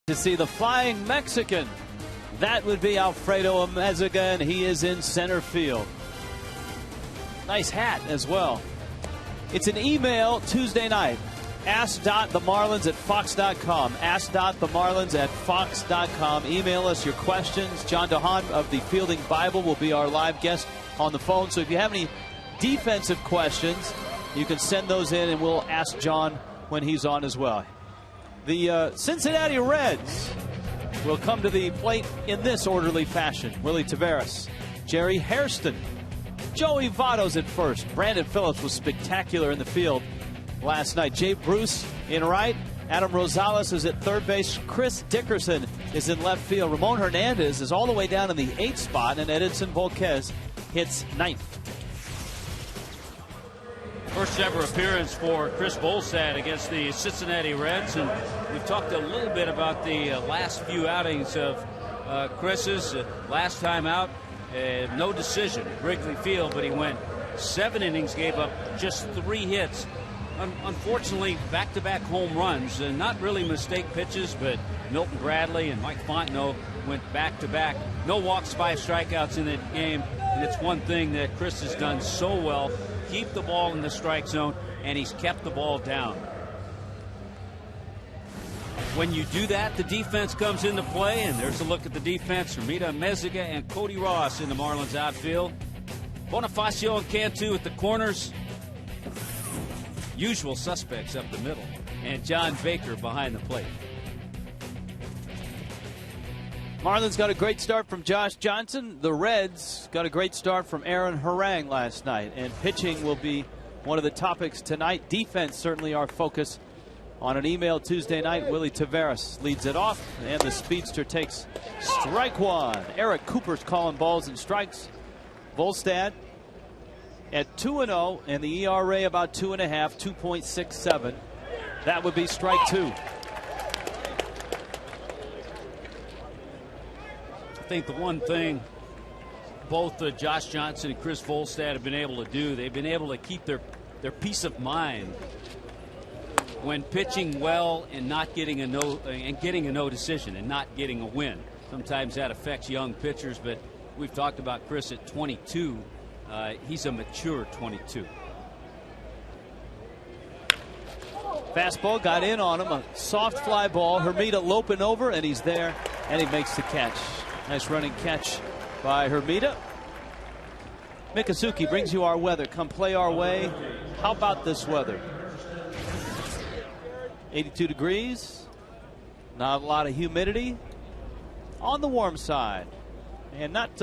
To see the flying Mexican. That would be Alfredo Amezaga, and he is in center field. Nice hat as well. It's an email Tuesday night. Ask.themarlins@fox.com. Ask.themarlins@fox.com. Email us your questions. John DeHaan of the Fielding Bible will be our live guest on the phone. So if you have any defensive questions, you can send those in, and we'll ask John when he's on as well. The Cincinnati Reds will come to the plate in this orderly fashion. Willie Taveras, Jerry Hairston, Joey Votto's at first. Brandon Phillips was spectacular in the field last night. Jay Bruce in right. Adam Rosales is at third base. Chris Dickerson is in left field. Ramon Hernandez is all the way down in the 8th spot, and Edinson Volquez hits 9th. First ever appearance for Chris Volstad against the Cincinnati Reds, and we've talked a little bit about the last few outings of Chris's. Last time out, no decision at Wrigley Field, but he went 7 innings, gave up just 3 hits. Unfortunately, back-to-back home runs, and not really mistake pitches, but Milton Bradley and Mike Fontenot went back-to-back. No walks, 5 strikeouts in that game, and it's one thing that Chris has done so well. Keep the ball in the strike zone, and he's kept the ball down. When you do that, the defense comes into play, and there's a look at the defense. Hermida, Amezaga, and Cody Ross in the Marlins outfield. Bonifacio and Cantu at the corners. Usual suspects up the middle, and John Baker behind the plate. Marlins got a great start from Josh Johnson. The Reds got a great start from Aaron Harang last night. And pitching will be one of the topics tonight. Defense certainly our focus on an email Tuesday night. Willie Taveras leads it off, and the speedster takes strike 1. Eric Cooper's calling balls and strikes. Volstad at 2-0, and the ERA about 2.5, 2.67. That would be strike 2. I think the one thing both Josh Johnson and Chris Volstad have been able to do, they've been able to keep their peace of mind when pitching well and not getting a no decision and not getting a win. Sometimes that affects young pitchers, but we've talked about Chris at 22. He's a mature 22. Fastball got in on him, a soft fly ball. Hermida loping over, and he's there, and he makes the catch. Nice running catch by Hermida. Mikazuki brings you our weather. Come play our way. How about this weather? 82 degrees. Not a lot of humidity. On the warm side. And not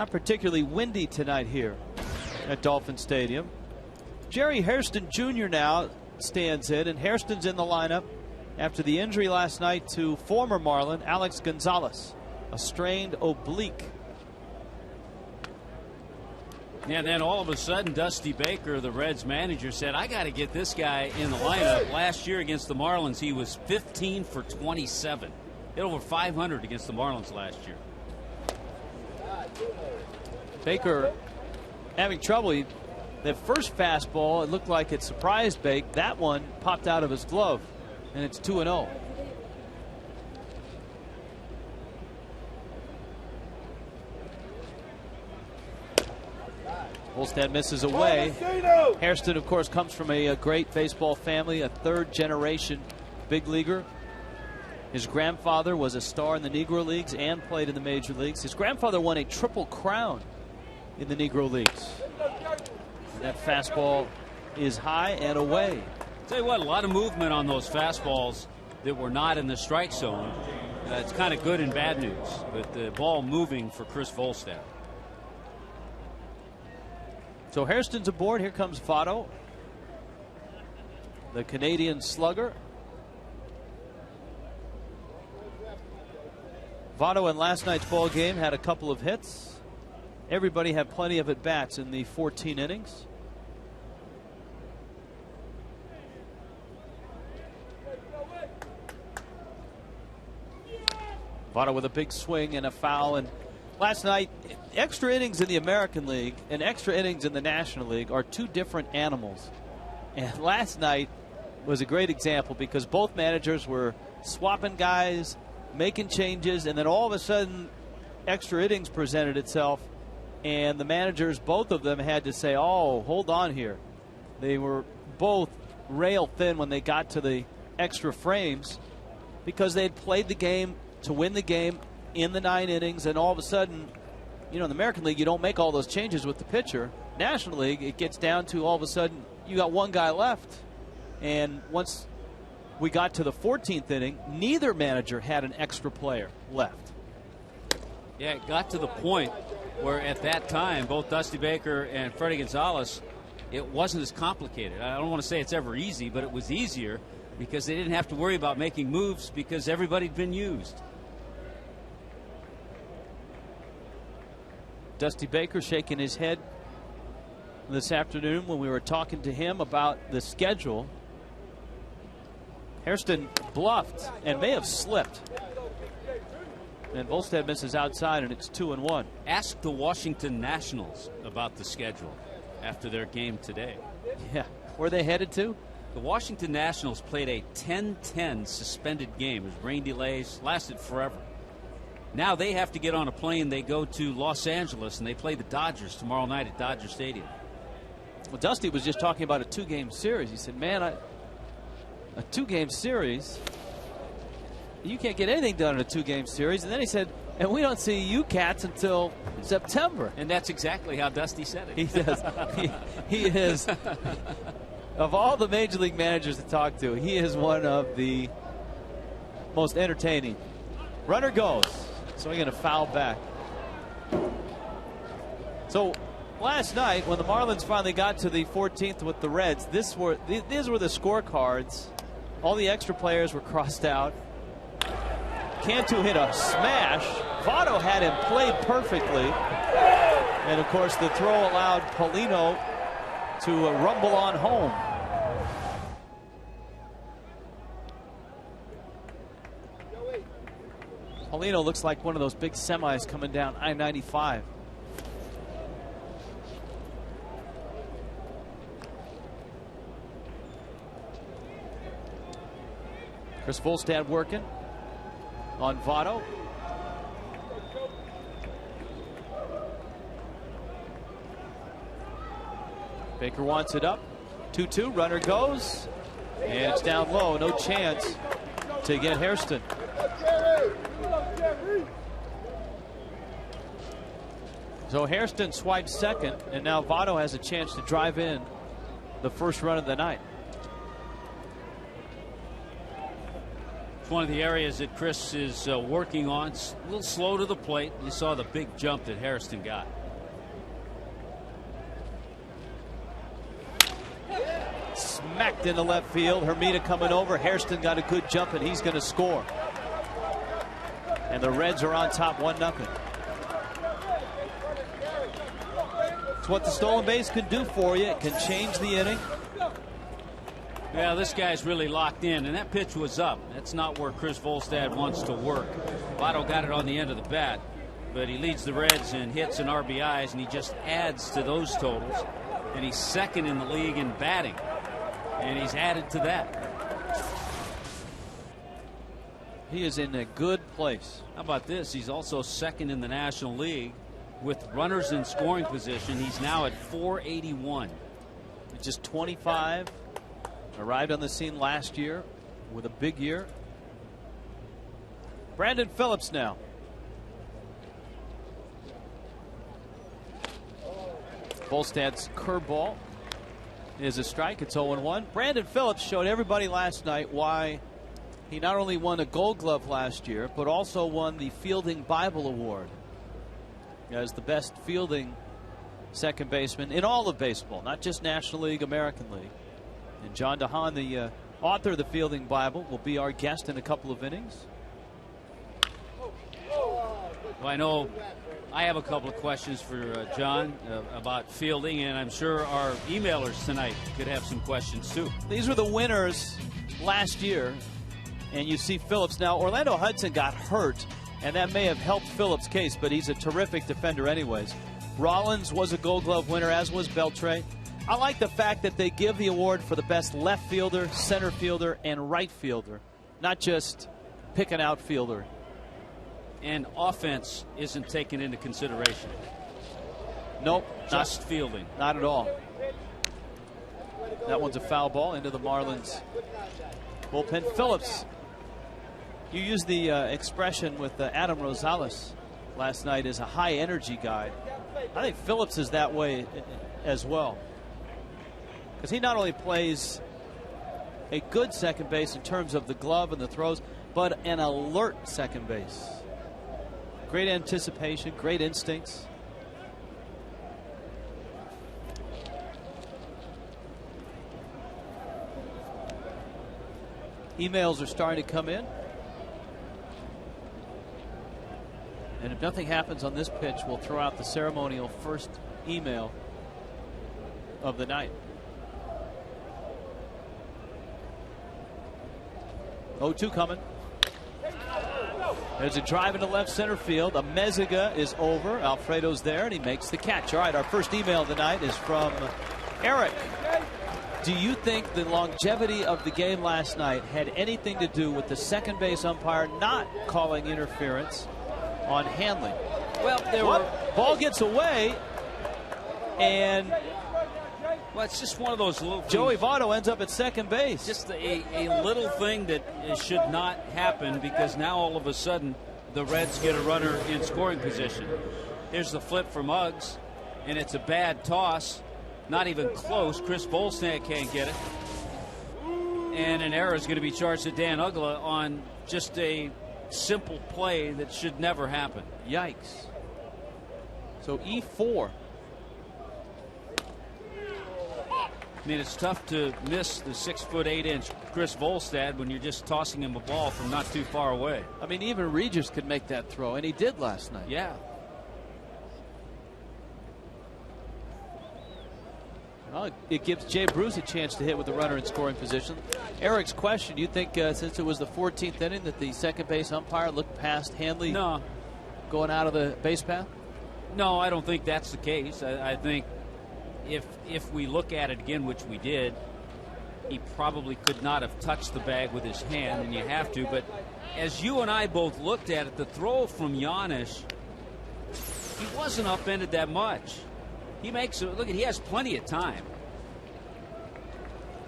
particularly windy tonight here at Dolphin Stadium. Jerry Hairston Jr. now stands in, and Hairston's in the lineup after the injury last night to former Marlin Alex Gonzalez. A strained oblique. And then all of a sudden, Dusty Baker, the Reds manager, said, I got to get this guy in the lineup. Last year against the Marlins, he was 15 for 27. Hit over 500 against the Marlins last year. Baker having trouble. That first fastball, it looked like it surprised Baker. That one popped out of his glove, and it's 2-0. Volstad misses away. Hairston, of course, comes from a great baseball family, a third-generation big leaguer. His grandfather was a star in the Negro Leagues and played in the Major Leagues. His grandfather won a Triple Crown in the Negro Leagues. And that fastball is high and away. Tell you what, a lot of movement on those fastballs that were not in the strike zone. It's kind of good and bad news, but the ball moving for Chris Volstad. So Hairston's aboard. Here comes Votto, the Canadian slugger. Votto in last night's ball game had a couple of hits. Everybody had plenty of at-bats in the 14 innings. Votto with a big swing and a foul. And last night, extra innings in the American League and extra innings in the National League are two different animals. And last night was a great example because both managers were swapping guys, making changes, and then all of a sudden extra innings presented itself, and the managers, both of them, had to say, oh, hold on here. They were both rail thin when they got to the extra frames because they had played the game to win the game in the 9 innings, and all of a sudden, you know, in the American League, you don't make all those changes with the pitcher. National League, it gets down to all of a sudden you got one guy left, and once we got to the 14th inning, neither manager had an extra player left. Yeah, it got to the point where at that time, both Dusty Baker and Freddie Gonzalez, it wasn't as complicated. I don't want to say it's ever easy, but it was easier because they didn't have to worry about making moves because everybody'd been used. Dusty Baker shaking his head this afternoon when we were talking to him about the schedule. Hairston bluffed and may have slipped. And Volstad misses outside, and it's 2-1. Ask the Washington Nationals about the schedule after their game today. Yeah. Where are they headed to? The Washington Nationals played a 10-10 suspended game. It was rain delays, lasted forever. Now they have to get on a plane. They go to Los Angeles, and they play the Dodgers tomorrow night at Dodger Stadium. Well, Dusty was just talking about a 2-game series. He said, man, a 2-game series, you can't get anything done in a 2-game series. And then he said, and we don't see you cats until September. And that's exactly how Dusty said it. He does. He is, of all the Major League managers to talk to, he is one of the most entertaining. Runner goes. So he's going to foul back. So last night, when the Marlins finally got to the 14th with the Reds, these were the scorecards. All the extra players were crossed out. Cantu hit a smash. Votto had him played perfectly. And, of course, the throw allowed Paulino to rumble on home. Paulino looks like one of those big semis coming down I-95. Chris Volstad working on Votto. Baker wants it up. 2-2. Runner goes. And it's down low. No chance to get Hairston. So Hairston swipes second, and now Votto has a chance to drive in the first run of the night. It's one of the areas that Chris is working on. It's a little slow to the plate. You saw the big jump that Hairston got. Smacked into left field. Hermida coming over. Hairston got a good jump, and he's going to score. And the Reds are on top 1-0. It's what the stolen base can do for you. It can change the inning. Yeah, this guy's really locked in, and that pitch was up. That's not where Chris Volstad wants to work. Votto got it on the end of the bat, but he leads the Reds in hits and RBIs, and he just adds to those totals. And he's second in the league in batting, and he's added to that. He is in a good place. How about this? He's also second in the National League with runners in scoring position. He's now at 481. He's just 25. Arrived on the scene last year with a big year. Brandon Phillips now. Volstad's curveball is a strike. It's 0-1. Brandon Phillips showed everybody last night why he not only won a Gold Glove last year, but also won the Fielding Bible Award as the best fielding second baseman in all of baseball, not just National League, American League. And John DeHaan, the author of the Fielding Bible, will be our guest in a couple of innings. Well, I know I have a couple of questions for John about fielding, and I'm sure our emailers tonight could have some questions too. These were the winners last year, and you see Phillips now. Orlando Hudson got hurt, and that may have helped Phillips' case, but he's a terrific defender anyways. Rollins was a Gold Glove winner, as was Beltre. I like the fact that they give the award for the best left fielder, center fielder, and right fielder. not just pick an outfielder. And offense isn't taken into consideration. Nope. Just fielding. Not at all. That one's a foul ball into the Marlins bullpen. Phillips, you used the expression with Adam Rosales last night as a high energy guy. I think Phillips is that way as well, because he not only plays a good second base in terms of the glove and the throws, but an alert second base. Great anticipation, great instincts. Emails are starting to come in. And if nothing happens on this pitch, we'll throw out the ceremonial first email of the night. 0-2 coming. There's a drive into left center field. A Meziga is over. Alfredo's there, and he makes the catch. All right, our first email of the night is from Eric. Do you think the longevity of the game last night had anything to do with the second base umpire not calling interference on Hanley? Well, ball gets away, and it's just one of those little things. Joey Votto ends up at second base. Just a little thing that should not happen, because now all of a sudden the Reds get a runner in scoring position. Here's the flip from Uggs, and it's a bad toss. Not even close. Chris Volstad can't get it. And an error is going to be charged to Dan Uggla on just a simple play that should never happen. Yikes. So E4. I mean, it's tough to miss the 6'8" Chris Volstad when you're just tossing him a ball from not too far away. I mean, even Regis could make that throw, and he did last night. Yeah. Well, it gives Jay Bruce a chance to hit with the runner in scoring position. Eric's question, do you think since it was the 14th inning that the second base umpire looked past Hanley going out of the base path? No, I don't think that's the case. I think if we look at it again, which we did, he probably could not have touched the bag with his hand, and you have to. But as you and I both looked at it, the throw from Giannis, he wasn't upended that much. He makes it, look, he has plenty of time,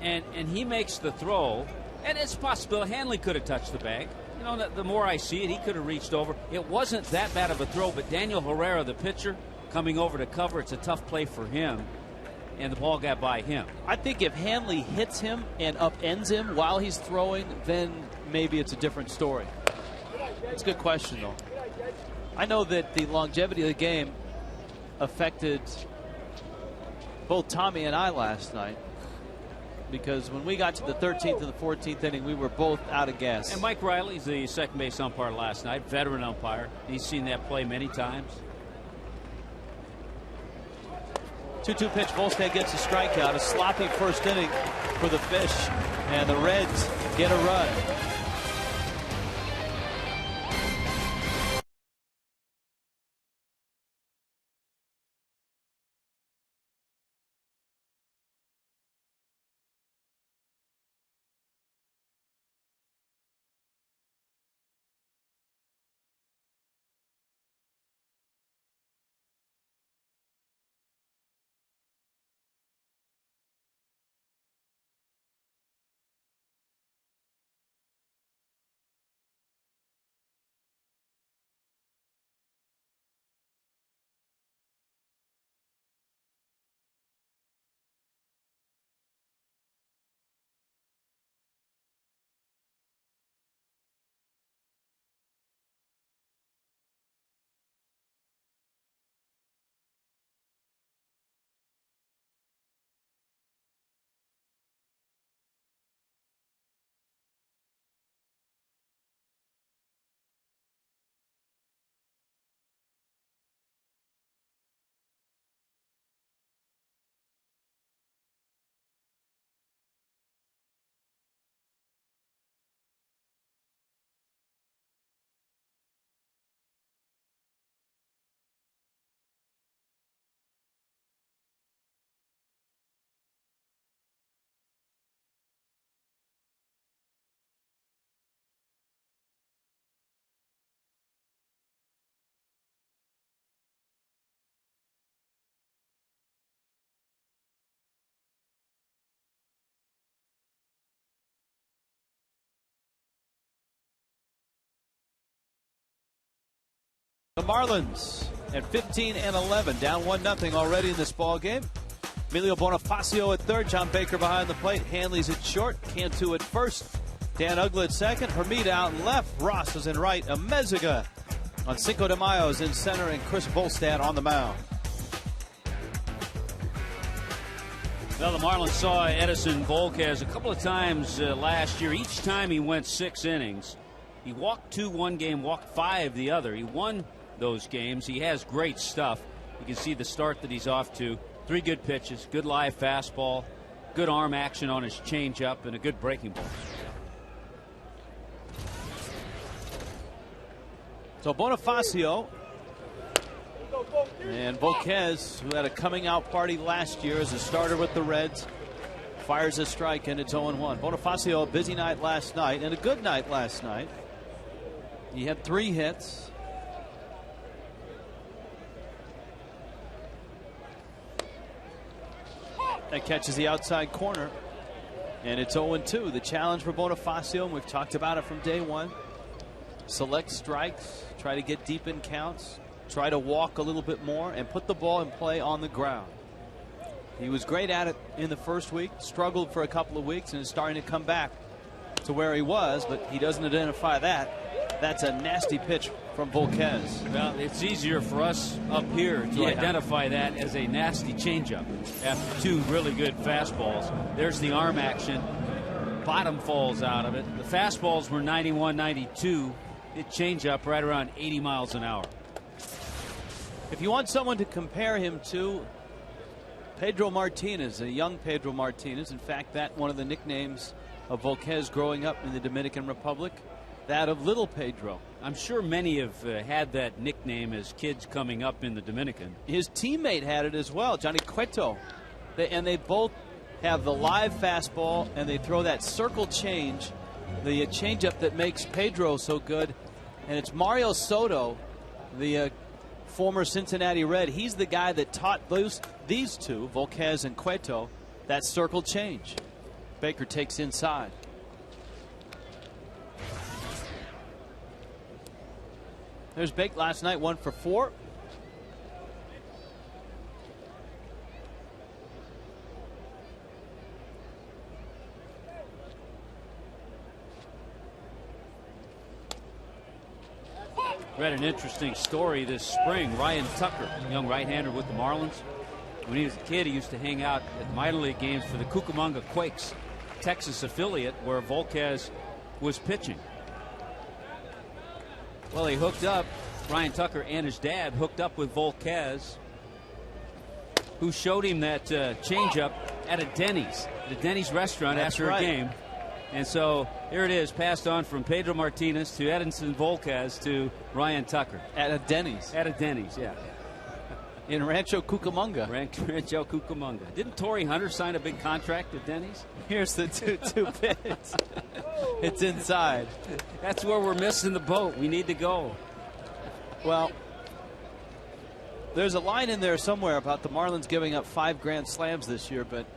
and he makes the throw, and it's possible Hanley could have touched the bag. You know, the more I see it, he could have reached over. It wasn't that bad of a throw, but Daniel Herrera, the pitcher, coming over to cover, it's a tough play for him, and the ball got by him. I think if Hanley hits him and upends him while he's throwing, then maybe it's a different story. It's a good question, though. I know that the longevity of the game affected both Tommy and I last night, because when we got to the 13th and the 14th inning, we were both out of gas. And Mike Riley's the second base umpire last night, veteran umpire. He's seen that play many times. 2-2 pitch. Volstad gets a strikeout. A sloppy first inning for the Fish, and the Reds get a run. The Marlins at 15 and 11, down 1-0 already in this ball game. Emilio Bonifacio at third, John Baker behind the plate, Hanley's at short, Cantu at first, Dan Uggla at second, Hermida out in left, Ross is in right, Amezaga on Cinco de Mayo is in center, and Chris Volstad on the mound. Well, the Marlins saw Edison Volquez a couple of times last year. Each time he went 6 innings. He walked 2 one game, walked 5 the other. He won those games. He has great stuff. You can see the start that he's off to. 3 good pitches, good live fastball, good arm action on his changeup, and a good breaking ball. So Bonifacio and Volquez, who had a coming out party last year as a starter with the Reds, fires a strike, and it's 0-1. Bonifacio, a busy night last night and a good night last night. He had 3 hits. That catches the outside corner, and it's 0-2. The challenge for Bonifacio, and we've talked about it from day one. Select strikes, try to get deep in counts, try to walk a little bit more, and put the ball in play on the ground. He was great at it in the first week, struggled for a couple of weeks, and is starting to come back to where he was, but he doesn't identify that. That's a nasty pitch from Volquez. Well, it's easier for us up here to identify that as a nasty changeup after 2 really good fastballs. There's the arm action. Bottom falls out of it. The fastballs were 91, 92. It changeup right around 80 miles an hour. If you want someone to compare him to, Pedro Martinez, a young Pedro Martinez. In fact, that one of the nicknames of Volquez growing up in the Dominican Republic, that of Little Pedro. I'm sure many have had that nickname as kids coming up in the Dominican. His teammate had it as well, Johnny Cueto. They both have the live fastball, and they throw that circle change, the changeup that makes Pedro so good. And it's Mario Soto, the former Cincinnati Red. He's the guy that taught these two, Volquez and Cueto, that circle change. Baker takes inside. There's Bake last night, 1 for 4. Read an interesting story this spring. Ryan Tucker, young right-hander with the Marlins. When he was a kid, he used to hang out at minor league games for the Cucamonga Quakes, Texas affiliate, where Volquez was pitching. Well, he hooked up, Ryan Tucker and his dad hooked up with Volquez, who showed him that changeup at a Denny's restaurant after a game. And so here it is, passed on from Pedro Martinez to Edinson Volquez to Ryan Tucker. At a Denny's. At a Denny's, yeah. In Rancho Cucamonga. Rancho Cucamonga. Didn't Torrey Hunter sign a big contract at Denny's? Here's the 2-2 pitch. It's inside. That's where we're missing the boat. We need to go. Well, there's a line in there somewhere about the Marlins giving up 5 grand slams this year, but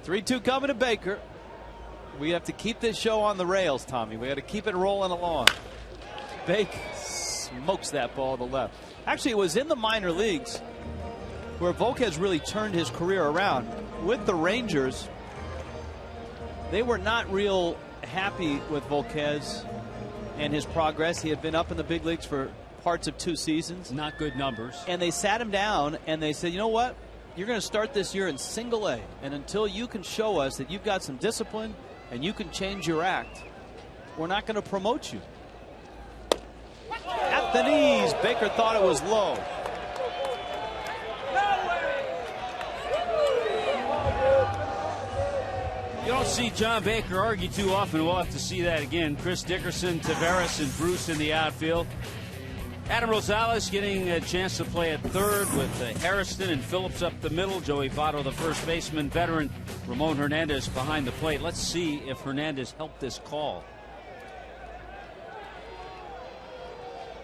3-2 coming to Baker. We have to keep this show on the rails, Tommy. We got to keep it rolling along. Baker smokes that ball to the left. Actually, it was in the minor leagues where Volquez really turned his career around. With the Rangers, they were not real happy with Volquez and his progress. He had been up in the big leagues for parts of 2 seasons. Not good numbers. And they sat him down and they said, you know what? You're going to start this year in single A. And until you can show us that you've got some discipline and you can change your act, we're not going to promote you. At the knees, Baker thought it was low. You don't see John Baker argue too often. We'll have to see that again. Chris Dickerson, Taveras, and Bruce in the outfield. Adam Rosales getting a chance to play at third with Harrison and Phillips up the middle. Joey Votto, the first baseman. Veteran Ramon Hernandez behind the plate. Let's see if Hernandez helped this call.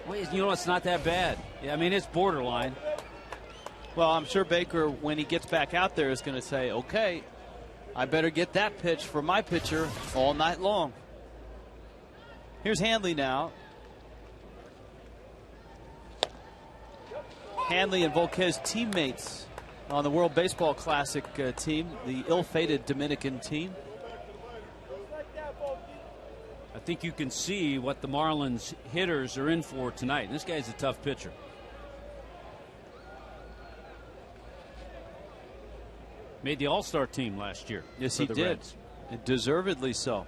Well, you know, it's not that bad. Yeah, I mean, it's borderline. Well, I'm sure Baker, when he gets back out there, is going to say, okay, I better get that pitch for my pitcher all night long. Here's Hanley now. Hanley and Volquez teammates on the World Baseball Classic team, the ill-fated Dominican team. I think you can see what the Marlins hitters are in for tonight. This guy's a tough pitcher. Made the All-Star team last year. Yes, he did. And deservedly so.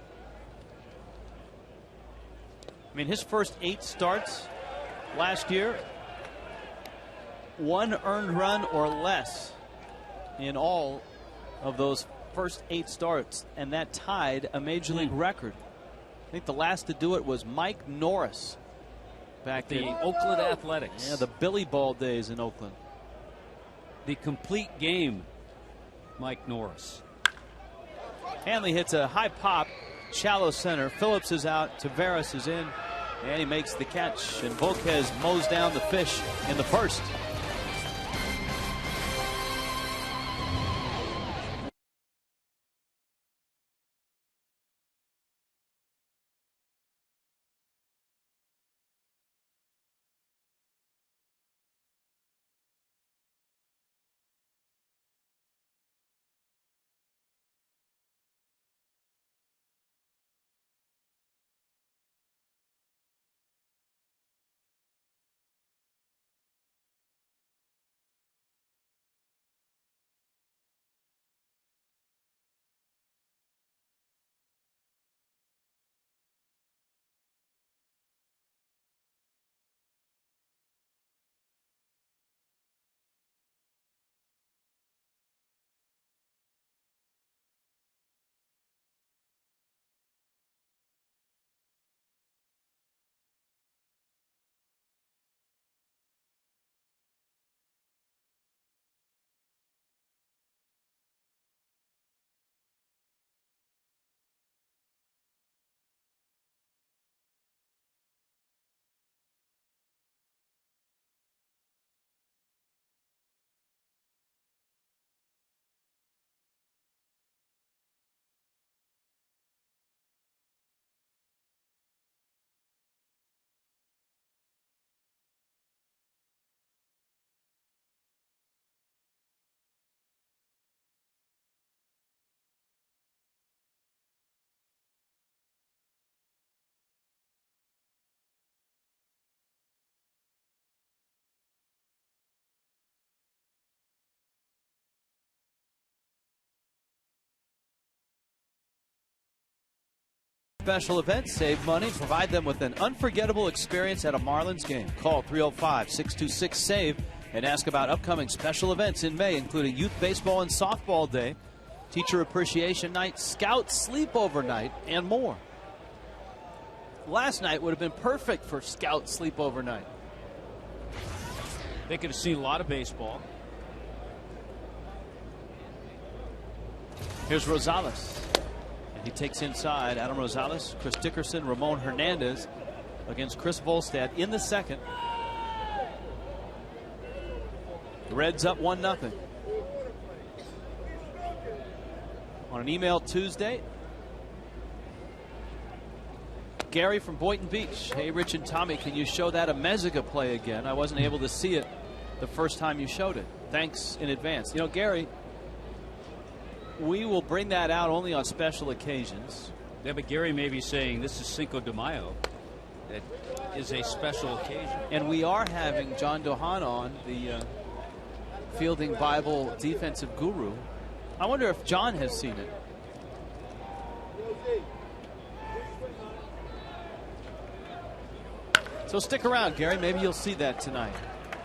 I mean, his first 8 starts last year, 1 earned run or less in all of those first 8 starts, and that tied a Major League record. I think the last to do it was Mike Norris back in in Oakland Athletics. Yeah, the Billy Ball days in Oakland. The complete game, Mike Norris. Hanley hits a high pop, shallow center. Phillips is out, Taveras is in, and he makes the catch. And Volquez mows down the fish in the first. Special events, save money, provide them with an unforgettable experience at a Marlins game. Call 305-626-SAVE and ask about upcoming special events in May, including Youth Baseball and Softball Day, Teacher Appreciation Night, Scout Sleepover Night, and more. Last night would have been perfect for Scout Sleepover Night. They could have seen a lot of baseball. Here's Rosales. He takes inside Adam Rosales, Chris Dickerson, Ramon Hernandez against Chris Volstad in the second. The Reds up 1-0. On an email Tuesday, Gary from Boynton Beach. Hey, Rich and Tommy, can you show that Ameziga play again? I wasn't able to see it the first time you showed it. Thanks in advance. You know, Gary, we will bring that out only on special occasions. Yeah, but Gary may be saying this is Cinco de Mayo. That is a special occasion. And we are having John Dohan on, the Fielding Bible defensive guru. I wonder if John has seen it. So stick around, Gary. Maybe you'll see that tonight.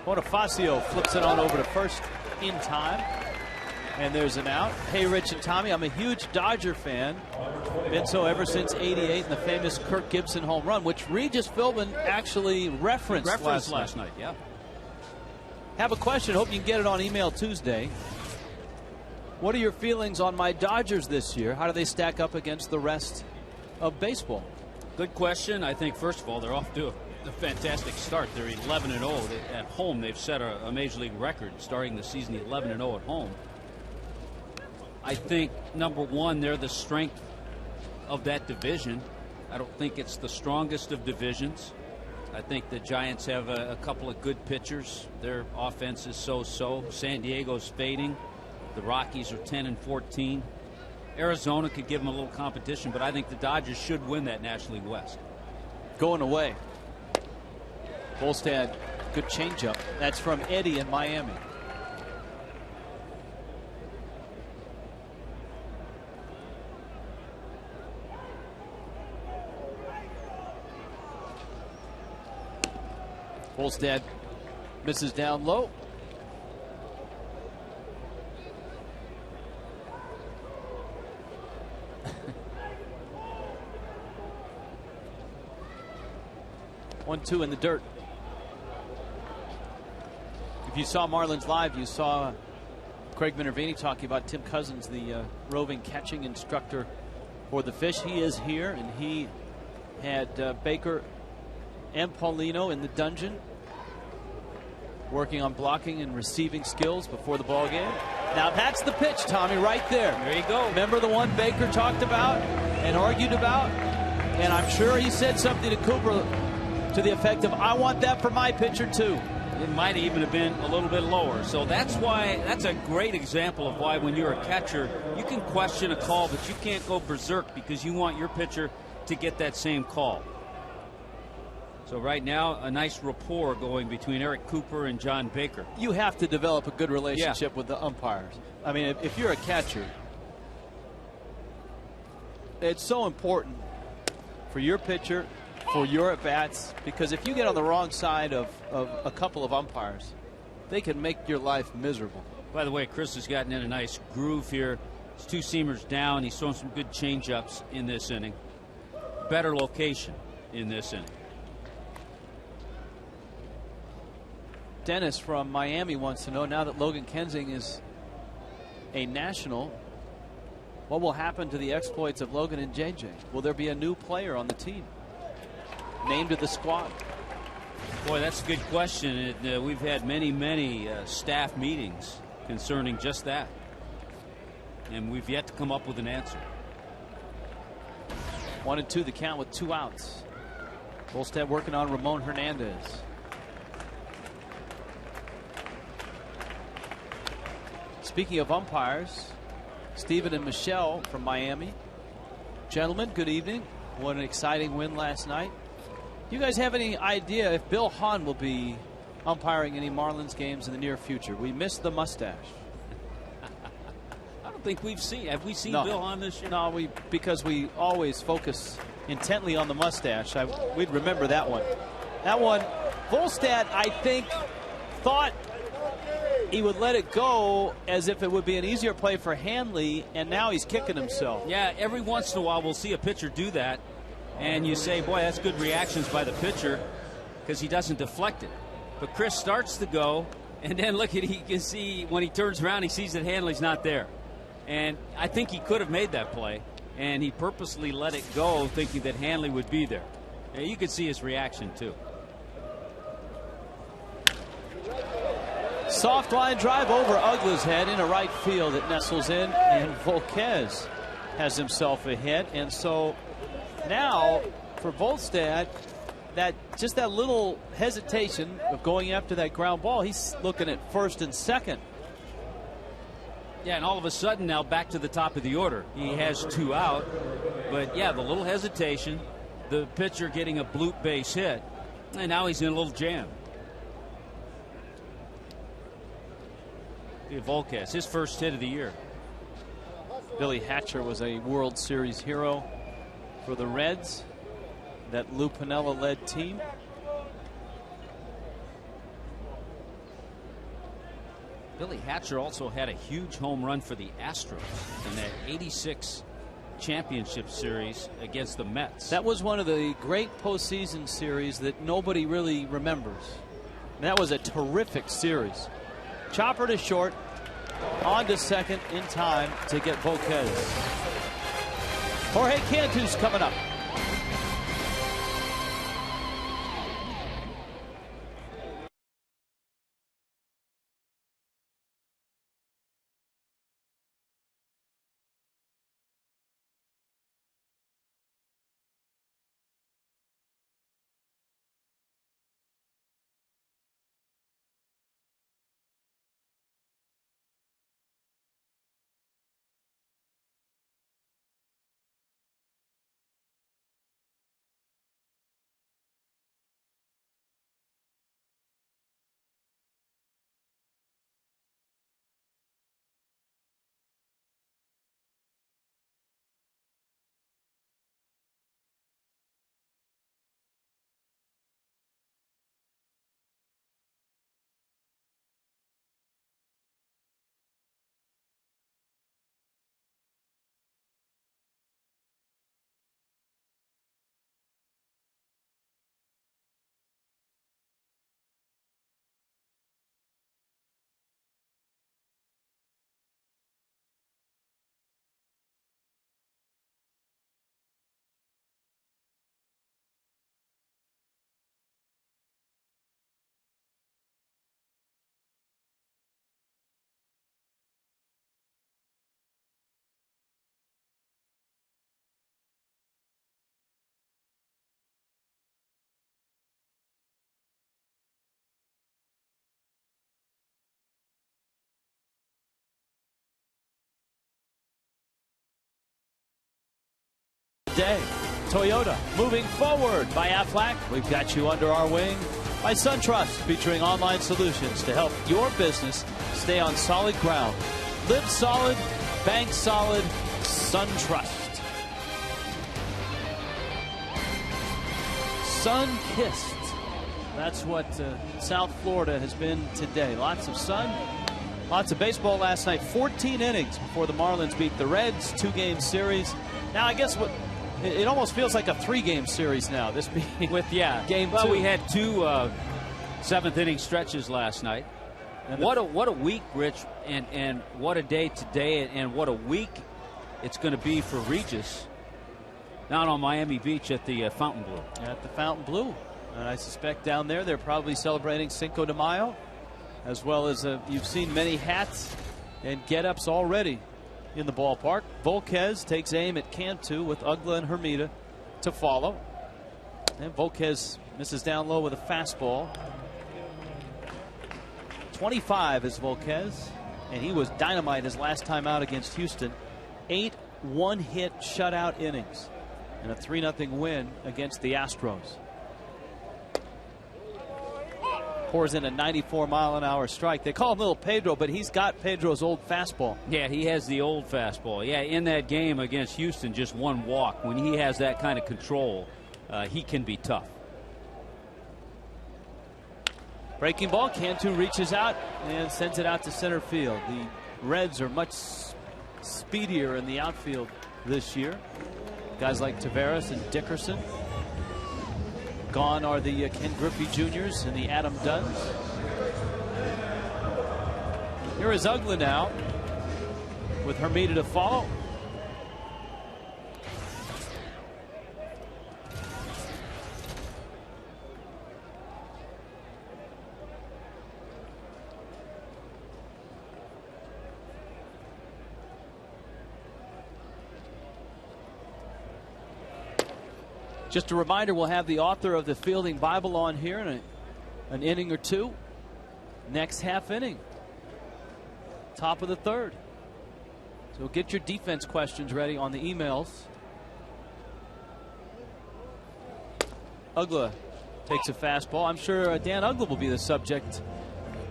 Bonifacio flips it on over to first in time. And there's an out. Hey, Rich and Tommy, I'm a huge Dodger fan. Been so ever since '88 and the famous Kirk Gibson home run, which Regis Philbin actually referenced last night. Yeah. Have a question. Hope you can get it on email Tuesday. What are your feelings on my Dodgers this year? How do they stack up against the rest of baseball? Good question. I think, first of all, they're off to a fantastic start. They're 11-0 at home. They've set a Major League record starting the season 11-0 at home. I think, number one, they're the strength of that division. I don't think it's the strongest of divisions. I think the Giants have a couple of good pitchers. Their offense is so-so. San Diego's fading. The Rockies are 10-14. Arizona could give them a little competition, but I think the Dodgers should win that National League West. Going away. Volstad, good changeup. That's from Eddie in Miami. Volstad misses down low. One, two in the dirt. If you saw Marlins live, you saw Craig Minervini talking about Tim Cousins, the roving catching instructor for the Fish. He is here, and he had Baker and Paulino in the dungeon working on blocking and receiving skills before the ball game. Now that's the pitch, Tommy, right there. There you go. Remember the one Baker talked about and argued about? And I'm sure he said something to Cooper to the effect of, I want that for my pitcher too. It might even have been a little bit lower. So that's why, that's a great example of why when you're a catcher, you can question a call, but you can't go berserk because you want your pitcher to get that same call. So right now, a nice rapport going between Eric Cooper and John Baker. You have to develop a good relationship with the umpires. I mean, if you're a catcher, it's so important for your pitcher, for your at-bats, because if you get on the wrong side of a couple of umpires, they can make your life miserable. By the way, Chris has gotten in a nice groove here. His two-seamers down. He's thrown some good change-ups in this inning. Better location in this inning. Dennis from Miami wants to know, now that Logan Kensing is a national, what will happen to the exploits of Logan and JJ? Will there be a new player on the team named to the squad? Boy, that's a good question. We've had many staff meetings concerning just that, and we've yet to come up with an answer. 1-2 the count with 2 outs. Volstad working on Ramon Hernandez. Speaking of umpires, Stephen and Michelle from Miami. Gentlemen, good evening. What an exciting win last night. You guys have any idea if Bill Hahn will be umpiring any Marlins games in the near future? We missed the mustache. I don't think we've seen. Have we seen No. Bill Hahn this year? No, because we always focus intently on the mustache. We'd remember that one. That one, Volstad, I think, thought he would let it go as if it would be an easier play for Hanley, and now he's kicking himself. Yeah, every once in a while we'll see a pitcher do that, and you say, boy, that's good reactions by the pitcher because he doesn't deflect it. But Chris starts to go, and then look at, he can see when he turns around, he sees that Hanley's not there. And I think he could have made that play, and he purposely let it go thinking that Hanley would be there. And you could see his reaction too. Soft line drive over Uggla's head into right field. It nestles in, and Volquez has himself a hit. And so now for Volstad, that little hesitation of going after that ground ball, he's looking at first and second. Yeah, and all of a sudden now back to the top of the order. He has 2 out, but yeah, the little hesitation, the pitcher getting a bloop base hit, and now he's in a little jam. Volquez, his first hit of the year. Billy Hatcher was a World Series hero for the Reds, that Lou Piniella-led team. Billy Hatcher also had a huge home run for the Astros in that '86 championship series against the Mets. That was one of the great postseason series that nobody really remembers. And that was a terrific series. Chopper to short, on to second in time to get Volquez. Jorge Cantu's coming up. day. Toyota, moving forward by Aflac. We've got you under our wing by SunTrust, featuring online solutions to help your business stay on solid ground. Live solid, bank solid, SunTrust. Sun-kissed. That's what South Florida has been today. Lots of sun, lots of baseball last night. 14 innings before the Marlins beat the Reds. 2-game series. Now, I guess what it almost feels like a 3-game series now. This being with game 2. We had 2 seventh-inning stretches last night. And what a week, Rich, and what a day today, and what a week it's going to be for Regis down on Miami Beach at the Fountain Blue. At the Fountain Blue. And I suspect down there they're probably celebrating Cinco de Mayo, as well as you've seen many hats and get-ups already in the ballpark. Volquez takes aim at Cantu with Ugla and Hermida to follow. And Volquez misses down low with a fastball. 25 is Volquez, and he was dynamite his last time out against Houston. 8 one-hit shutout innings and a 3-0 win against the Astros. Pours in a 94-mile-an-hour strike. They call him Little Pedro, but he's got Pedro's old fastball. Yeah, he has the old fastball. Yeah, in that game against Houston, just one walk. When he has that kind of control, he can be tough. Breaking ball. Cantu reaches out and sends it out to center field. The Reds are much speedier in the outfield this year. Guys like Taveras and Dickerson. Gone are the Ken Griffey Jr.'s and the Adam Dunns. Here is Ugla now with Hermida to follow. Just a reminder, we'll have the author of the Fielding Bible on here in an inning or two. Next half inning. Top of the third. So get your defense questions ready on the emails. Ugla takes a fastball. I'm sure Dan Ugla will be the subject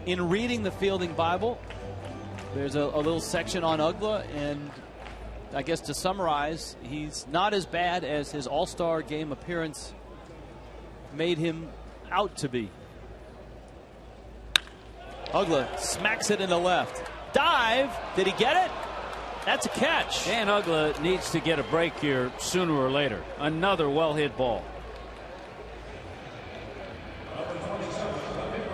in reading the Fielding Bible. There's a little section on Ugla, and I guess to summarize, he's not as bad as his All-Star game appearance made him out to be. Ugla smacks it in the left. Dive. Did he get it? That's a catch. Dan Ugla needs to get a break here sooner or later. Another well-hit ball.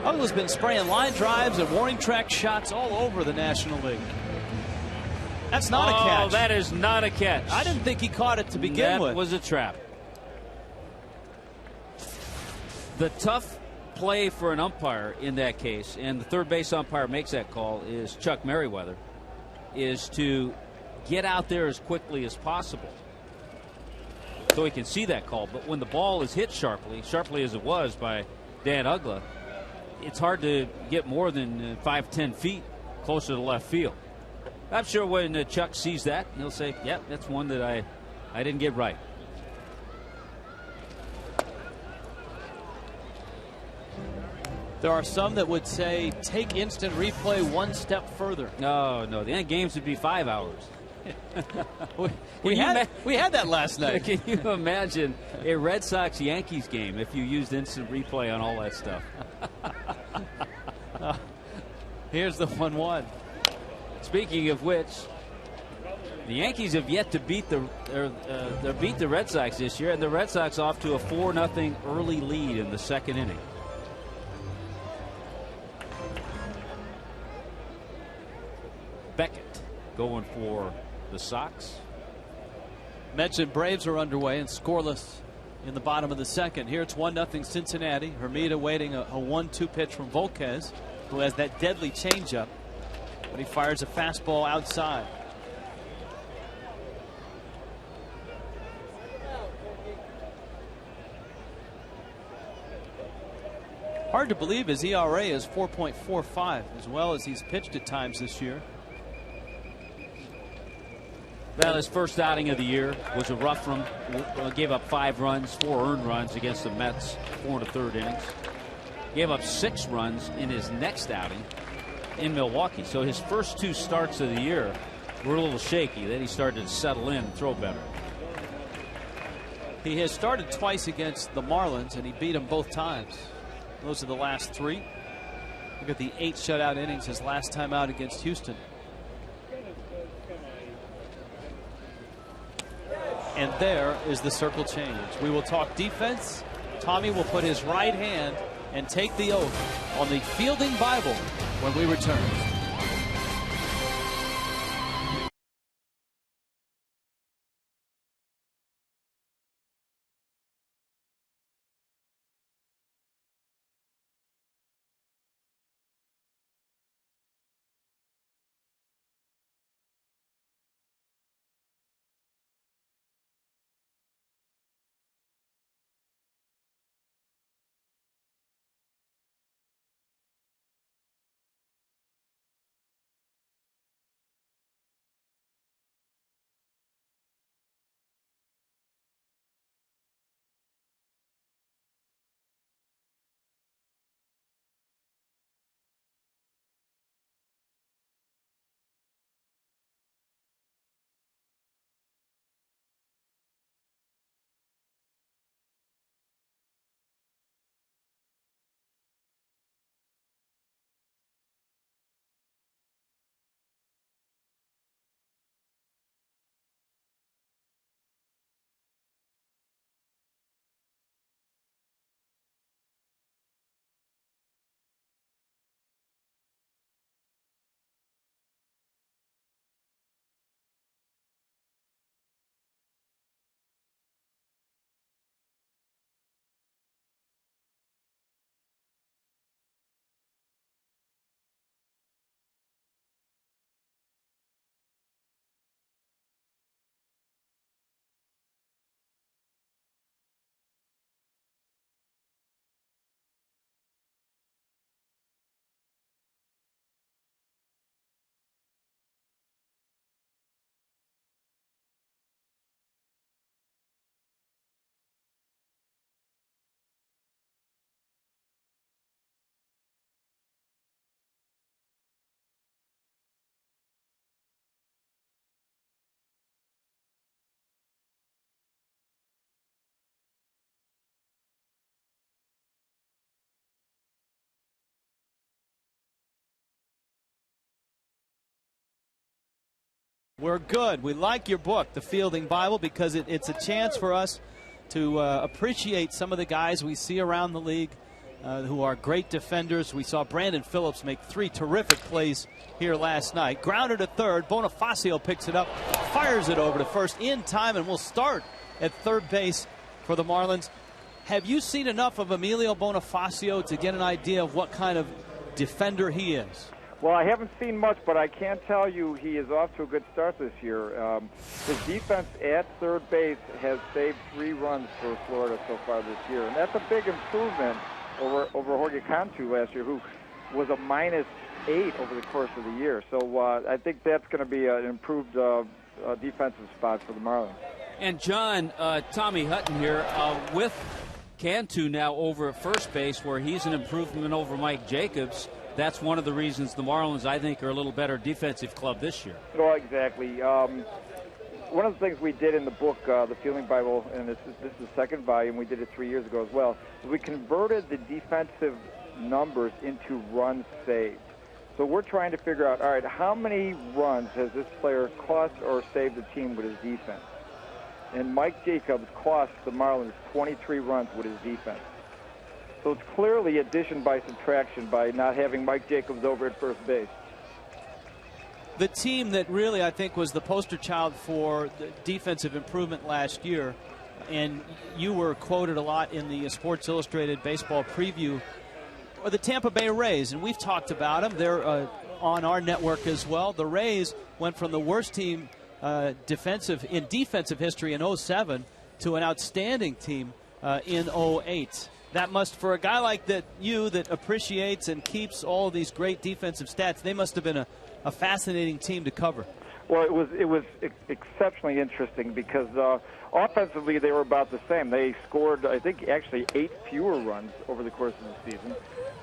Ugla's been spraying line drives and warning track shots all over the National League. That's not a catch. Oh, that is not a catch. I didn't think he caught it to begin with. That was a trap. The tough play for an umpire in that case, and the third base umpire makes that call, is Chuck Merriweather, is to get out there as quickly as possible so he can see that call. But when the ball is hit sharply as it was by Dan Ugla, it's hard to get more than 5-10 feet closer to left field. I'm sure when Chuck sees that, he'll say, yep, that's one that I didn't get right. There are some that would say take instant replay one step further. No, the end games would be 5 hours. we had that last night. Can you imagine a Red Sox-Yankees game if you used instant replay on all that stuff? Here's the 1-1. Speaking of which, the Yankees have yet to beat the Red Sox this year, and the Red Sox off to a 4-0 early lead in the second inning. Beckett going for the Sox. Mentioned Braves are underway and scoreless in the bottom of the second. Here it's 1-0 Cincinnati. Hermida waiting a 1-2 pitch from Volquez, who has that deadly changeup. But he fires a fastball outside. Hard to believe his ERA is 4.45, as well as he's pitched at times this year. Well, his first outing of the year was a rough one. Gave up 5 runs, 4 earned runs against the Mets, 4 1/3 innings. Gave up 6 runs in his next outing in Milwaukee. So his first 2 starts of the year were a little shaky. Then he started to settle in and throw better. He has started twice against the Marlins, and he beat them both times. Those are the last 3. Look at the 8 shutout innings his last time out against Houston. And there is the circle change. We will talk defense. Tommy will put his right hand and take the oath on the Fielding Bible when we return. We're good. We like your book, The Fielding Bible, because it's a chance for us to appreciate some of the guys we see around the league who are great defenders. We saw Brandon Phillips make 3 terrific plays here last night. Grounded to third. Bonifacio picks it up, fires it over to first in time, and we'll start at third base for the Marlins. Have you seen enough of Emilio Bonifacio to get an idea of what kind of defender he is? Well, I haven't seen much, but I can tell you he is off to a good start this year. His defense at third base has saved 3 runs for Florida so far this year, and that's a big improvement over Jorge Cantu last year, who was a -8 over the course of the year. So I think that's going to be an improved defensive spot for the Marlins. And John, Tommy Hutton here with Cantu now over at first base, where he's an improvement over Mike Jacobs. That's one of the reasons the Marlins, I think, are a little better defensive club this year. Well, exactly. One of the things we did in the book, The Fielding Bible, and this is the second volume, we did it 3 years ago as well, is we converted the defensive numbers into runs saved. So we're trying to figure out, all right, how many runs has this player cost or saved the team with his defense? And Mike Jacobs cost the Marlins 23 runs with his defense. So it's clearly addition by subtraction by not having Mike Jacobs over at first base. The team that really, I think, was the poster child for the defensive improvement last year, and you were quoted a lot in the Sports Illustrated baseball preview, are the Tampa Bay Rays, and we've talked about them. They're on our network as well. The Rays went from the worst team defensive history in 2007 to an outstanding team in 2008. That must, for a guy like that appreciates and keeps all of these great defensive stats, they must have been a fascinating team to cover. Well, it was exceptionally interesting because offensively they were about the same. They scored, I think, actually 8 fewer runs over the course of the season.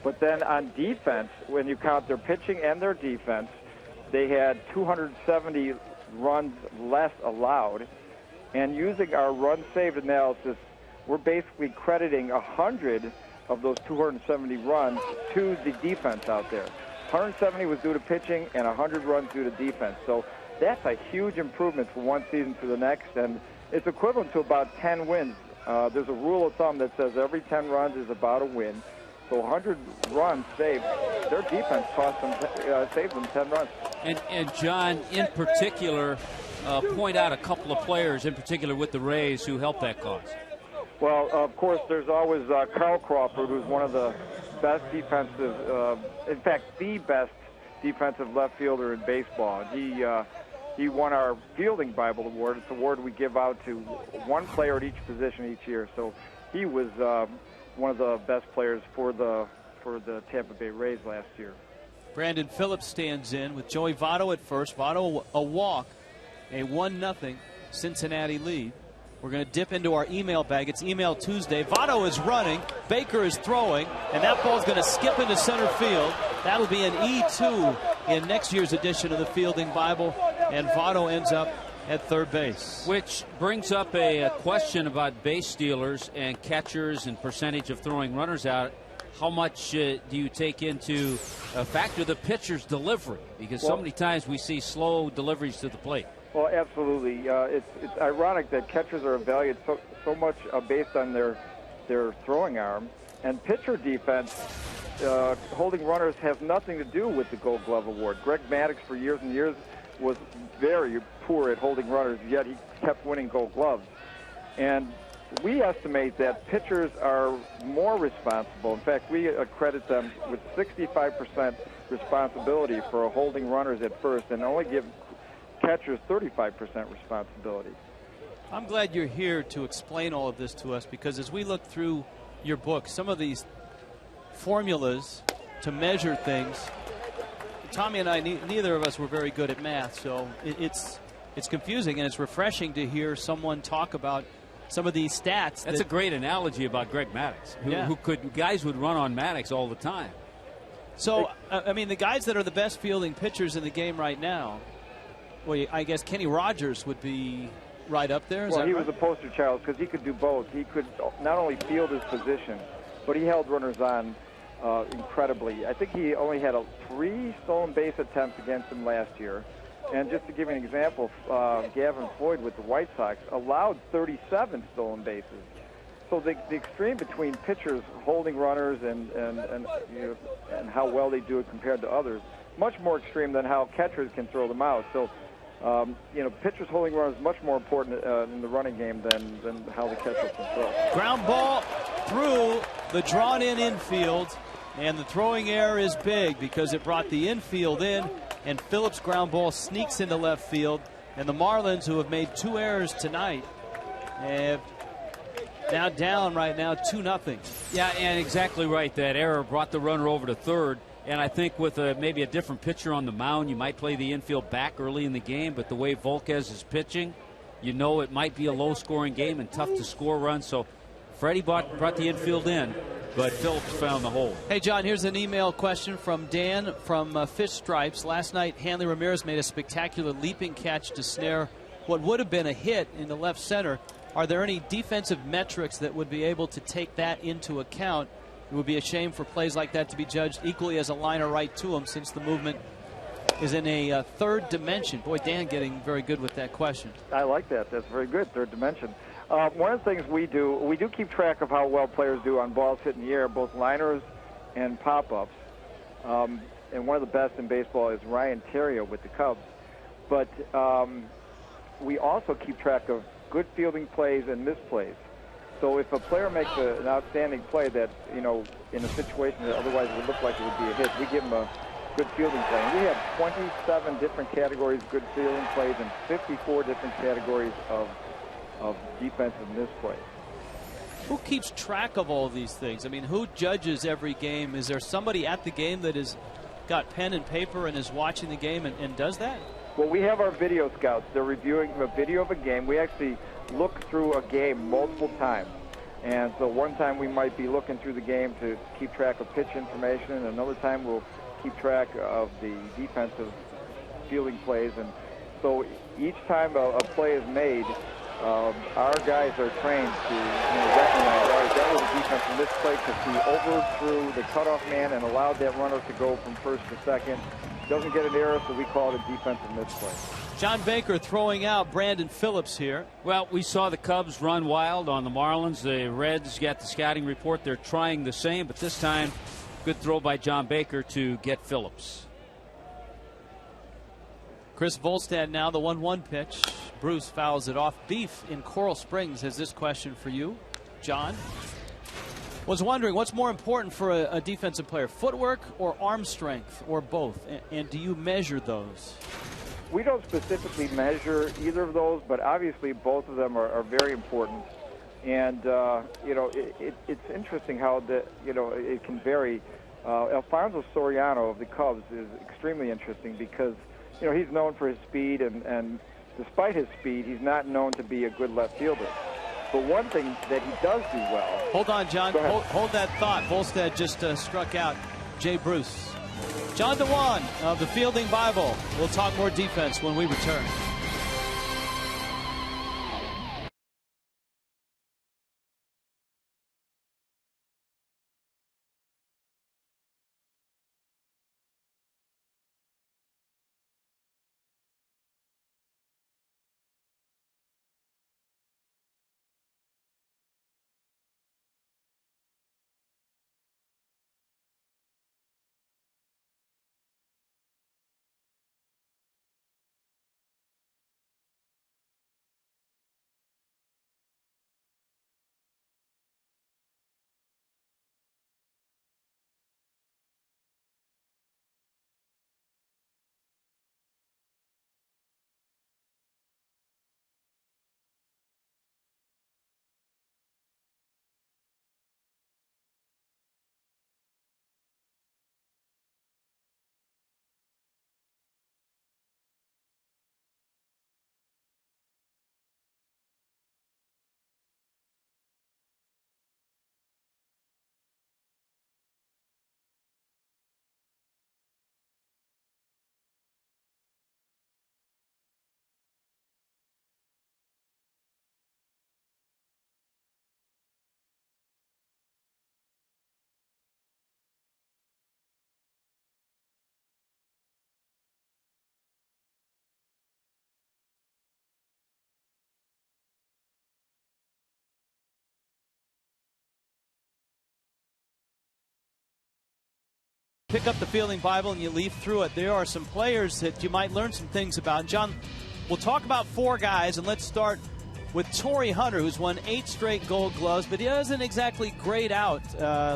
But then on defense, when you count their pitching and their defense, they had 270 runs less allowed. And using our run-saved analysis, we're basically crediting 100 of those 270 runs to the defense out there. 170 was due to pitching and 100 runs due to defense. So that's a huge improvement from one season to the next, and it's equivalent to about 10 wins. There's a rule of thumb that says every 10 runs is about a win. So 100 runs saved. Their defense saved them 10 runs. And John, in particular, point out a couple of players, in particular with the Rays, who helped that cause. Well, of course, there's always Carl Crawford, who's one of the best defensive, in fact, the best defensive left fielder in baseball. He won our Fielding Bible Award. It's an award we give out to one player at each position each year. So he was one of the best players for the Tampa Bay Rays last year. Brandon Phillips stands in with Joey Votto at first. Votto a walk, a 1-0 Cincinnati lead. We're going to dip into our email bag. It's Email Tuesday. Votto is running. Baker is throwing. And that ball's going to skip into center field. That'll be an E2 in next year's edition of the Fielding Bible. And Votto ends up at third base. Which brings up a question about base stealers and catchers and percentage of throwing runners out. How much do you take into a factor the pitcher's delivery? Because so many times we see slow deliveries to the plate. Well, absolutely. It's ironic that catchers are evaluated so much based on their throwing arm, and pitcher defense, holding runners, has nothing to do with the Gold Glove Award. Greg Maddux for years and years was very poor at holding runners, yet he kept winning Gold Gloves. And we estimate that pitchers are more responsible. In fact, we accredit them with 65% responsibility for holding runners at first, and only give catchers 35% responsibility. I'm glad you're here to explain all of this to us, because as we look through your book, some of these formulas to measure things, Tommy and I, neither of us were very good at math, so it's confusing, and it's refreshing to hear someone talk about some of these stats. That's a great analogy about Greg Maddux, guys would run on Maddux all the time. So, I mean, the guys that are the best fielding pitchers in the game right now, well, I guess Kenny Rogers would be right up there. Well, he was a poster child because he could do both. He could not only field his position, but he held runners on incredibly. I think he only had 3 stolen base attempts against him last year. And just to give you an example, Gavin Floyd with the White Sox allowed 37 stolen bases. So the extreme between pitchers holding runners and how well they do it compared to others, much more extreme than how catchers can throw them out. So, pitchers holding runners is much more important in the running game than how the catcher can throw. Ground ball through the drawn-in infield, and the throwing error is big because it brought the infield in, and Phillips' ground ball sneaks into left field. And the Marlins, who have made 2 errors tonight, have now down right now 2-0. Yeah, and exactly right. That error brought the runner over to third. And I think with maybe a different pitcher on the mound, you might play the infield back early in the game. But the way Volquez is pitching, you know it might be a low-scoring game and tough to score runs. So Freddie brought the infield in, but Phillips found the hole. Hey, John, here's an email question from Dan from Fish Stripes. Last night, Hanley Ramirez made a spectacular leaping catch to snare what would have been a hit in the left center. Are there any defensive metrics that would be able to take that into account? It would be a shame for plays like that to be judged equally as a liner right to him, since the movement is in a third dimension. Boy, Dan getting very good with that question. I like that. That's very good, third dimension. One of the things we do keep track of how well players do on balls hit in the air, both liners and pop-ups. And one of the best in baseball is Ryan Theriot with the Cubs. But we also keep track of good fielding plays and misplays. So if a player makes an outstanding play that, in a situation that otherwise would look like it would be a hit, we give him a good fielding play. And we have 27 different categories of good fielding plays and 54 different categories of defensive misplays. Who keeps track of all these things? I mean, who judges every game? Is there somebody at the game that has got pen and paper and is watching the game and does that? Well, we have our video scouts. They're reviewing a video of a game. We actually look through a game multiple times. And so one time we might be looking through the game to keep track of pitch information, and another time we'll keep track of the defensive fielding plays. And so each time a play is made, our guys are trained to recognize, all right, that was a defensive misplay because he overthrew the cutoff man and allowed that runner to go from first to second. Doesn't get an error, so we call it a defensive misplay. John Baker throwing out Brandon Phillips here. Well, we saw the Cubs run wild on the Marlins. The Reds got the scouting report. They're trying the same, but this time, good throw by John Baker to get Phillips. Chris Volstad now, the 1-1 pitch. Bruce fouls it off. Beef in Coral Springs has this question for you, John. Was wondering what's more important for a defensive player, footwork or arm strength, or both? And do you measure those? We don't specifically measure either of those, but obviously both of them are very important. And it's interesting how it can vary. Alfonso Soriano of the Cubs is extremely interesting because he's known for his speed, and despite his speed, he's not known to be a good left fielder. But one thing that he does do well... Hold on, John. Hold that thought. Volstad just struck out Jay Bruce. John DeWan of the Fielding Bible. We'll talk more defense when we return. Pick up the Fielding Bible and you leaf through it. There are some players that you might learn some things about. John, we'll talk about 4 guys, and let's start with Torrey Hunter, who's won 8 straight Gold Gloves, but he doesn't exactly grade out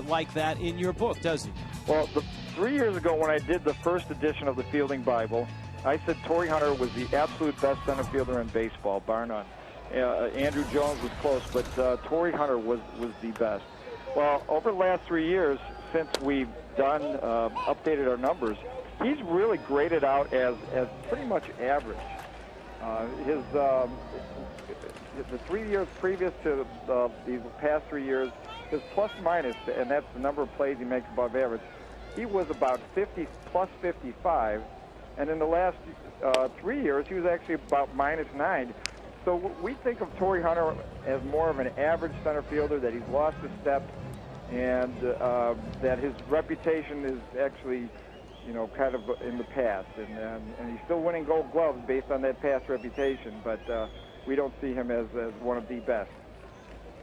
like that in your book, does he? Well, 3 years ago when I did the first edition of the Fielding Bible, I said Torrey Hunter was the absolute best center fielder in baseball, bar none. Andrew Jones was close, but Torrey Hunter was the best. Well, over the last 3 years, since we've updated our numbers, he's really graded out as pretty much average. The 3 years previous to these past 3 years, his plus minus, and that's the number of plays he makes above average, he was about 50 plus 55, and in the last 3 years, he was actually about -9. So we think of Torrey Hunter as more of an average center fielder, that he's lost a step, and that his reputation is actually, kind of in the past. And he's still winning Gold Gloves based on that past reputation, but we don't see him as one of the best.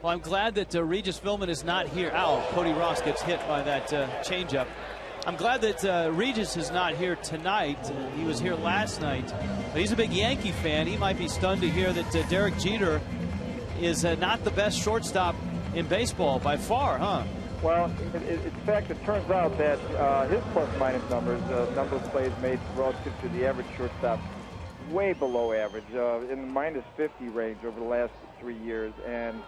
Well, I'm glad that Regis Philbin is not here. Ow, Cody Ross gets hit by that changeup. I'm glad that Regis is not here tonight. He was here last night. But he's a big Yankee fan. He might be stunned to hear that Derek Jeter is not the best shortstop in baseball by far, huh? Well, in fact, it turns out that his plus-minus numbers, number of plays made relative to the average shortstop, way below average, in the -50 range over the last 3 years. And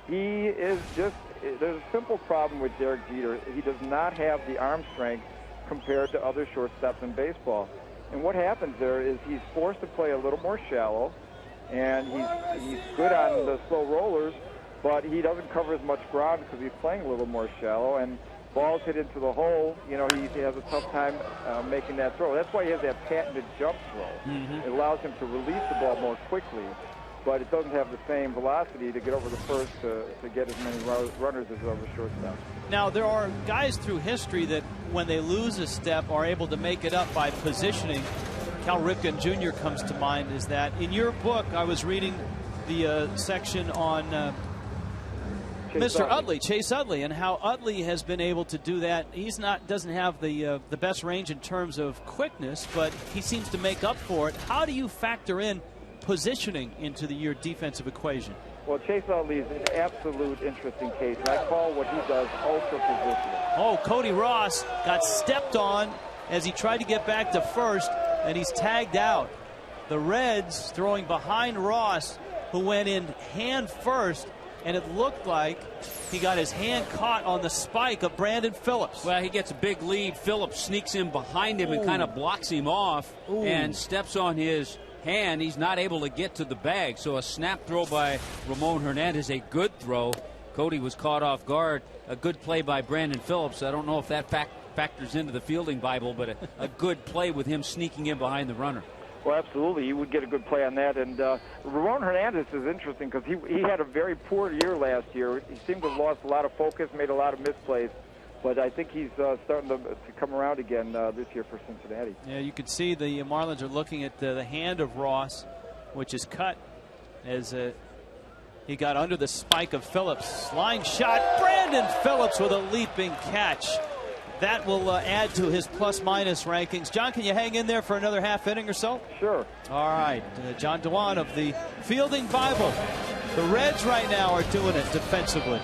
he is just, there's a simple problem with Derek Jeter. He does not have the arm strength compared to other shortstops in baseball. And what happens there is he's forced to play a little more shallow, and he's good on the slow rollers, but he doesn't cover as much ground because he's playing a little more shallow, and balls hit into the hole, you know, he has a tough time making that throw. That's why he has that patented jump throw. It allows him to release the ball more quickly, but it doesn't have the same velocity to get over the first to get as many runners as over shortstop. Now, there are guys through history that when they lose a step are able to make it up by positioning. Cal Ripken Jr. comes to mind as that. In your book, I was reading the section on Mr. Utley, Chase Utley, and how Utley has been able to do that. He's doesn't have the best range in terms of quickness, but he seems to make up for it. How do you factor in positioning into your defensive equation? Well, Chase Utley is an absolute interesting case, and I call what he does ultra positioning. Oh, Cody Ross got stepped on as he tried to get back to first, and he's tagged out. The Reds throwing behind Ross, who went in hand first, and it looked like he got his hand caught on the spike of Brandon Phillips. Well, he gets a big lead. Phillips sneaks in behind him and kind of blocks him off and steps on his hand. He's not able to get to the bag. So a snap throw by Ramon Hernandez, a good throw. Cody was caught off guard. A good play by Brandon Phillips. I don't know if that factors into the fielding Bible, but a good play with him sneaking in behind the runner. Well, absolutely. He would get a good play on that. And Ramon Hernandez is interesting because he had a very poor year last year. He seemed to have lost a lot of focus, made a lot of misplays. But I think he's starting to come around again this year for Cincinnati. Yeah, you can see the Marlins are looking at the hand of Ross, which is cut as he got under the spike of Phillips. Line shot. Brandon Phillips with a leaping catch. That will add to his plus-minus rankings. John, can you hang in there for another half inning or so? Sure. All right. John Dewan of the Fielding Bible. The Reds right now are doing it defensively.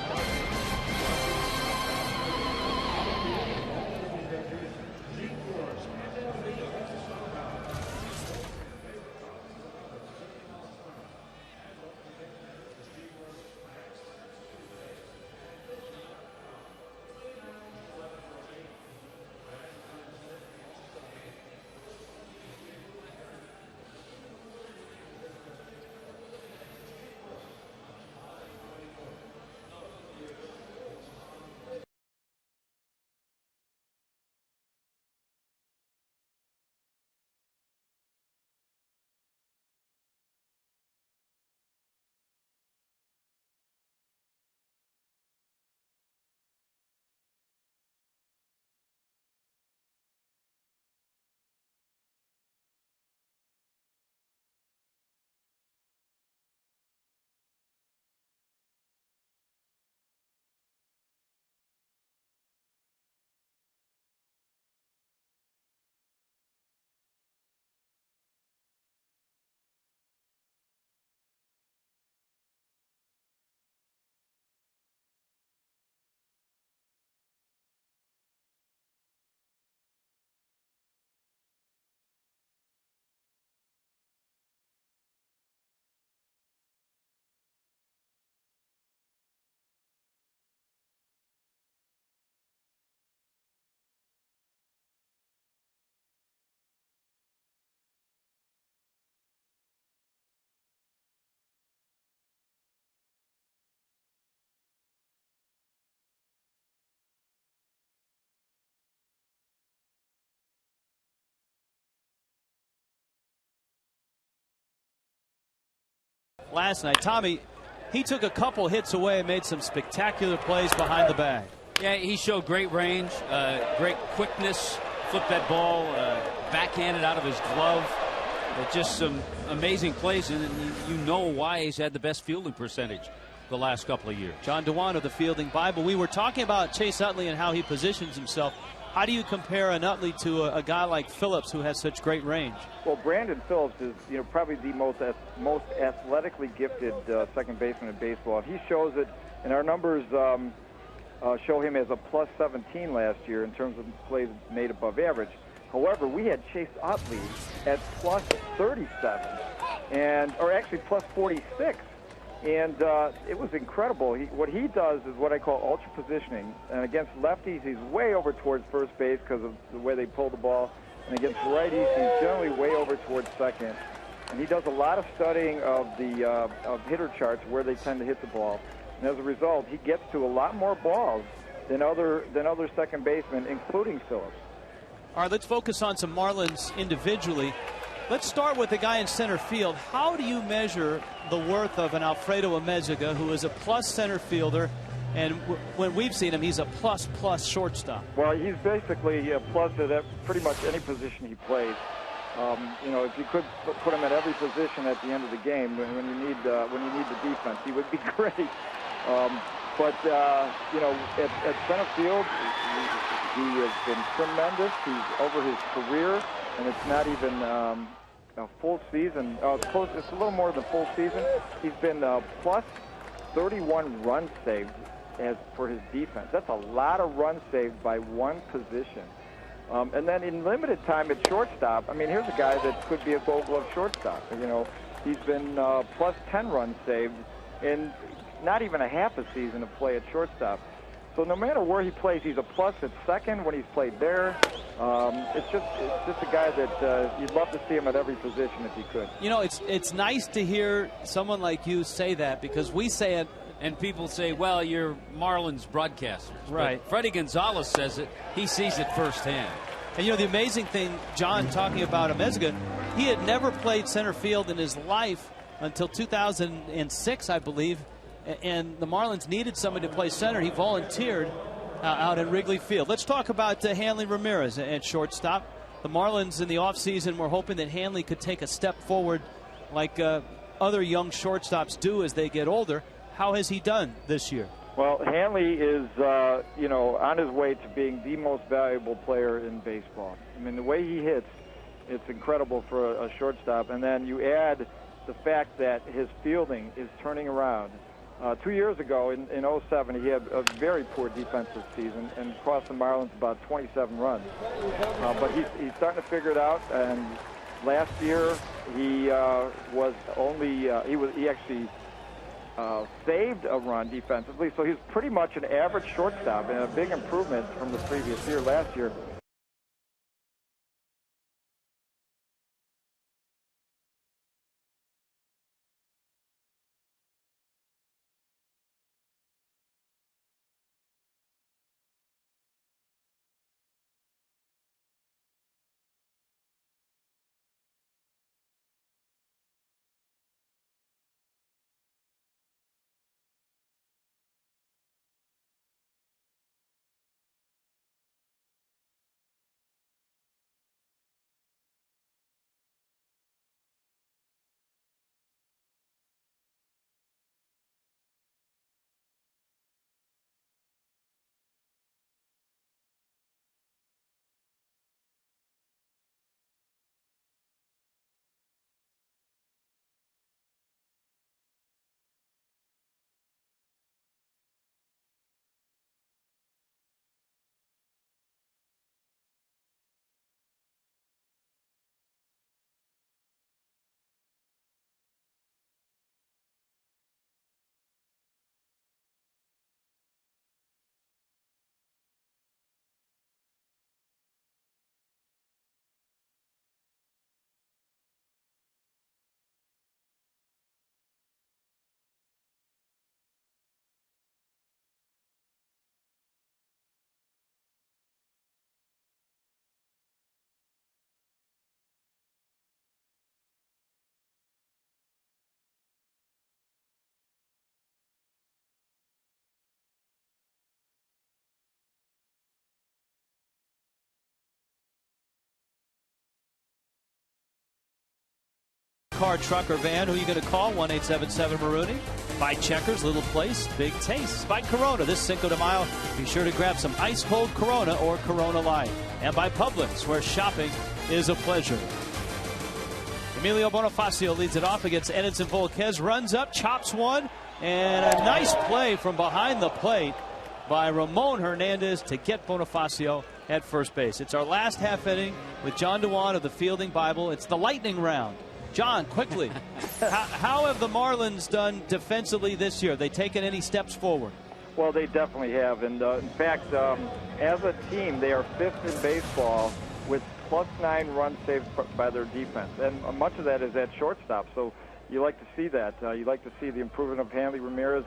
Last night, Tommy, he took a couple hits away and made some spectacular plays behind the bag. Yeah, he showed great range, great quickness, flipped that ball, backhanded out of his glove. Just some amazing plays, and you know why he's had the best fielding percentage the last couple of years. John Dewan of the Fielding Bible. We were talking about Chase Utley and how he positions himself. How do you compare an Utley to a guy like Phillips who has such great range? Well, Brandon Phillips is probably the most athletically gifted second baseman in baseball. He shows it, and our numbers show him as a plus 17 last year in terms of plays made above average. However, we had Chase Utley at plus 37, or actually plus 46. And it was incredible. What he does is what I call ultra positioning. And against lefties, he's way over towards first base because of the way they pull the ball. And against righties, he's generally way over towards second. And he does a lot of studying of the of hitter charts where they tend to hit the ball. And as a result, he gets to a lot more balls than other second basemen, including Phillips. All right, let's focus on some Marlins individually. Let's start with the guy in center field. How do you measure the worth of an Alfredo Amezaga, who is a plus center fielder, and when we've seen him, he's a plus shortstop? Well, he's basically a plus at pretty much any position he plays. You know, if you could put him at every position at the end of the game, when you need the defense, he would be great. But you know, at center field, he has been tremendous. He's over his career, and it's not even a full season. It's a little more than full season. He's been plus 31 runs saved for his defense. That's a lot of runs saved by one position. And then in limited time at shortstop, I mean, here's a guy that could be a Gold Glove shortstop. You know, he's been plus 10 runs saved in not even a half a season of play at shortstop. So no matter where he plays, he's a plus at second when he's played there. It's just a guy that you'd love to see him at every position if you could. You know, it's nice to hear someone like you say that, because we say it, and people say, well, you're Marlins broadcasters. Right. But Freddie Gonzalez says it. He sees it firsthand. And, you know, the amazing thing, John, talking about Amezaga, he had never played center field in his life until 2006, I believe. And the Marlins needed somebody to play center. He volunteered out in Wrigley Field. Let's talk about Hanley Ramirez at shortstop. The Marlins in the offseason were hoping that Hanley could take a step forward like other young shortstops do as they get older. How has he done this year? Well, Hanley is, you know, on his way to being the most valuable player in baseball. I mean, the way he hits, it's incredible for a shortstop. And then you add the fact that his fielding is turning around. 2 years ago, in 07, he had a very poor defensive season and cost the Marlins about 27 runs. But he's starting to figure it out. And last year, he actually saved a run defensively, so he's pretty much an average shortstop and a big improvement from the previous year. Last year, car, truck, or van, who are you going to call? 1-877-MAROONY. By Checkers, Little Place, Big Taste. By Corona, this Cinco de Mayo, be sure to grab some ice-cold Corona or Corona Light. And by Publix, where shopping is a pleasure. Emilio Bonifacio leads it off against Edinson Volquez. Runs up, chops one, and a nice play from behind the plate by Ramon Hernandez to get Bonifacio at first base. It's our last half inning with John Dewan of the Fielding Bible. It's the lightning round. John, quickly, how have the Marlins done defensively this year? Have they taken any steps forward? Well, they definitely have. And in fact, as a team, they are fifth in baseball with +9 runs saved by their defense, and much of that is at shortstop. So you like to see that. You like to see the improvement of Hanley Ramirez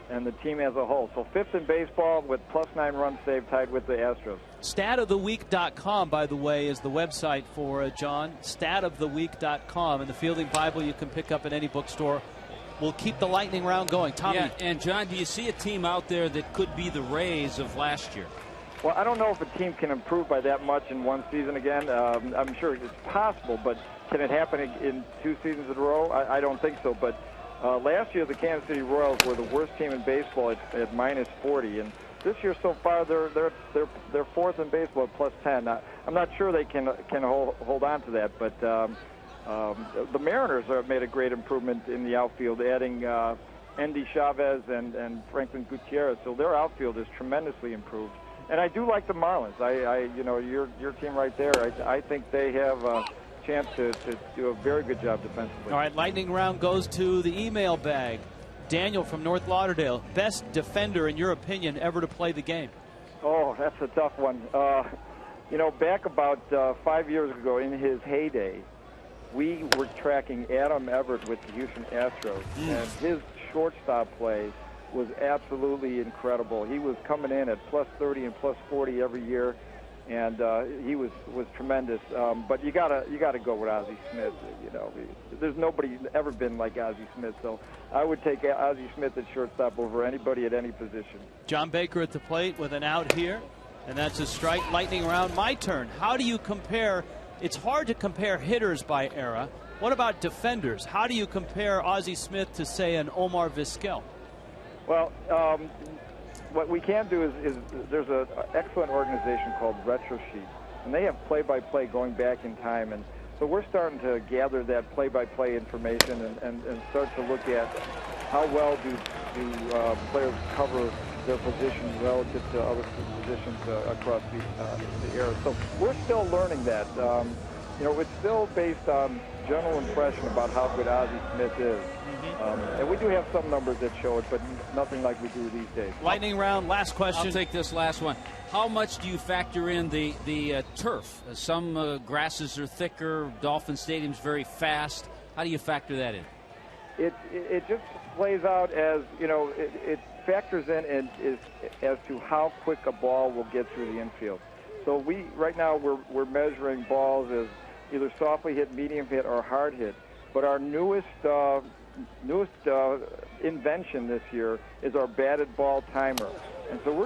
and the team as a whole. So 5th in baseball with +9 runs saved, tied with the Astros. Statoftheweek.com, by the way, is the website for John. Statoftheweek.com, and the Fielding Bible you can pick up at any bookstore. We'll keep the lightning round going. Tommy. Yeah, and John, do you see a team out there that could be the Rays of last year? Well, I don't know if a team can improve by that much in one season again. I'm sure it's possible, but can it happen in 2 seasons in a row? I don't think so. But last year, the Kansas City Royals were the worst team in baseball at -40, and this year so far they're 4th in baseball at +10. I'm not sure they can hold on to that, but the Mariners have made a great improvement in the outfield, adding Endy Chavez and Franklin Gutierrez. So their outfield is tremendously improved. And I do like the Marlins. Your team right there. I think they have a chance to do a very good job defensively. All right, lightning round goes to the email bag. Daniel from North Lauderdale, best defender in your opinion ever to play the game? Oh, that's a tough one. Back about 5 years ago in his heyday, we were tracking Adam Everett with the Houston Astros, and his shortstop play was absolutely incredible. He was coming in at +30 and +40 every year, and he was tremendous. But you gotta go with Ozzie Smith. There's nobody ever been like Ozzie Smith, so I would take Ozzie Smith at shortstop over anybody at any position. John Baker at the plate with an out here, and that's a strike. Lightning round, my turn. How do you compare? It's hard to compare hitters by era. What about defenders? How do you compare Ozzie Smith to, say, an Omar Vizquel? Well, what we can do is there's an excellent organization called Retro Sheet, and they have play-by-play going back in time. And so we're starting to gather that play-by-play information and start to look at how well do players cover their position relative to other positions across the era. So we're still learning that. It's still based on general impression about how good Ozzie Smith is. And we do have some numbers that show it, but nothing like we do these days. Lightning round, last question. I'll take this last one. How much do you factor in the turf? Some grasses are thicker, Dolphin Stadium's very fast. How do you factor that in? It just plays out as, it factors in as to how quick a ball will get through the infield. So right now we're measuring balls as either softly hit, medium hit, or hard hit. But our newest invention this year is our batted ball timer. And so we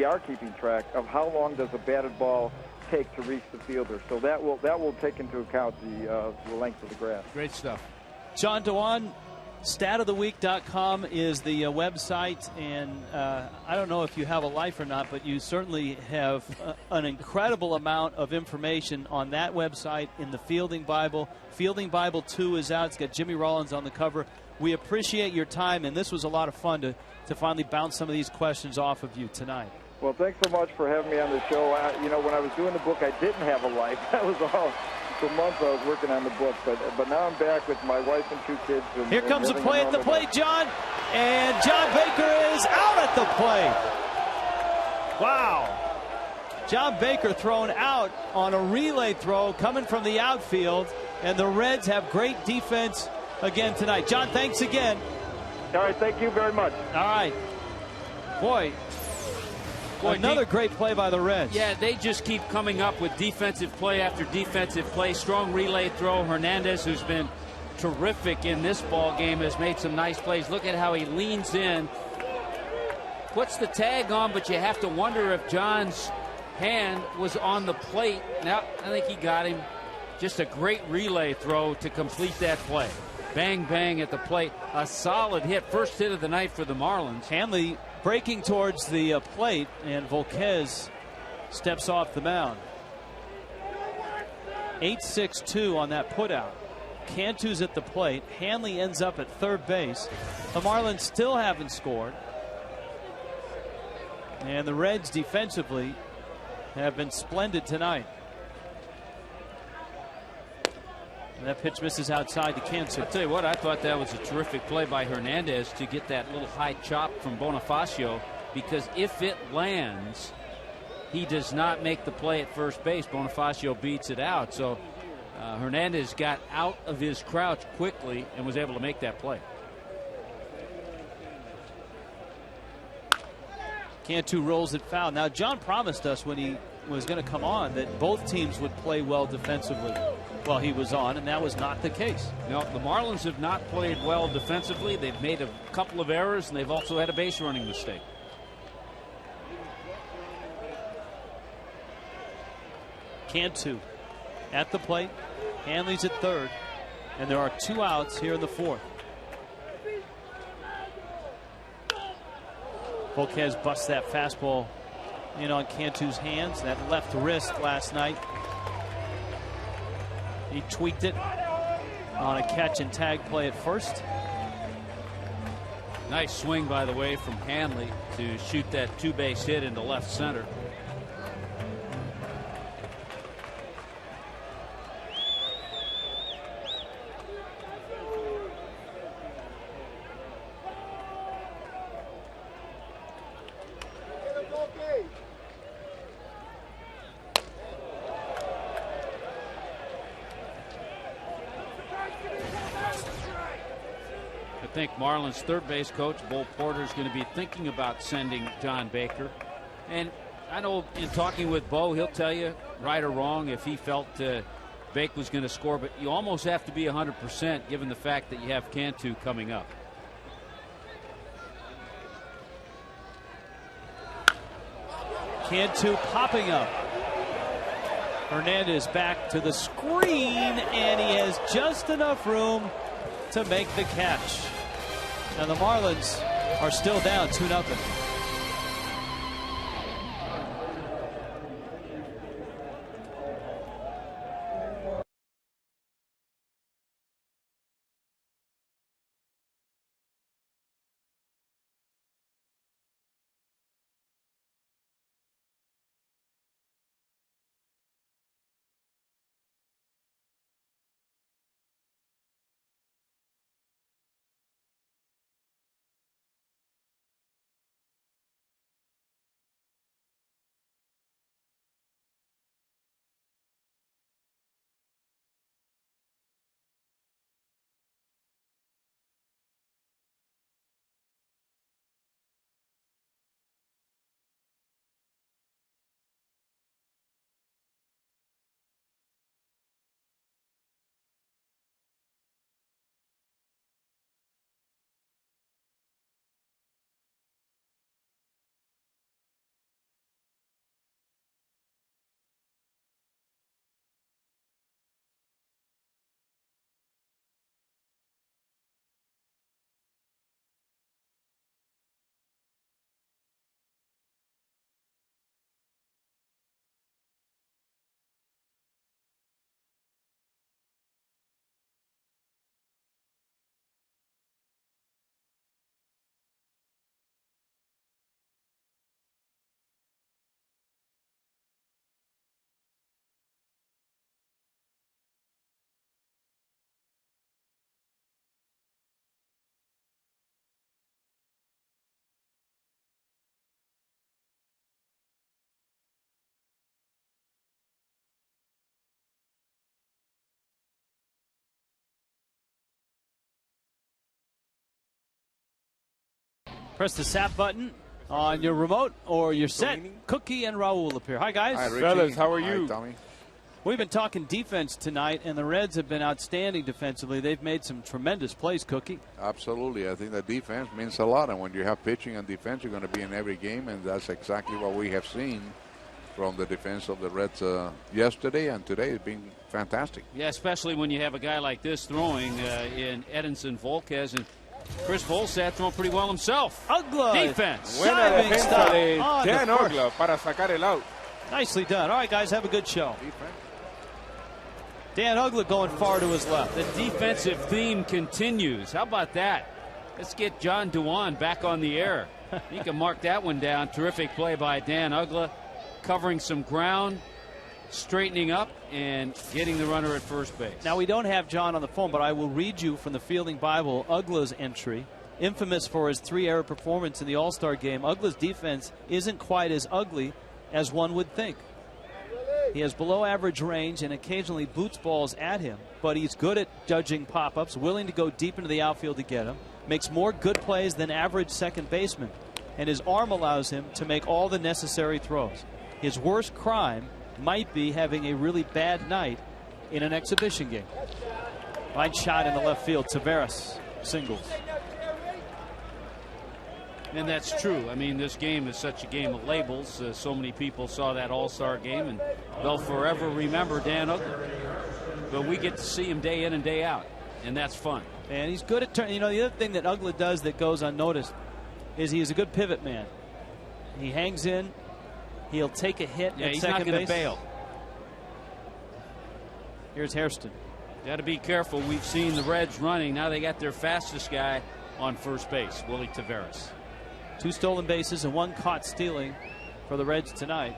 are keeping track of how long does a batted ball take to reach the fielder. So that will take into account the length of the grass. Great stuff. John Dewan, statoftheweek.com is the website, and I don't know if you have a life or not, but you certainly have an incredible amount of information on that website. In the Fielding Bible. Fielding Bible 2 is out. It's got Jimmy Rollins on the cover. We appreciate your time, and this was a lot of fun to finally bounce some of these questions off of you tonight. Well, thanks so much for having me on the show. When I was doing the book, I didn't have a life. That was all. For months I was working on the book, but now I'm back with my wife and 2 kids. Here comes a play at the plate, John. And John Baker is out at the plate. Wow. John Baker thrown out on a relay throw coming from the outfield, and the Reds have great defense again tonight. John, thanks again. All right, thank you very much. All right. Boy, another great play by the Reds. Yeah, they just keep coming up with defensive play after defensive play. Strong relay throw. Hernandez, who's been terrific in this ball game, has made some nice plays. Look at how he leans in, puts the tag on, but you have to wonder if John's hand was on the plate. Now, I think he got him. Just a great relay throw to complete that play. Bang, bang at the plate. A solid hit. First hit of the night for the Marlins. Hanley breaking towards the plate, and Volquez steps off the mound. 8-6-2 on that putout. Cantu's at the plate. Hanley ends up at third base. The Marlins still haven't scored. And the Reds defensively have been splendid tonight. And that pitch misses outside to Cantu. I'll tell you what, I thought that was a terrific play by Hernandez to get that little high chop from Bonifacio, because if it lands, he does not make the play at first base. Bonifacio beats it out. So Hernandez got out of his crouch quickly and was able to make that play. Cantu rolls it foul. Now, John promised us when he was going to come on that both teams would play well defensively while he was on, and that was not the case. No, the Marlins have not played well defensively. They've made a couple of errors, and they've also had a base running mistake. Cantu at the plate. Hanley's at third, and there are 2 outs here in the 4th. Volquez busts that fastball in on Cantu's hands. That left wrist last night. He tweaked it on a catch and tag play at first. Nice swing, by the way, from Hanley to shoot that 2-base hit into left center. I think Marlins third base coach Bo Porter is going to be thinking about sending John Baker. And I know in talking with Bo, he'll tell you right or wrong if he felt Baker was going to score, but you almost have to be 100% given the fact that you have Cantu coming up. Cantu popping up. Hernandez back to the screen, and he has just enough room to make the catch. And the Marlins are still down 2-0. Press the SAP button on your remote or your set. Cookie and Raul appear. Hi, guys. Hi, fellas. How are you? Hi, Tommy. We've been talking defense tonight, and the Reds have been outstanding defensively. They've made some tremendous plays, Cookie. Absolutely. I think that defense means a lot. And when you have pitching and defense, you're going to be in every game. And that's exactly what we have seen from the defense of the Reds yesterday and today. It's been fantastic. Yeah, especially when you have a guy like this throwing in Edinson Volquez. And Chris Volsat throwing pretty well himself. Ugla. Defense. Buena Diving defensa stop de on the Dan first. Ugla para sacar el out. Nicely done. All right, guys, have a good show. Defense. Dan Ugla going far to his left. The defensive theme continues. How about that? Let's get John Dewan back on the air. You can mark that one down. Terrific play by Dan Ugla, covering some ground, straightening up, and getting the runner at first base. Now, we don't have John on the phone, but I will read you from the Fielding Bible Ugla's entry. Infamous for his 3-error performance in the All-Star game, Ugla's defense isn't quite as ugly as one would think. He has below average range and occasionally boots balls at him, but he's good at judging pop-ups, willing to go deep into the outfield to get him, makes more good plays than average second baseman, and his arm allows him to make all the necessary throws. His worst crime might be having a really bad night in an exhibition game. Line shot in the left field. Taveras singles. And that's true. I mean, this game is such a game of labels. So many people saw that All-Star game, and they'll forever remember Dan Ugler. But we get to see him day in and day out, and that's fun. And he's good at turning. You know, the other thing that Ugler does that goes unnoticed is he is a good pivot man. He hangs in. He'll take a hit at he's second not going base. to bail. Here's Hairston. Got to be careful. We've seen the Reds running. Now they got their fastest guy on first base, Willie Taveras. 2 stolen bases and 1 caught stealing for the Reds tonight.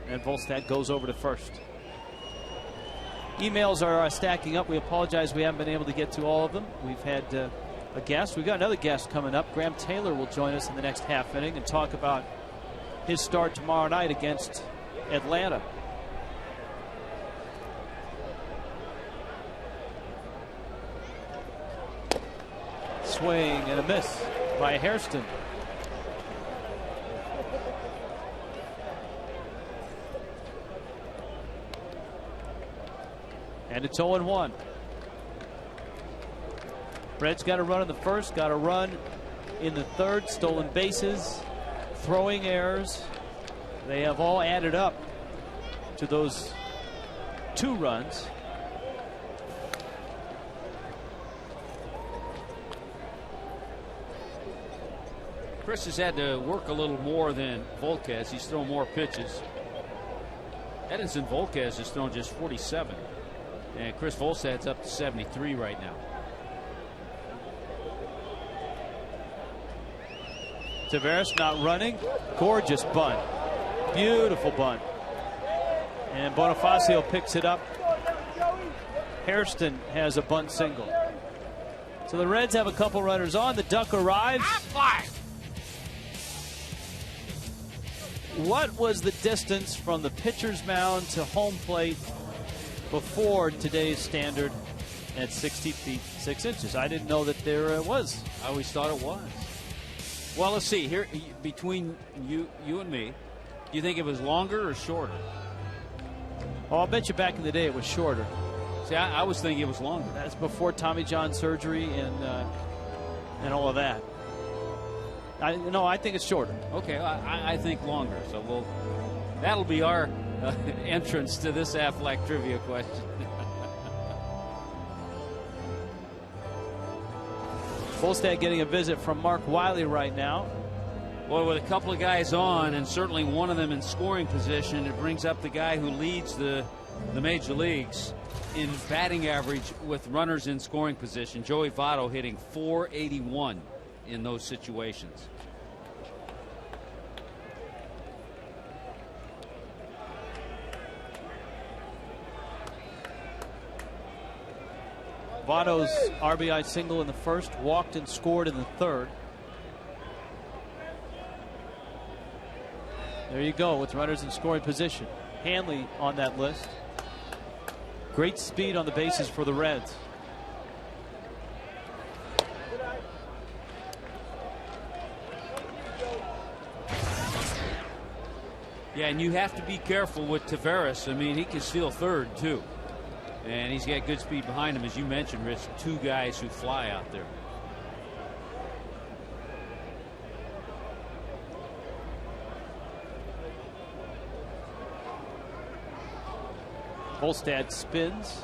And Volstad goes over to first. Emails are stacking up. We apologize we haven't been able to get to all of them. We've had a guest. We've got another guest coming up. Graham Taylor will join us in the next half inning and talk about his start tomorrow night against Atlanta. Swing and a miss by Hairston. And it's 0-1. Reds got a run in the first, got a run in the third. Stolen bases, throwing errors. They have all added up to those 2 runs. Chris has had to work a little more than Volquez. He's thrown more pitches. Edinson Volquez has thrown just 47. And Chris Volstad's up to 73 right now. Taveras not running. Gorgeous bunt. Beautiful bunt. And Bonifacio picks it up. Hairston has a bunt single. So the Reds have a couple runners on. The duck arrives. What was the distance from the pitcher's mound to home plate before today's standard at 60 feet 6 inches? I didn't know that there was. I always thought it was. Well, let's see here between you and me. Do you think it was longer or shorter? Oh, I'll bet you back in the day it was shorter. See, I was thinking it was longer. That's before Tommy John surgery and all of that. No, I think it's shorter. Okay, I think longer. So that'll be our entrance to this Aflac trivia question. Volstad getting a visit from Mark Wiley right now. Well, with a couple of guys on, and certainly one of them in scoring position, it brings up the guy who leads the major leagues in batting average with runners in scoring position. Joey Votto hitting .481 in those situations. Votto's RBI single in the first, walked and scored in the third. There you go with runners in scoring position. Hanley on that list. Great speed on the bases for the Reds. Yeah, and you have to be careful with Taveras. I mean, he can steal third, too. And he's got good speed behind him, as you mentioned, Rich. 2 guys who fly out there. Volstad spins.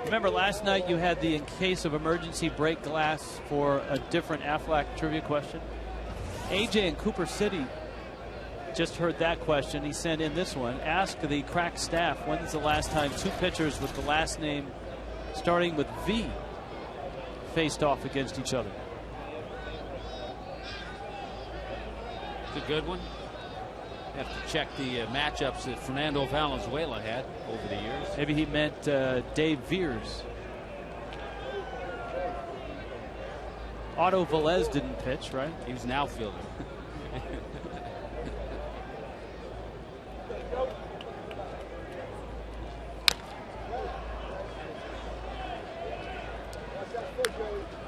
Remember last night you had the in case of emergency break glass for a different Aflac trivia question. AJ in Cooper City just heard that question. He sent in this one. Ask the crack staff, when's the last time 2 pitchers with the last name starting with V faced off against each other? a good one. Have to check the matchups that Fernando Valenzuela had over the years. Maybe he meant Dave Veers. Otto Velez didn't pitch, right? He was an outfielder.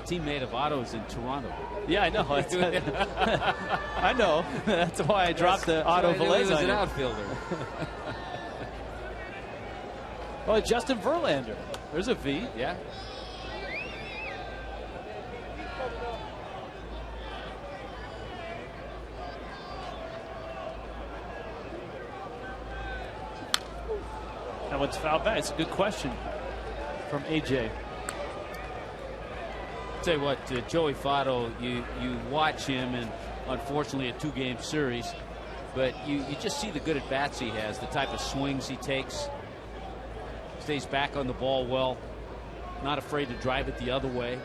Teammate of Otto's in Toronto. Yeah, I know. I know. That's why I dropped the Otto Velez. He was an outfielder. Oh, Justin Verlander. There's a V. Yeah. That one's fouled back. It's a good question from AJ. Tell you what, Joey Votto, you watch him, and unfortunately a 2-game series, but you just see the good at bats he has, the type of swings he takes, stays back on the ball well, not afraid to drive it the other way.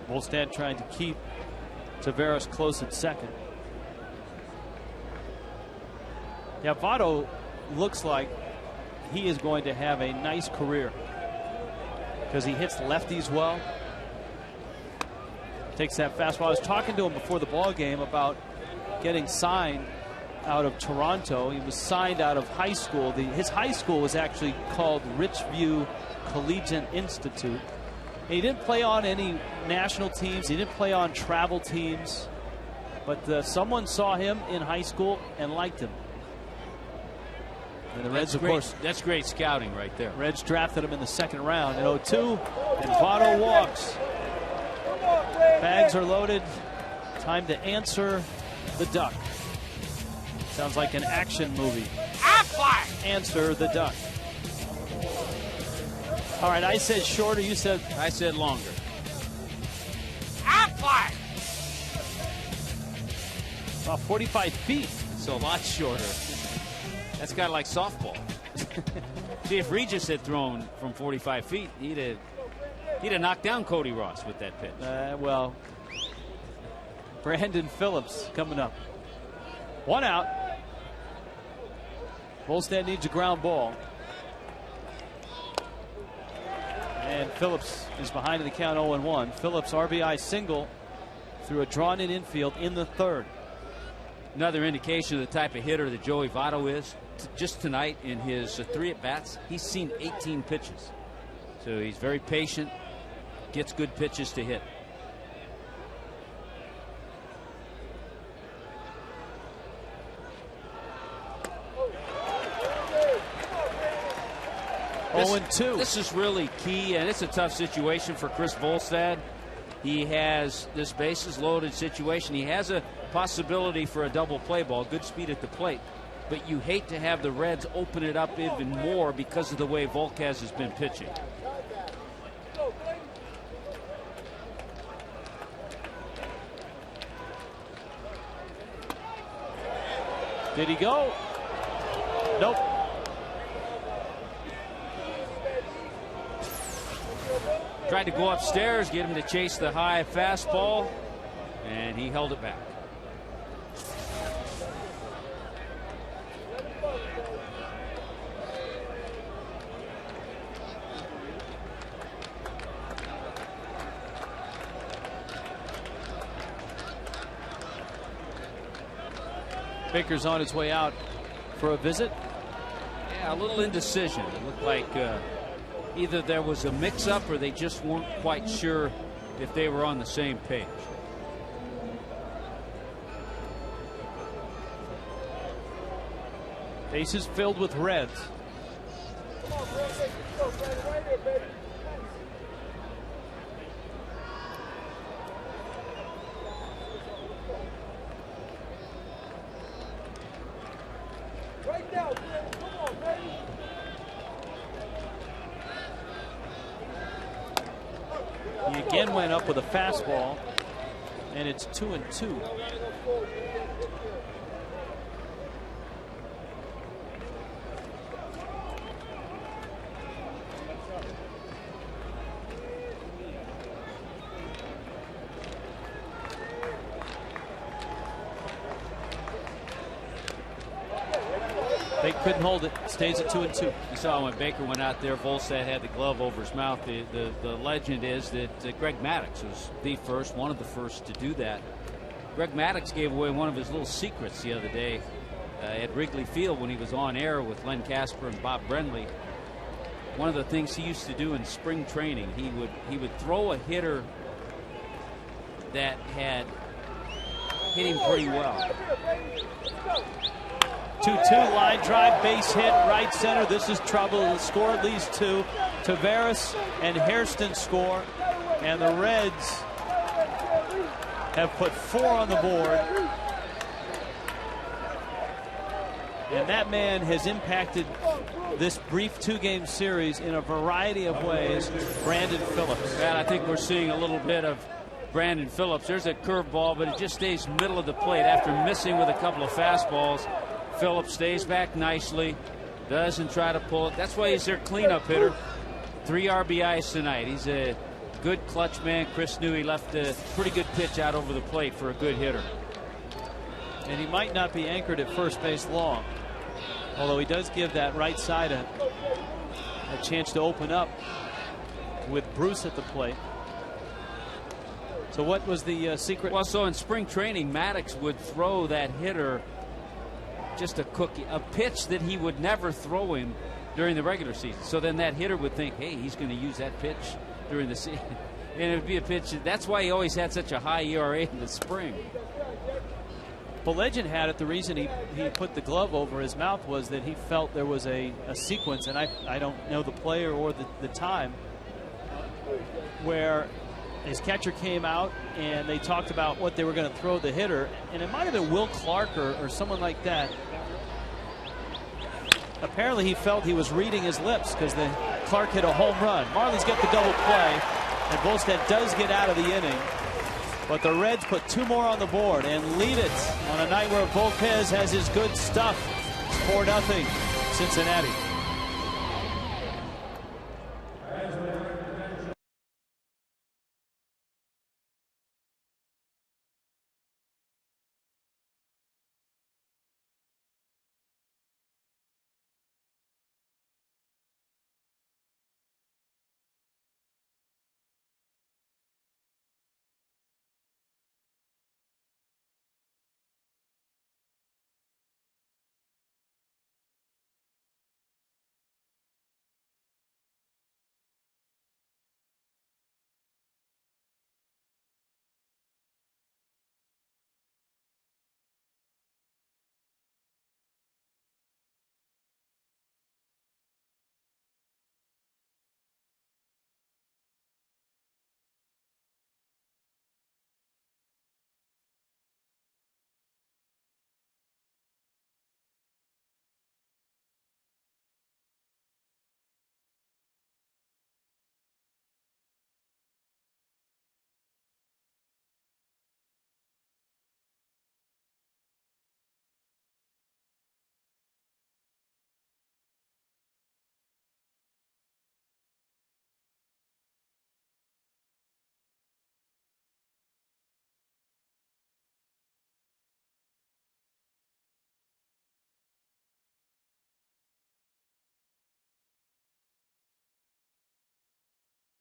Volstad trying to keep Taveras close at second. Yeah, Votto looks like he is going to have a nice career because he hits lefties well. Takes that fastball. I was talking to him before the ball game about getting signed out of Toronto. He was signed out of high school. His high school was actually called Richview Collegiate Institute. And he didn't play on any national teams. He didn't play on travel teams. But someone saw him in high school and liked him. And the Reds, of course. That's great scouting right there. Reds drafted him in the second round in 0-2. And Votto walks. Bags are loaded. Time to answer the duck. Sounds like an action movie. Answer the duck. All right, I said shorter. You said. I said longer. About 45 feet. So a lot shorter. That's kind of like softball. See, if Regis had thrown from 45 feet, he'd have knocked down Cody Ross with that pitch. Well, Brandon Phillips coming up. 1 out. Volstad needs a ground ball. And Phillips is behind in the count 0-1. Phillips RBI single through a drawn-in infield in the third. Another indication of the type of hitter that Joey Votto is. Just tonight in his 3 at-bats, he's seen 18 pitches. So he's very patient, gets good pitches to hit. This is really key, and it's a tough situation for Chris Volstad. He has this bases loaded situation. He has a possibility for a double play ball, good speed at the plate. But you hate to have the Reds open it up even more because of the way Volquez has been pitching. Did he go? Nope. Tried to go upstairs, get him to chase the high fastball, and he held it back. Baker's on his way out for a visit. Yeah, a little indecision. It looked like either there was a mix-up or they just weren't quite sure if they were on the same page. Bases filled with Reds. He again went up with a fastball, and it's 2-2. They couldn't hold it. Stays at 2-2. You saw when Baker went out there, Volstad had the glove over his mouth. The legend is that Greg Maddux was one of the first to do that. Greg Maddux gave away one of his little secrets the other day at Wrigley Field when he was on air with Len Casper and Bob Brenly. One of the things he used to do in spring training, he would throw a hitter that had hit him pretty well. 2-2 line drive, base hit, right center. This is trouble. The score at least 2. Tavares and Hairston score, and the Reds have put 4 on the board. And that man has impacted this brief 2-game series in a variety of ways. Brandon Phillips. And I think we're seeing a little bit of Brandon Phillips. There's a curveball, but it just stays middle of the plate after missing with a couple of fastballs. Phillips stays back nicely, doesn't try to pull it. That's why he's their cleanup hitter. 3 RBIs tonight. He's a good clutch man. Chris knew he left a pretty good pitch out over the plate for a good hitter. And he might not be anchored at first base long, although he does give that right side a chance to open up with Bruce at the plate. So what was the secret? Well, so in spring training, Maddux would throw that hitter just a pitch that he would never throw him during the regular season. So then that hitter would think, hey, he's going to use that pitch during the season. And it would be a pitch. That's why he always had such a high ERA in the spring. Well, Legend had it. The reason he put the glove over his mouth was that he felt there was a sequence, and I don't know the player or the time, where his catcher came out and they talked about what they were going to throw the hitter, and it might have been Will Clark or someone like that. Apparently he felt he was reading his lips because Clark hit a home run. Marley's got the double play, and Volstad does get out of the inning. But the Reds put 2 more on the board and lead it on a night where Volquez has his good stuff. It's 4-0 Cincinnati.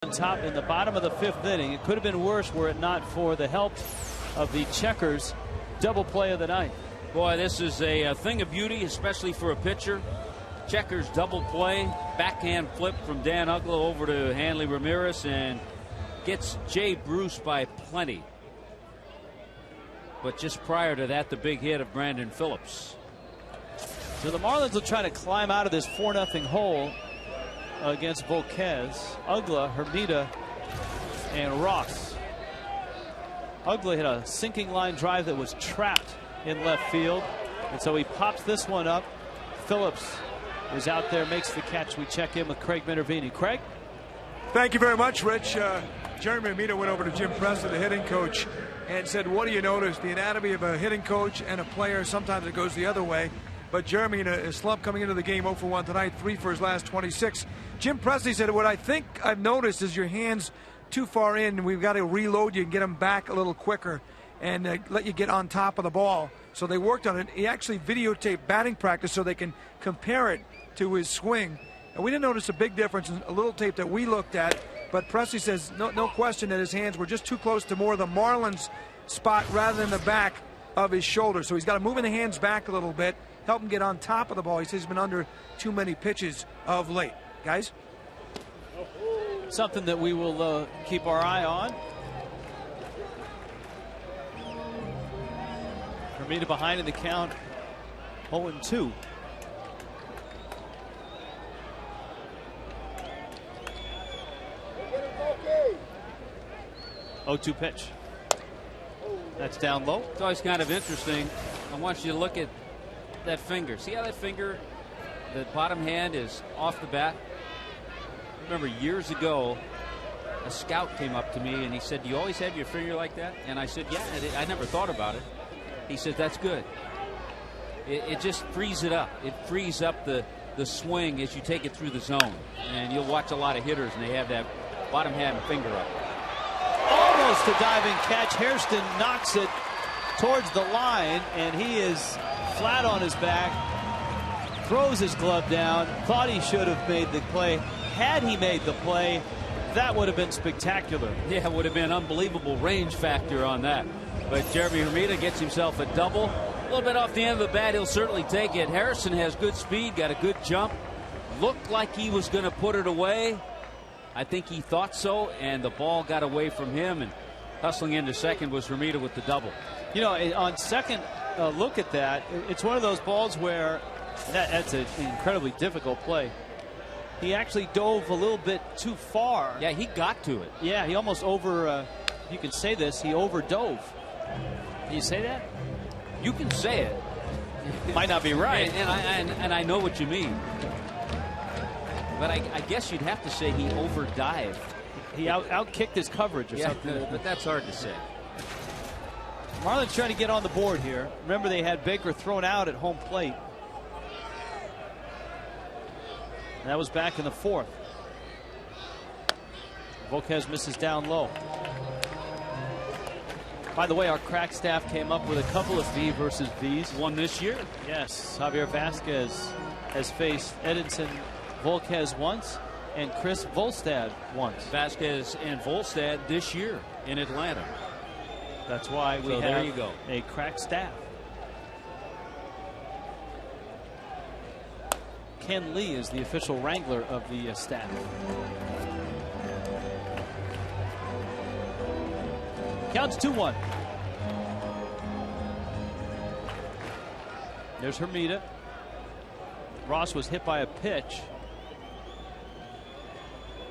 On top in the bottom of the 5th inning. It could have been worse were it not for the help of the Checkers double play of the night. Boy, this is a thing of beauty, especially for a pitcher. Checkers double play, backhand flip from Dan Uggla over to Hanley Ramirez, and gets Jay Bruce by plenty. But just prior to that, the big hit of Brandon Phillips. So the Marlins will try to climb out of this 4-0 hole against Volquez. Uggla, Hermida, and Ross. Uggla hit a sinking line drive that was trapped in left field, and so he pops this one up. Phillips is out there, makes the catch. We check in with Craig Minervini. Craig? Thank you very much, Rich. Jeremy Hermida went over to Jim Presley, the hitting coach, and said, what do you notice? The anatomy of a hitting coach and a player, sometimes it goes the other way. But Jeremy in a slump coming into the game, 0 for 1 tonight, 3 for his last 26. Jim Presley said, what I think I've noticed is your hands too far in. We've got to reload you and get them back a little quicker and let you get on top of the ball. So they worked on it. He actually videotaped batting practice so they can compare it to his swing. And we didn't notice a big difference in a little tape that we looked at. But Presley says no question that his hands were just too close to more of the Marlins spot rather than the back of his shoulder. So he's got to move in the hands back a little bit, help him get on top of the ball. He says he's been under too many pitches of late. Guys? Something that we will keep our eye on. Hermida behind in the count, 0-2. 0-2 pitch. That's down low. It's always kind of interesting. I want you to look at that finger. See how that finger, the bottom hand is off the bat? I remember years ago, a scout came up to me and he said, "Do you always have your finger like that?" And I said, "Yeah, I never thought about it." He said, "That's good. It just frees it up. It frees up the swing as you take it through the zone." And you'll watch a lot of hitters and they have that bottom hand finger up. Almost a diving catch. Hairston knocks it towards the line, and he is flat on his back. Throws his glove down. Thought he should have made the play. Had he made the play, that would have been spectacular. Yeah, it would have been unbelievable range factor on that. But Jeremy Hermida gets himself a double. A little bit off the end of the bat. He'll certainly take it. Harrison has good speed, got a good jump. Looked like he was going to put it away. I think he thought so, and the ball got away from him, and hustling into second was Hermida with the double. You know, on second look at that, it's one of those balls where that's an incredibly difficult play. He actually dove a little bit too far. Yeah, he got to it. Yeah, he almost you can say this, he overdove. Can you say that? You can say it. Might not be right. And I know what you mean. But I guess you'd have to say he overdived. He outkicked his coverage or something. But that's hard to say. Marlins trying to get on the board here. Remember, they had Baker thrown out at home plate. And that was back in the fourth. Volquez misses down low. By the way, our crack staff came up with a couple of V versus Vs. One this year? Yes. Javier Vasquez has faced Edinson Volquez once and Chris Volstad once. Vasquez and Volstad this year in Atlanta. That's why we have there you go. A crack staff. Ken Lee is the official wrangler of the staff. Counts 2-1. There's Hermida. Ross was hit by a pitch.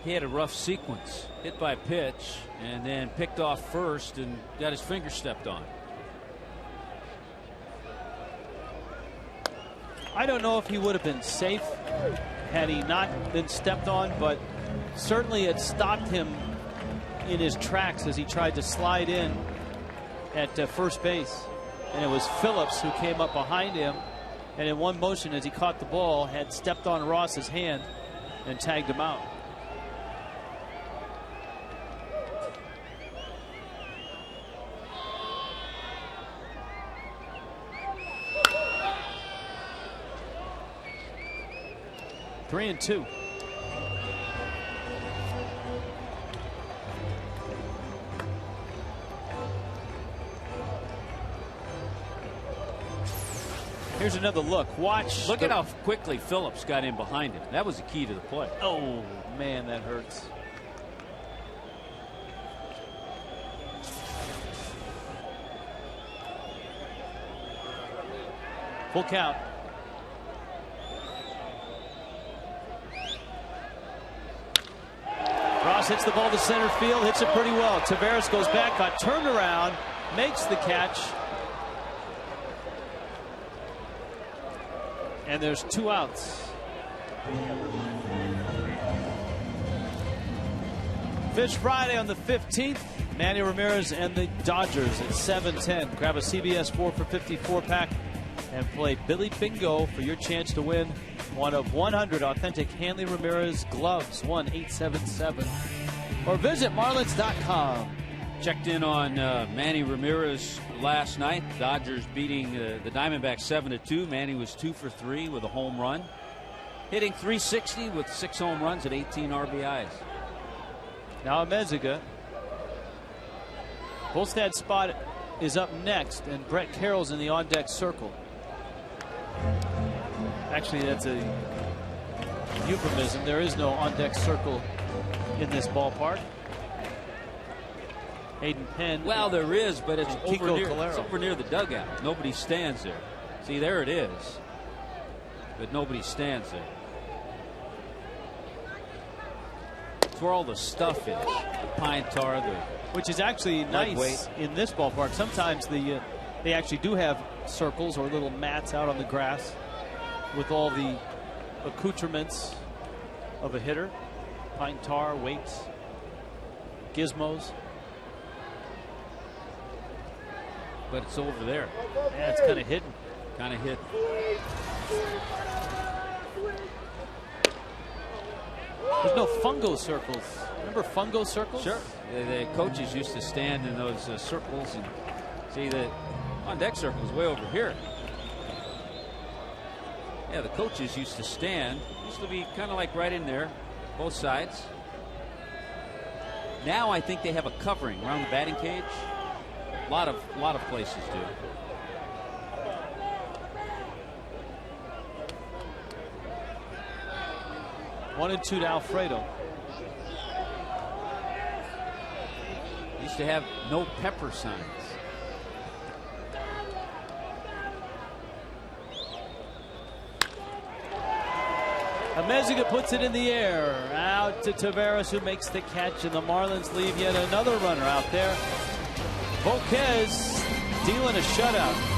He had a rough sequence. Hit by a pitch and then picked off first and got his finger stepped on. I don't know if he would have been safe had he not been stepped on, but certainly it stopped him in his tracks as he tried to slide in at first base. And it was Phillips who came up behind him, and in one motion as he caught the ball had stepped on Ross's hand and tagged him out. Three and two. Here's another look. Watch. Look at how quickly Phillips got in behind him. That was the key to the play. Oh, man, that hurts. Full count. Ross hits the ball to center field, hits it pretty well. Taveras goes back, got turned around, makes the catch. And there's 2 outs. Fish Friday on the 15th. Manny Ramirez and the Dodgers at 7:10. Grab a CBS 4 for $54 pack and play Billy Bingo for your chance to win one of 100 authentic Hanley Ramirez gloves, 1-877. Or visit Marlins.com. Checked in on Manny Ramirez last night. Dodgers beating the Diamondbacks 7-2. Manny was 2 for 3 with a home run, hitting .360 with 6 home runs and 18 RBIs. Now Amezaga. Volstad's spot is up next, and Brett Carroll's in the on-deck circle. Actually, that's a euphemism. There is no on-deck circle in this ballpark. Hayden Penn. Well, there is, but it's Calero. over near the dugout. Nobody stands there. See, there it is. But nobody stands there. It's where all the stuff is. The pine tar, which is actually nice in this ballpark. Sometimes they actually do have circles or little mats out on the grass with all the accoutrements of a hitter. Pine tar, weights, gizmos. But it's over there. Yeah, it's kind of hidden. Kind of hidden. There's no fungo circles. Remember fungo circles? Sure. The coaches used to stand in those circles and see the on-deck circle is way over here. Yeah, the coaches used to stand. Used to be kind of like right in there, both sides. Now I think they have a covering around the batting cage. A lot of places do. One and 2 to Alfredo. Used to have no pepper signs. Amezaga puts it in the air. Out to Taveras, who makes the catch, and the Marlins leave yet another runner out there. Volquez dealing a shutout.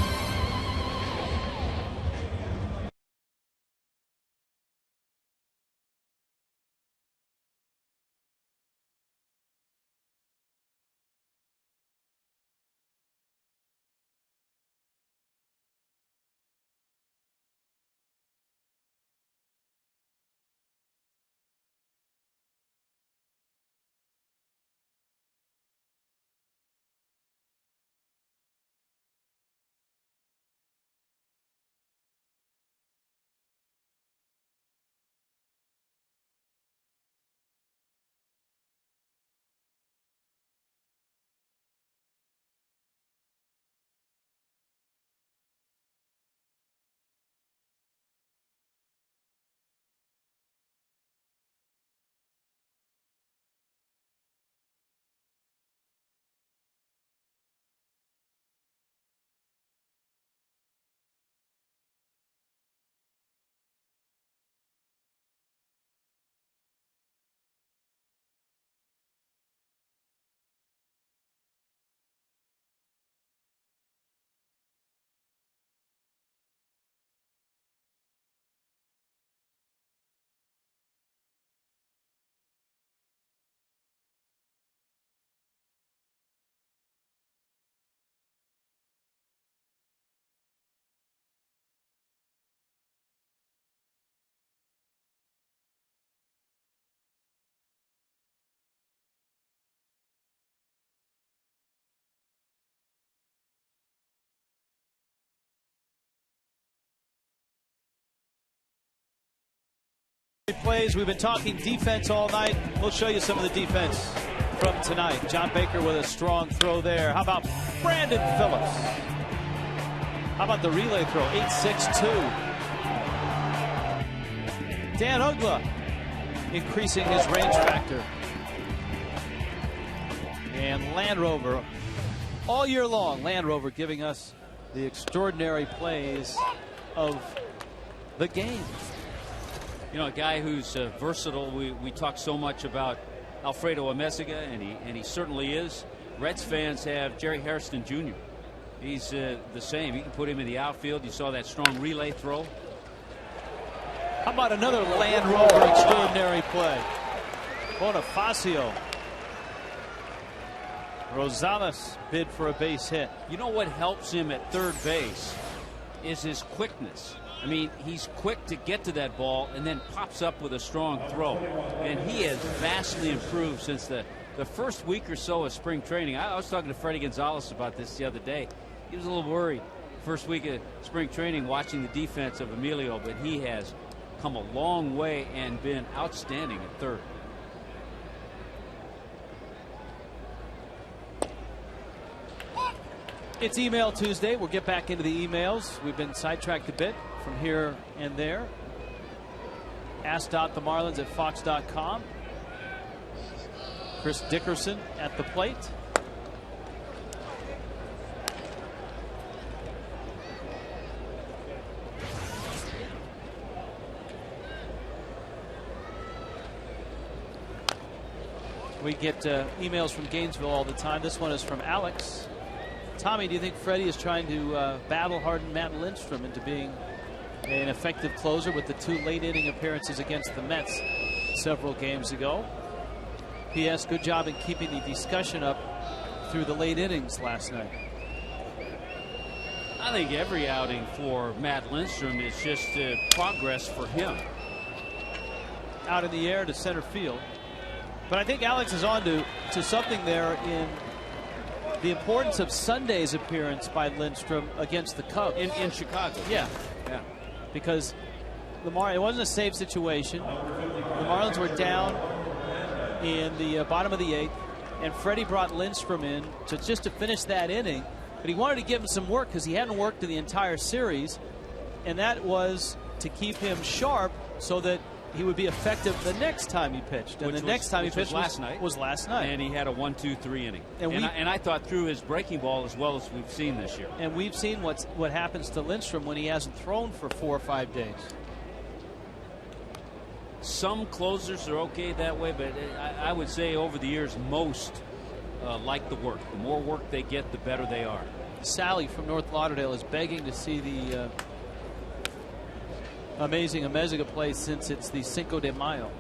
Plays. We've been talking defense all night. We'll show you some of the defense from tonight. John Baker with a strong throw there. How about Brandon Phillips? How about the relay throw? 8-6-2. Dan Uggla increasing his range factor. And Land Rover all year long. Land Rover giving us the extraordinary plays of the game. You know, a guy who's versatile. We talk so much about Alfredo Amezaga, and he certainly is. Reds fans have Jerry Hairston Jr. He's the same. You can put him in the outfield. You saw that strong relay throw. How about another Land Rover extraordinary play? Bonifacio. Rosales bid for a base hit. You know what helps him at third base is his quickness. I mean, he's quick to get to that ball and then pops up with a strong throw. And he has vastly improved since the the first week or so of spring training, I was talking to Freddie Gonzalez about this the other day. He was a little worried first week of spring training watching the defense of Emilio, but he has come a long way and been outstanding at third. It's Email Tuesday. We'll get back into the emails. We've been sidetracked a bit from here and there. Ask.themarlins@fox.com. Chris Dickerson at the plate. We get emails from Gainesville all the time. This one is from Alex. Tommy, do you think Freddie is trying to battle-harden Matt Lindstrom into being an effective closer with the 2 late-inning appearances against the Mets several games ago? P.S. Good job in keeping the discussion up through the late innings last night. I think every outing for Matt Lindstrom is just progress for him. Out in the air to center field. But I think Alex is on to something there in the importance of Sunday's appearance by Lindstrom against the Cubs. In Chicago. Yeah. Yeah. Because it wasn't a safe situation. The Marlins were down in the bottom of the 8th, and Freddie brought Lindstrom in just to finish that inning. But he wanted to give him some work because he hadn't worked in the entire series, and that was to keep him sharp so that he would be effective the next time he pitched. And the next time he pitched was last night. And he had a 1-2-3 inning. And I thought threw his breaking ball as well as we've seen this year. And we've seen what happens to Lindstrom when he hasn't thrown for 4 or 5 days. Some closers are okay that way, but I would say over the years most like the work. The more work they get, the better they are. Sally from North Lauderdale is begging to see the amazing Ameziga play since it's the Cinco de Mayo.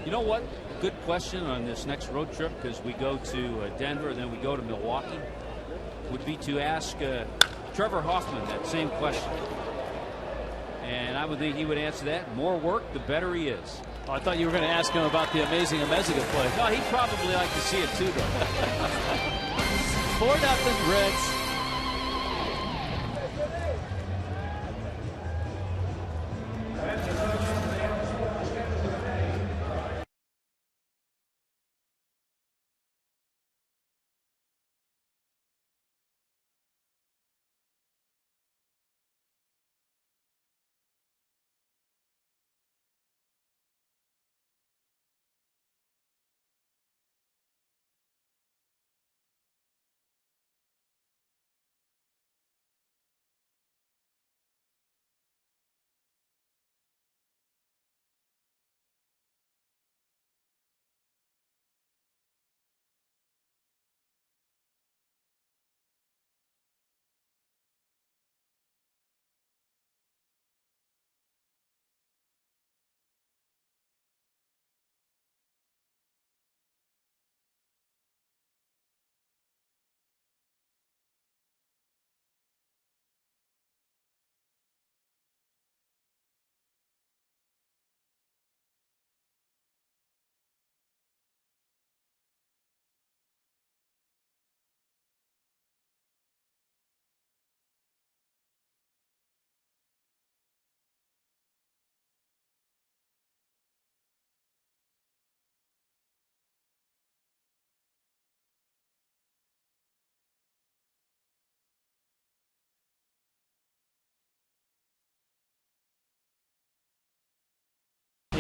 You know what? Good question on this next road trip, because we go to Denver and then we go to Milwaukee, would be to ask Trevor Hoffman that same question. And I would think he would answer that. More work, the better he is. Oh, I thought you were going to ask him about the amazing Ameziga play. No, he'd probably like to see it too, though. 4-0 Reds.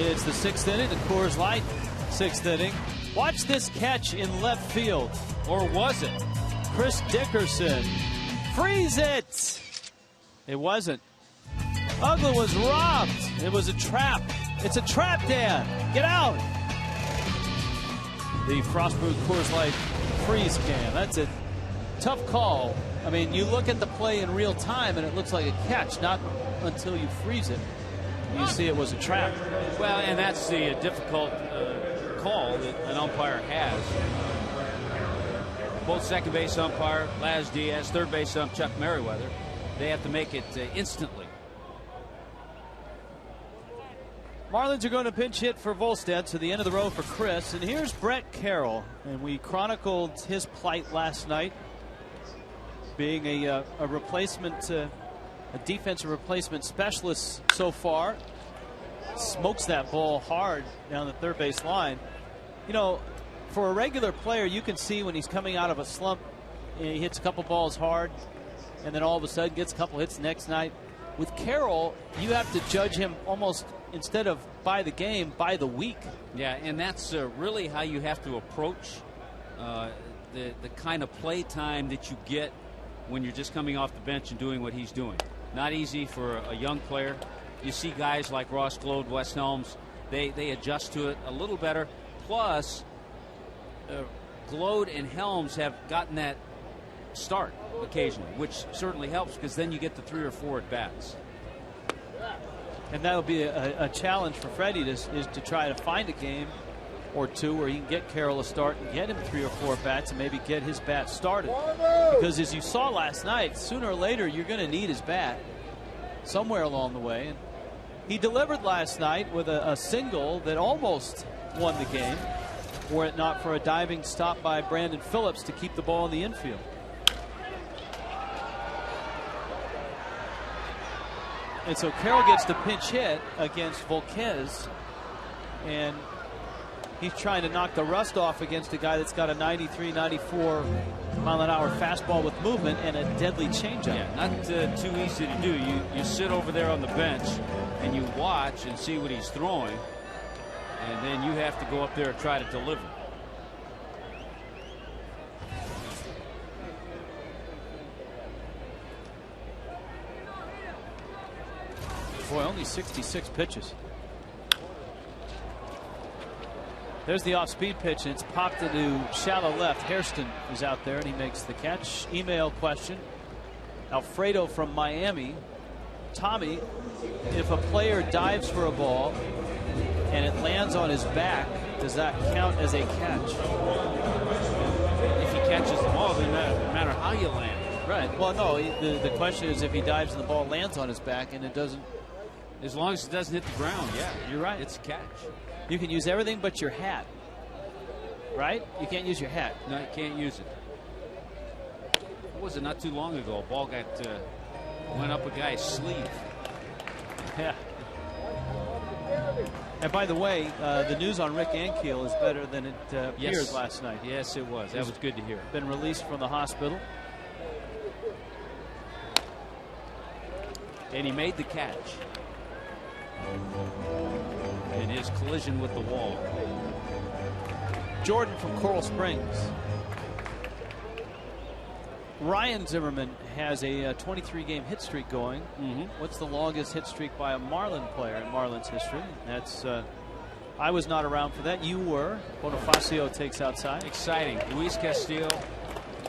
It's the 6th inning, the Coors Light 6th inning. Watch this catch in left field. Or was it? Chris Dickerson. Freeze it! It wasn't. Uggla was robbed. It was a trap. It's a trap, Dan. Get out. The Frostbrewed Coors Light freeze can. That's a tough call. I mean, you look at the play in real time and it looks like a catch, not until you freeze it. You see it was a trap. Well, and that's the difficult call that an umpire has. Both second base umpire Laz Diaz, third base ump Chuck Merriweather, they have to make it instantly. Marlins are going to pinch hit for Volstead to the end of the row for Chris. And here's Brett Carroll. And we chronicled his plight last night, being a replacement, a defensive replacement specialist so far. Smokes that ball hard down the third base line. You know, for a regular player, you can see when he's coming out of a slump, he hits a couple balls hard, and then all of a sudden gets a couple hits the next night. With Carroll, you have to judge him almost, instead of by the game, by the week. Yeah, and that's really how you have to approach the kind of play time that you get when you're just coming off the bench and doing what he's doing. Not easy for a young player. You see guys like Ross Glode, Wes Helms, they adjust to it a little better. Plus, Glode and Helms have gotten that start occasionally, which certainly helps because then you get the 3 or 4 at bats. And that'll be a challenge for Freddie is to try to find a game or two where he can get Carroll a start and get him 3 or 4 bats and maybe get his bat started. Because as you saw last night, sooner or later you're going to need his bat somewhere along the way. And he delivered last night with a single that almost won the game, were it not for a diving stop by Brandon Phillips to keep the ball in the infield. And so Carroll gets the pinch hit against Volquez, and he's trying to knock the rust off against a guy that's got a 93, 94 mile-an-hour fastball with movement and a deadly changeup. Yeah, not too easy to do. You sit over there on the bench and you watch and see what he's throwing, and then you have to go up there and try to deliver. Boy, only 66 pitches. There's the off-speed pitch, and it's popped into shallow left. Hairston is out there, and he makes the catch. Email question. Alfredo from Miami. Tommy, if a player dives for a ball and it lands on his back, does that count as a catch? If he catches the ball, then no matter how you land. Right. Well, no, the question is if he dives and the ball lands on his back and it doesn't. As long as it doesn't hit the ground, yeah. You're right. It's a catch. You can use everything but your hat. Right? You can't use your hat. No, you can't use it. What was it not too long ago? A ball went up a guy's sleeve. Yeah. And by the way, the news on Rick Ankiel is better than it appeared last night. Yes, it was. That was good to hear. Been released from the hospital. And he made the catch in his collision with the wall. Jordan from Coral Springs. Ryan Zimmerman has a 23-game hit streak going. What's the longest hit streak by a Marlin player in Marlins history? That's I was not around for that. You were. Bonifacio takes outside. Exciting. Luis Castillo.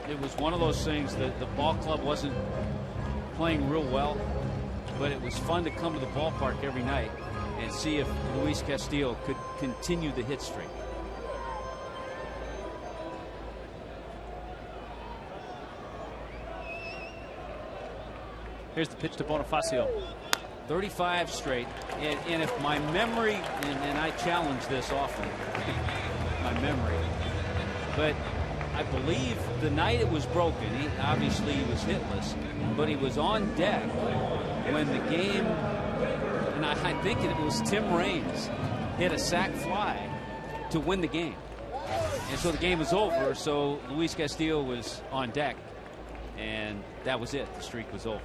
It was one of those things that the ball club wasn't playing real well, but it was fun to come to the ballpark every night and see if Luis Castillo could continue the hit streak. Here's the pitch to Bonifacio. 35 straight. And if my memory, and I challenge this often, my memory, but I believe the night it was broken, he was hitless, but he was on deck when the game, and I think it was Tim Raines, hit a sac fly to win the game. And so the game was over, so Luis Castillo was on deck, and that was it. The streak was over.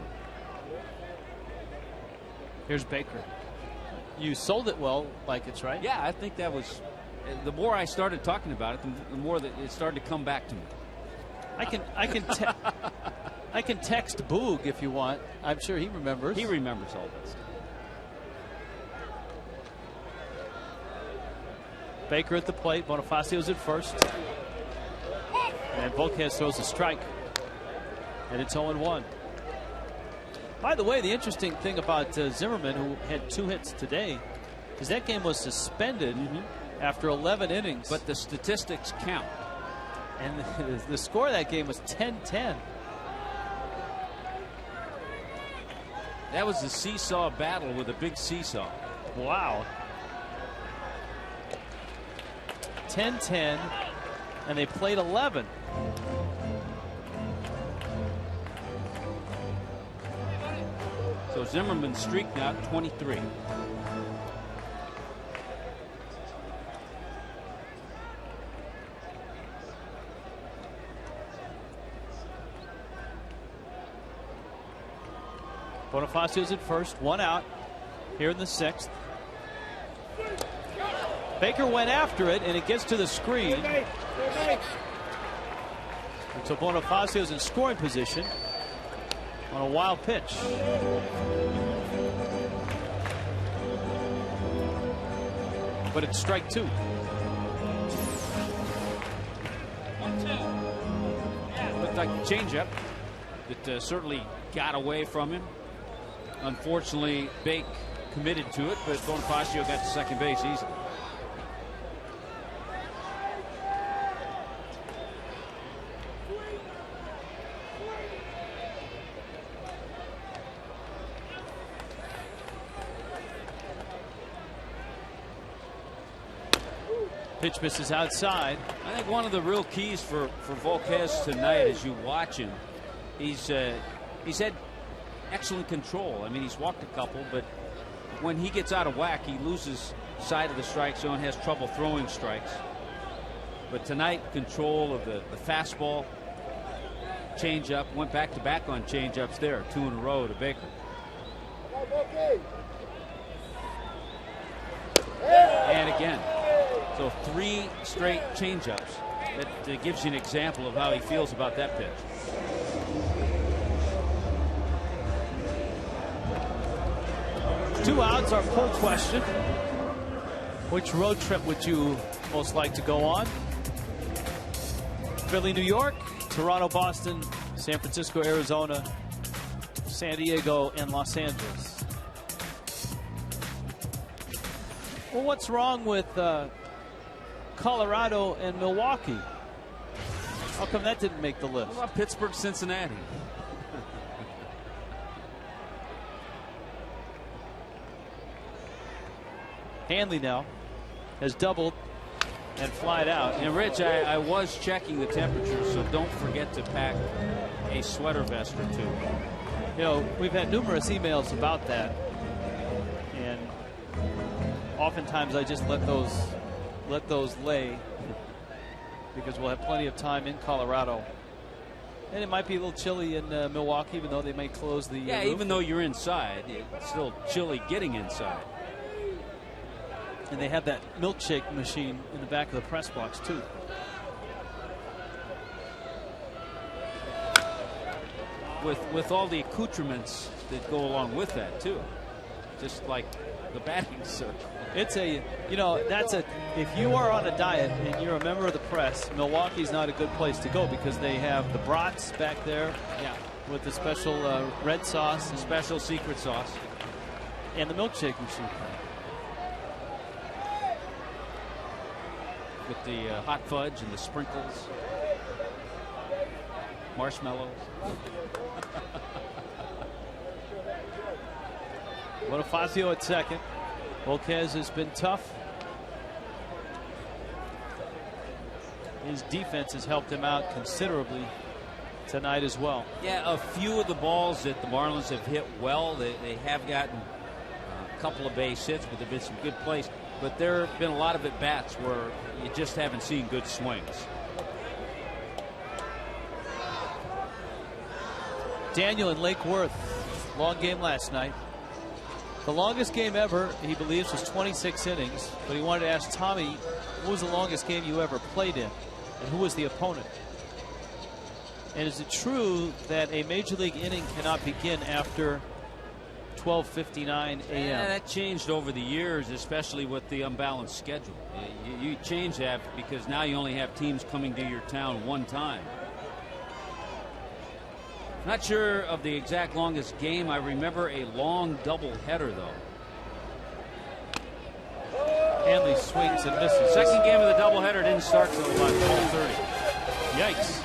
Here's Baker. You sold it well, like it's right. Yeah, I think that was. The more I started talking about it, the more that it started to come back to me. I can text Boog if you want. I'm sure he remembers. He remembers all this. Baker at the plate. Bonifacio's at first. And Volquez throws a strike. And it's 0-1. By the way, the interesting thing about Zimmerman, who had 2 hits today, is that game was suspended after 11 innings. But the statistics count. And the score of that game was 10-10. That was a seesaw battle with a big seesaw. Wow. 10-10, and they played 11. So Zimmerman's streak now 23. Bonifacio's at first, 1 out here in the 6th. Baker went after it, and it gets to the screen. And so Bonifacio's in scoring position on a wild pitch. But it's strike 2. Looked like a changeup that certainly got away from him. Unfortunately, Bake committed to it, but Bonifacio got to second base easily. Pitch misses outside. I think one of the real keys for Volquez tonight, as you watch him, he's had excellent control. I mean, he's walked a couple, but when he gets out of whack, he loses sight of the strike zone, has trouble throwing strikes. But tonight, control of the fastball, changeup, went back-to-back on changeups there, 2 in a row to Baker. And again. So 3 straight changeups. That gives you an example of how he feels about that pitch. Two outs, our poll question. Which road trip would you most like to go on? Philly, New York, Toronto, Boston, San Francisco, Arizona, San Diego, and Los Angeles. Well, what's wrong with Colorado and Milwaukee? How come that didn't make the list? What about Pittsburgh, Cincinnati? Hanley now has doubled and flied out. And Rich, I was checking the temperature, so don't forget to pack a sweater vest or 2. You know, we've had numerous emails about that, and oftentimes I just let those lay because we'll have plenty of time in Colorado. And it might be a little chilly in Milwaukee, even though they may close the roof. Even though you're inside, it's still chilly getting inside. And they have that milkshake machine in the back of the press box, too. With all the accoutrements that go along with that, too. Just like the batting circle. It's a, you know, if you are on a diet and you're a member of the press, Milwaukee's not a good place to go because they have the brats back there. Yeah. With the special red sauce. The special secret sauce. And the milkshake machine. With the hot fudge and the sprinkles. Marshmallows. Bonifacio at second. Volquez has been tough. His defense has helped him out considerably tonight as well. Yeah, a few of the balls that the Marlins have hit well, they have gotten a couple of base hits, but there have been some good plays. But there have been a lot of at-bats where you just haven't seen good swings. Daniel in Lake Worth. Long game last night. The longest game ever, he believes, was 26 innings. But he wanted to ask Tommy, what was the longest game you ever played in? And who was the opponent? And is it true that a major league inning cannot begin after 12:59 a.m.? Yeah, that changed over the years, especially with the unbalanced schedule. You change that because now you only have teams coming to your town one time. Not sure of the exact longest game. I remember a long doubleheader, though. Hanley swings and misses. Second game of the doubleheader didn't start till about 12:30. Yikes.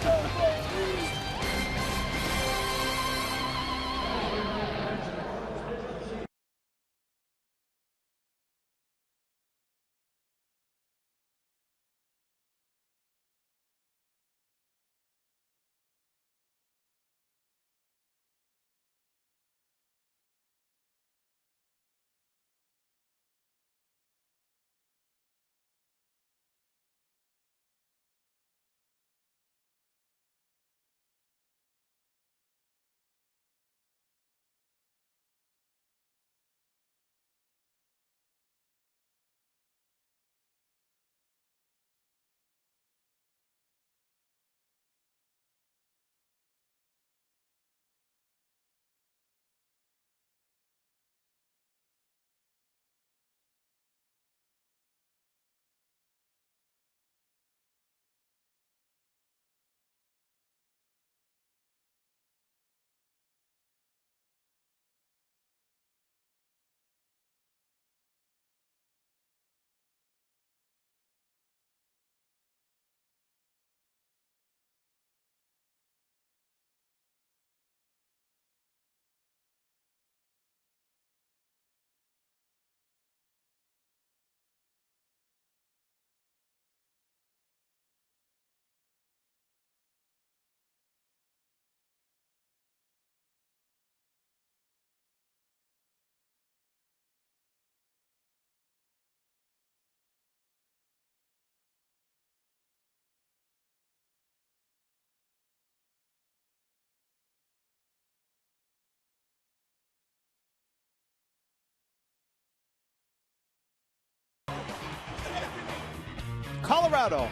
Colorado.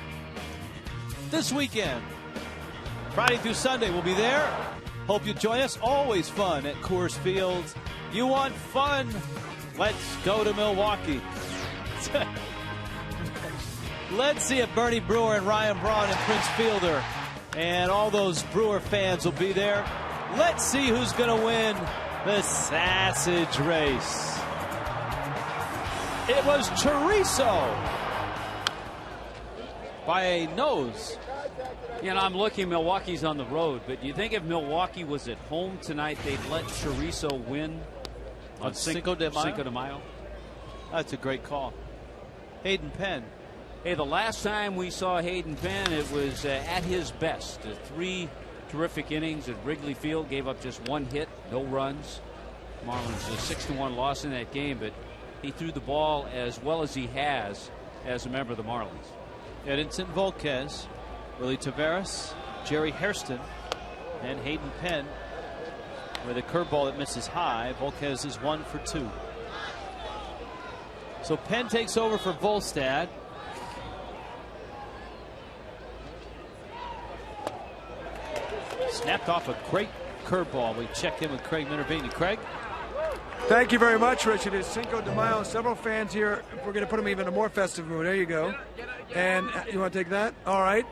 This weekend, Friday through Sunday, we'll be there. Hope you join us. Always fun at Coors Field. You want fun? Let's go to Milwaukee. Let's see if Bernie Brewer and Ryan Braun and Prince Fielder and all those Brewer fans will be there. Let's see who's going to win the sausage race. It was chorizo by a nose. You know, I'm looking, Milwaukee's on the road, but do you think if Milwaukee was at home tonight, they'd let chorizo win on Cinco de Mayo? Cinco de Mayo? That's a great call. Hayden Penn. Hey, the last time we saw Hayden Penn, it was at his best. 3 terrific innings at Wrigley Field, gave up just 1 hit, no runs. Marlins a 6-1 loss in that game, but he threw the ball as well as he has as a member of the Marlins. Edinson Volquez, Willie Taveras, Jerry Hairston, and Hayden Penn with a curveball that misses high. Volquez is 1 for 2. So Penn takes over for Volstad. Snapped off a great curveball. We checked in with Craig Minervini. Craig? Thank you very much, Richard. It's Cinco de Mayo. Several fans here. We're going to put them even in a more festive mood. There you go. And you want to take that? All right.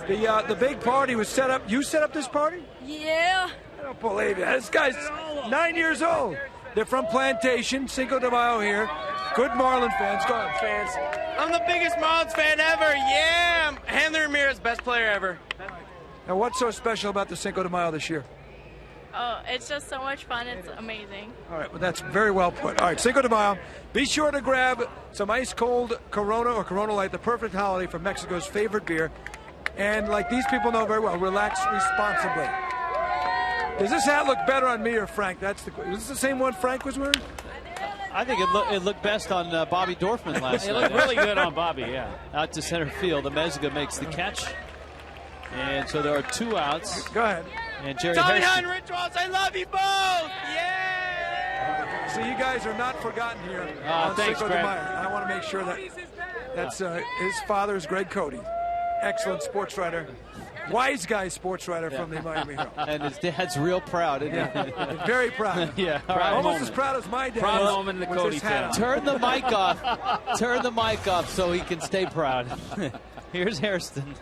The big party was set up. You set up this party? Yeah. I don't believe it. This guy's 9 years old. They're from Plantation, Cinco de Mayo here. Good Marlin fans. Go on, fans. I'm the biggest Marlins fan ever. Yeah. Hanley Ramirez, best player ever. Now, what's so special about the Cinco de Mayo this year? Oh, it's just so much fun. It's amazing. All right, well, that's very well put. All right, Cinco de Mayo. Be sure to grab some ice-cold Corona or Corona Light, the perfect holiday from Mexico's favorite beer. And like these people know very well, relax responsibly. Does this hat look better on me or Frank? That's the. Was this the same one Frank was wearing? I think it looked best on Bobby Dorfman last night. It looked really good on Bobby, yeah. Out to center field. Amezga makes the catch. And so there are 2 outs. Go ahead. And Jerry Tommy Hairston. Hunt, Rich Walsh, I love you both. Yeah. So you guys are not forgotten here on Thanks, Cinco de Greg. Mayo. I want to make sure that's his father is Greg Cody, excellent sports writer, wise guy sports writer from the Miami Herald. And his dad's real proud, isn't he? Very proud. Yeah. All right. Almost moment. as proud as my dad. Proud was moment in the with Cody his hat family. on. Turn the mic off. Turn the mic off so he can stay proud. Here's Hairston.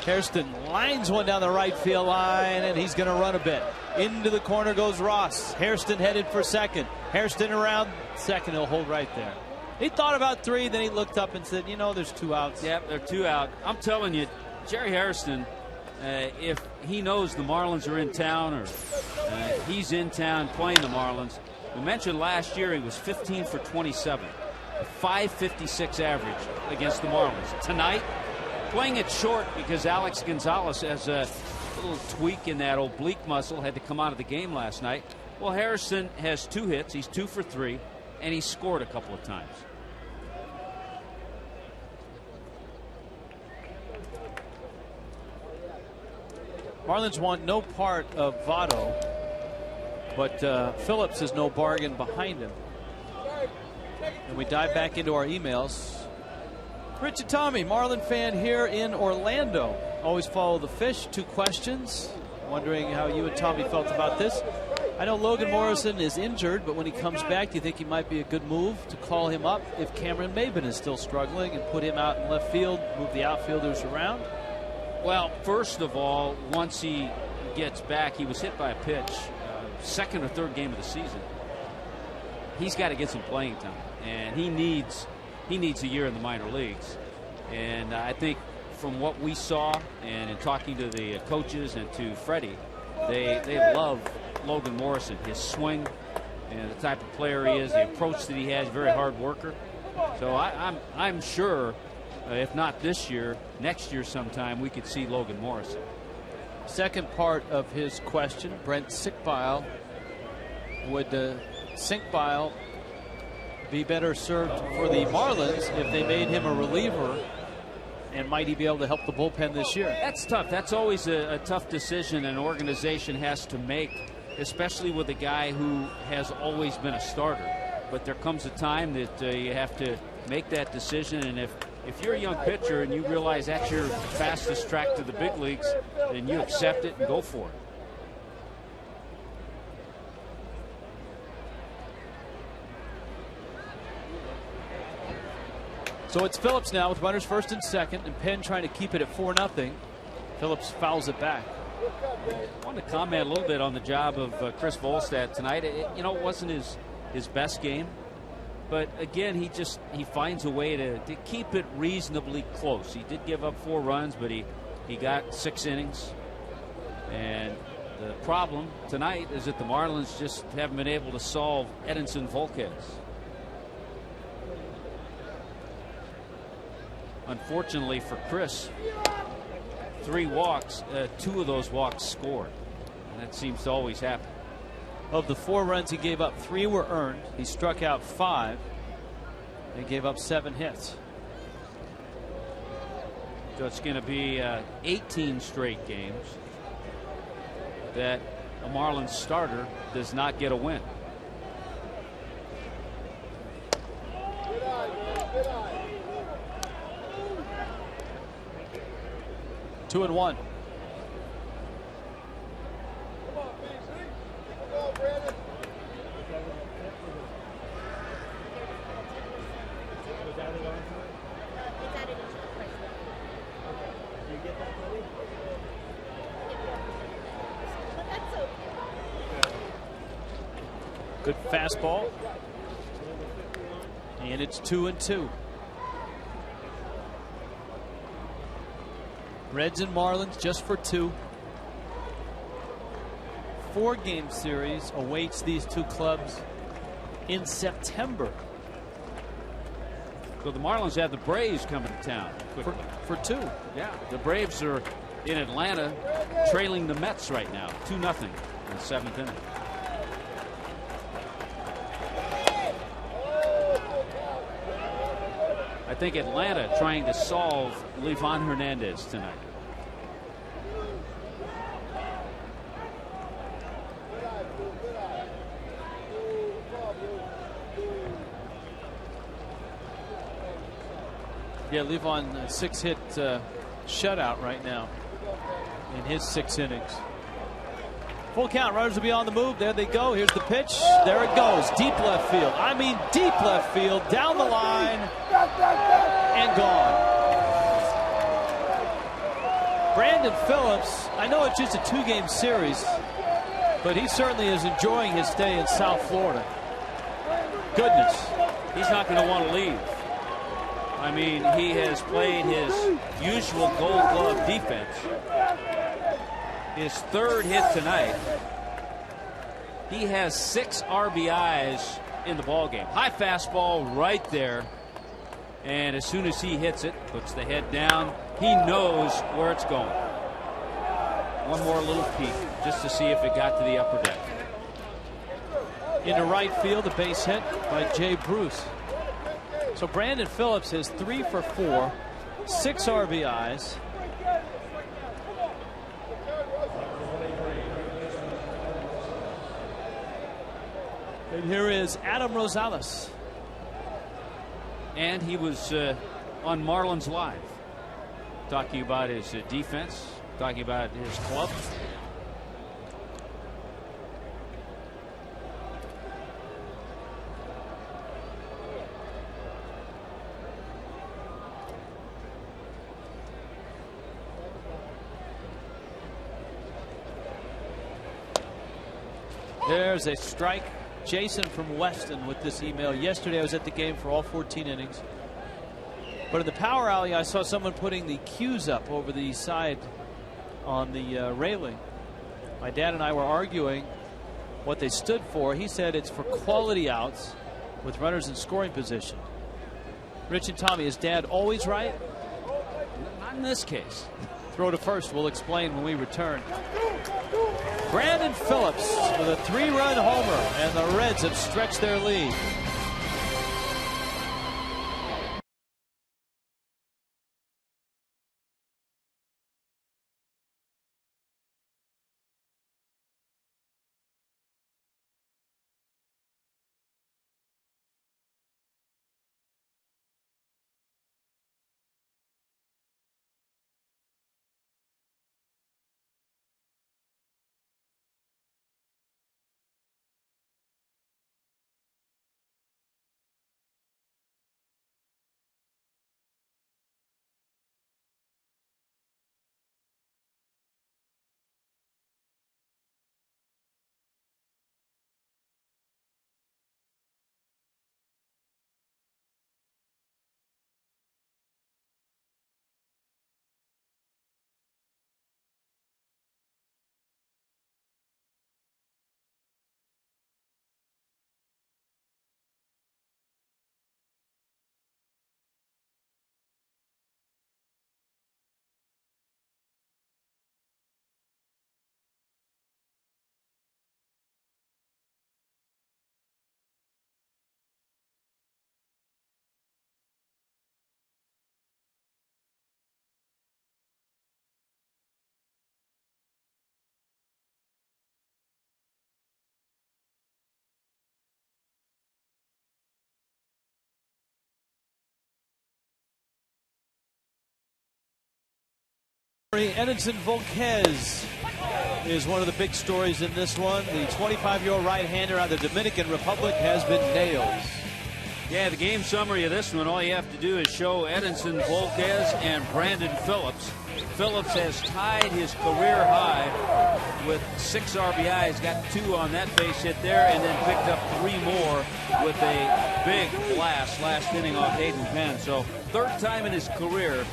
Hairston lines one down the right field line, and he's going to run a bit. Into the corner goes Ross. Hairston headed for second. Hairston around second. He'll hold right there. He thought about 3, then he looked up and said, you know, there's 2 outs. Yep, there are 2 out. I'm telling you, Jerry Hairston, if he knows the Marlins are in town or he's in town playing the Marlins, we mentioned last year he was 15 for 27, a .556 average against the Marlins. Tonight, playing it short because Alex Gonzalez has a little tweak in that oblique muscle, had to come out of the game last night. Well, Hairston has 2 hits. He's 2 for 3, and he scored a couple of times. Marlins want no part of Votto, but Phillips is no bargain behind him. And we dive back into our emails. Rich and Tommy, Marlin fan here in Orlando. Always follow the fish. 2 questions. Wondering how you and Tommy felt about this. I know Logan Morrison is injured, but when he comes back, do you think he might be a good move to call him up if Cameron Maybin is still struggling and put him out in left field, move the outfielders around? Well, first of all, once he gets back, he was hit by a pitch, second or third game of the season. He's got to get some playing time, and he needs a year in the minor leagues. And I think from what we saw and in talking to the coaches and to Freddie, they love Logan Morrison, his swing and the type of player he is, the approach that he has, very hard worker. So I'm sure if not this year, next year sometime we could see Logan Morrison. Second part of his question, Brent Sickbile. Would Sickbile be better served for the Marlins if they made him a reliever? And might he be able to help the bullpen this year? That's tough. That's always a tough decision an organization has to make, especially with a guy who has always been a starter. But there comes a time that you have to make that decision. And if you're a young pitcher and you realize that's your fastest track to the big leagues, then you accept it and go for it. So it's Phillips now with runners first and second, and Penn trying to keep it at 4-0. Phillips fouls it back. I wanted to comment a little bit on the job of Chris Volstad tonight. It wasn't his best game, but again, he finds a way to keep it reasonably close. He did give up 4 runs, but he got 6 innings. And the problem tonight is that the Marlins just haven't been able to solve Edinson Volquez. Unfortunately for Chris, 3 walks, 2 of those walks scored. And that seems to always happen. Of the 4 runs he gave up, 3 were earned. He struck out 5 and gave up 7 hits. So it's going to be 18 straight games that a Marlins starter does not get a win. Two and one. Good fastball. And it's 2-2. Reds and Marlins just for 2. 4-game series awaits these 2 clubs in September. So the Marlins have the Braves coming to town for 2. Yeah, the Braves are in Atlanta trailing the Mets right now 2-0 in the 7th inning. I think Atlanta trying to solve Livan Hernandez tonight. Yeah, Livan, a 6-hit shutout right now in his 6 innings. Full count, runners will be on the move. There they go. Here's the pitch. There it goes. Deep left field. I mean, deep left field. Down the line. And gone. Brandon Phillips, I know it's just a 2-game series, but he certainly is enjoying his stay in South Florida. Goodness. He's not going to want to leave. I mean, he has played his usual Gold Glove defense. His 3rd hit tonight. He has 6 RBIs in the ballgame. High fastball right there. And as soon as he hits it, puts the head down, he knows where it's going. One more little peek just to see if it got to the upper deck. Into right field, a base hit by Jay Bruce. So Brandon Phillips is 3 for 4, 6 RBIs. And here is Adam Rosales. And he was on Marlins Live, talking about his defense, talking about his club. There's a strike. Jason from Weston with this email. Yesterday I was at the game for all 14 innings. But in the power alley I saw someone putting the cues up over the side on the railing. My dad and I were arguing what they stood for. He said it's for quality outs with runners in scoring position. Rich and Tommy, is Dad always right? Not in this case. Throw to first. We'll explain when we return. Brandon Phillips with a 3-run homer, and the Reds have stretched their lead. Edinson Volquez is one of the big stories in this one. The 25-year-old right-hander out of the Dominican Republic has been nailed. Yeah, the game summary of this one, all you have to do is show Edinson Volquez and Brandon Phillips. Phillips has tied his career high with 6 RBIs, got 2 on that base hit there, and then picked up 3 more with a big blast last inning off Hayden Penn. So 3rd time in his career,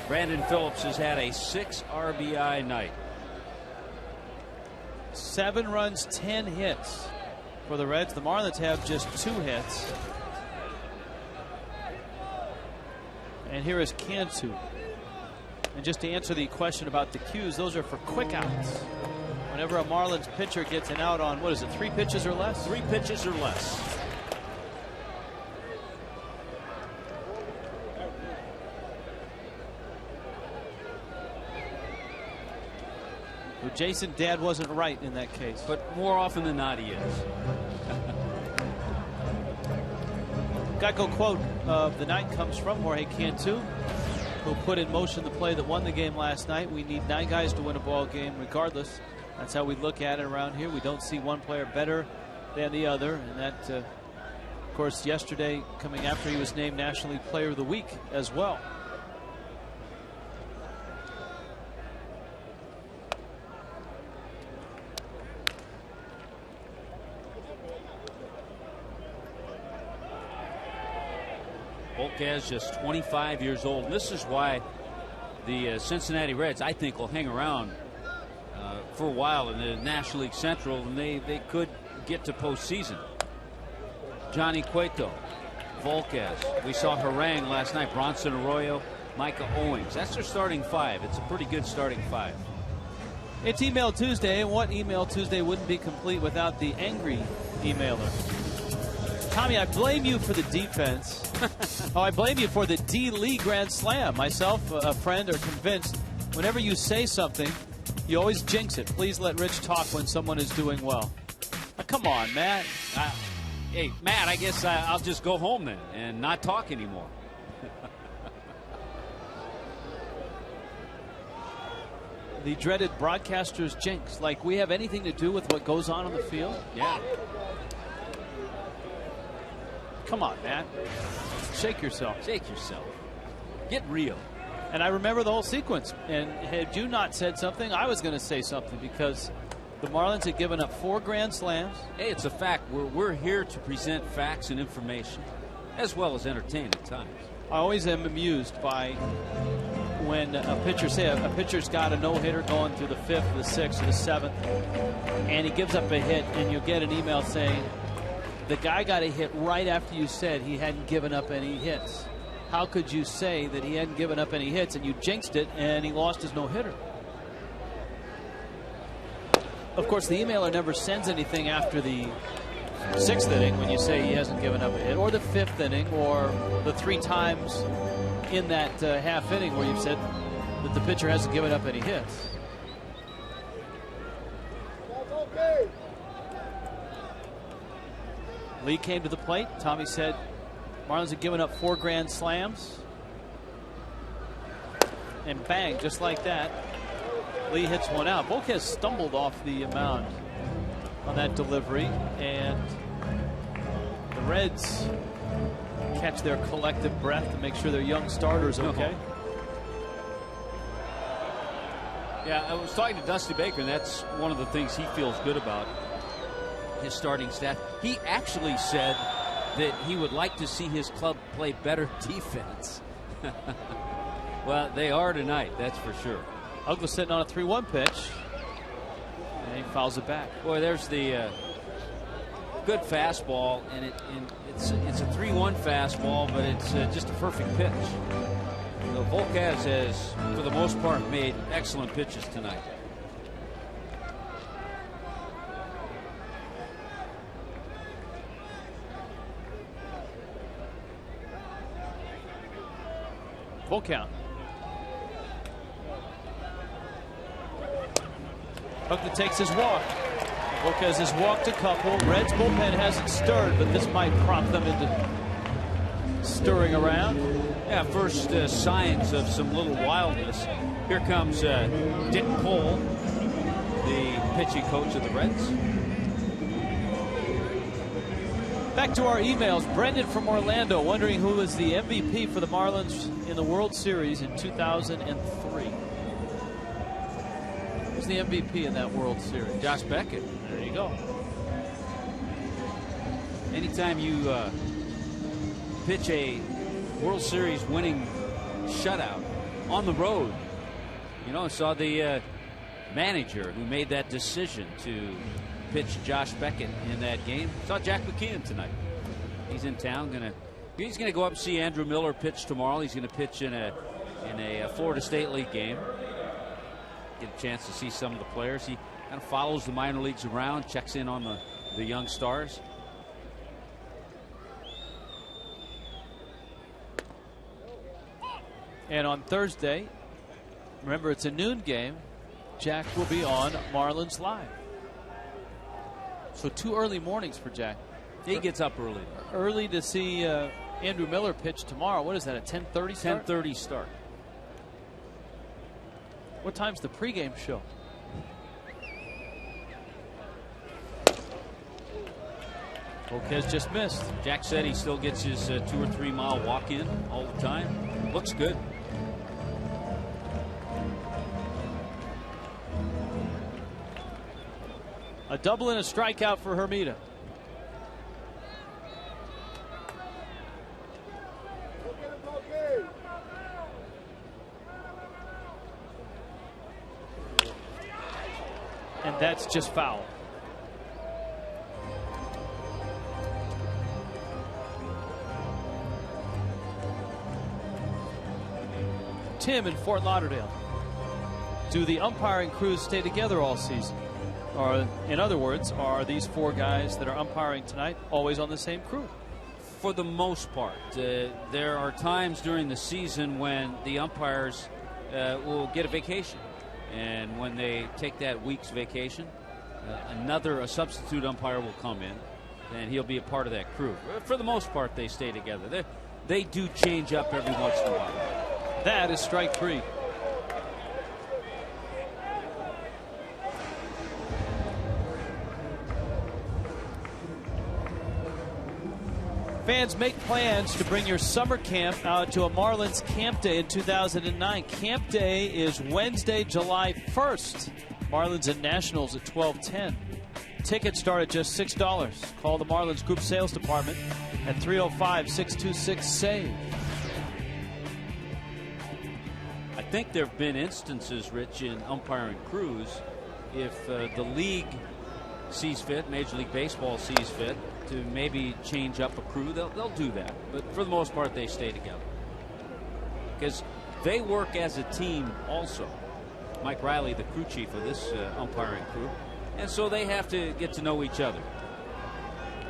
Brandon Phillips has had a 6 RBI night. 7 runs, 10 hits for the Reds. The Marlins have just 2 hits. And here is Cantu. And just to answer the question about the cues, those are for quick outs. Whenever a Marlins pitcher gets an out on, what is it, 3 pitches or less? 3 pitches or less. Well, Jason, Dad wasn't right in that case. But more often than not, he is. Geico quote of the night comes from Jorge Cantu, who put in motion the play that won the game last night. We need 9 guys to win a ball game regardless. That's how we look at it around here. We don't see one player better than the other. And that, of course, yesterday coming after he was named National League Player of the Week as well. Volquez just 25 years old. And this is why the Cincinnati Reds, I think, will hang around for a while in the National League Central, and they could get to postseason. Johnny Cueto, Volquez. We saw Harang last night. Bronson Arroyo, Micah Owings. That's their starting 5. It's a pretty good starting 5. It's Email Tuesday, and what Email Tuesday wouldn't be complete without the angry emailer? Tommy, I blame you for the defense. I blame you for the D-League Grand Slam. Myself, a friend, are convinced whenever you say something, you always jinx it. Please let Rich talk when someone is doing well. Now, come on, Matt. Hey, Matt, I guess I'll just go home then and not talk anymore. The dreaded broadcaster's jinx. Like we have anything to do with what goes on the field? Yeah. Come on, Matt. Shake yourself. Shake yourself. Get real. And I remember the whole sequence. And had you not said something, I was going to say something because the Marlins had given up 4 grand slams. Hey, it's a fact. We're here to present facts and information as well as entertain at times. I always am amused by when a pitcher, say a pitcher's got a no-hitter going through the 5th, the 6th, or the 7th, and he gives up a hit, and you'll get an email saying, the guy got a hit right after you said he hadn't given up any hits. How could you say that he hadn't given up any hits and you jinxed it and he lost his no-hitter? Of course, the emailer never sends anything after the 6th inning when you say he hasn't given up a hit, or the 5th inning, or the 3 times in that half inning where you've said that the pitcher hasn't given up any hits. Lee came to the plate. Tommy said Marlins had given up 4 grand slams. And bang, just like that, Lee hits one out. Volquez stumbled off the mound on that delivery, and the Reds catch their collective breath to make sure their young starter's okay. Yeah, I was talking to Dusty Baker, and that's one of the things he feels good about his starting staff. He actually said that he would like to see his club play better defense. Well, they are tonight, that's for sure. Uggla sitting on a 3-1 pitch, and he fouls it back. Boy, there's the good fastball, and it's a 3-1 fastball, but it's just a perfect pitch. So Volquez has, for the most part, made excellent pitches tonight. Full count. Uggla takes his walk. Volquez has walked a couple. Reds bullpen hasn't stirred, but this might prompt them into stirring around. Yeah, first signs of some little wildness. Here comes Dick Cole, the pitching coach of the Reds. Back to our emails. Brendan from Orlando wondering who was the MVP for the Marlins in the World Series in 2003. Who's the MVP in that World Series? Josh Beckett. There you go. Anytime you pitch a World Series winning shutout on the road, you know, I saw the manager who made that decision to pitch Josh Beckett in that game. Saw Jack McKeon tonight. He's in town. He's gonna go up and see Andrew Miller pitch tomorrow. He's gonna pitch in a Florida State League game. Get a chance to see some of the players. He kind of follows the minor leagues around, checks in on the young stars. And on Thursday, remember it's a noon game, Jack will be on Marlins Live. So 2 early mornings for Jack. He gets up early. Early to see Andrew Miller pitch tomorrow. What is that, a 10:30 start? 10:30 start. What time's the pregame show? Oquez just missed. Jack said he still gets his 2 or 3 mile walk in all the time. Looks good. A double and a strikeout for Hermida. And that's just foul. Tim in Fort Lauderdale. Do the umpiring crews stay together all season? Or, in other words, are these 4 guys that are umpiring tonight always on the same crew? For the most part. There are times during the season when the umpires will get a vacation. And when they take that week's vacation, a substitute umpire will come in, and he'll be a part of that crew. For the most part, they stay together. They do change up every once in a while. That is strike 3. Fans, make plans to bring your summer camp out to a Marlins Camp Day in 2009. Camp Day is Wednesday, July 1st. Marlins and Nationals at 12:10. Tickets start at just $6. Call the Marlins Group Sales Department at 305-626-SAVE. I think there have been instances, Rich, in umpiring crews, if the league sees fit, Major League Baseball sees fit, to maybe change up a crew, they'll do that. But for the most part, they stay together. Because they work as a team also. Mike Riley, the crew chief of this umpiring crew. And so they have to get to know each other.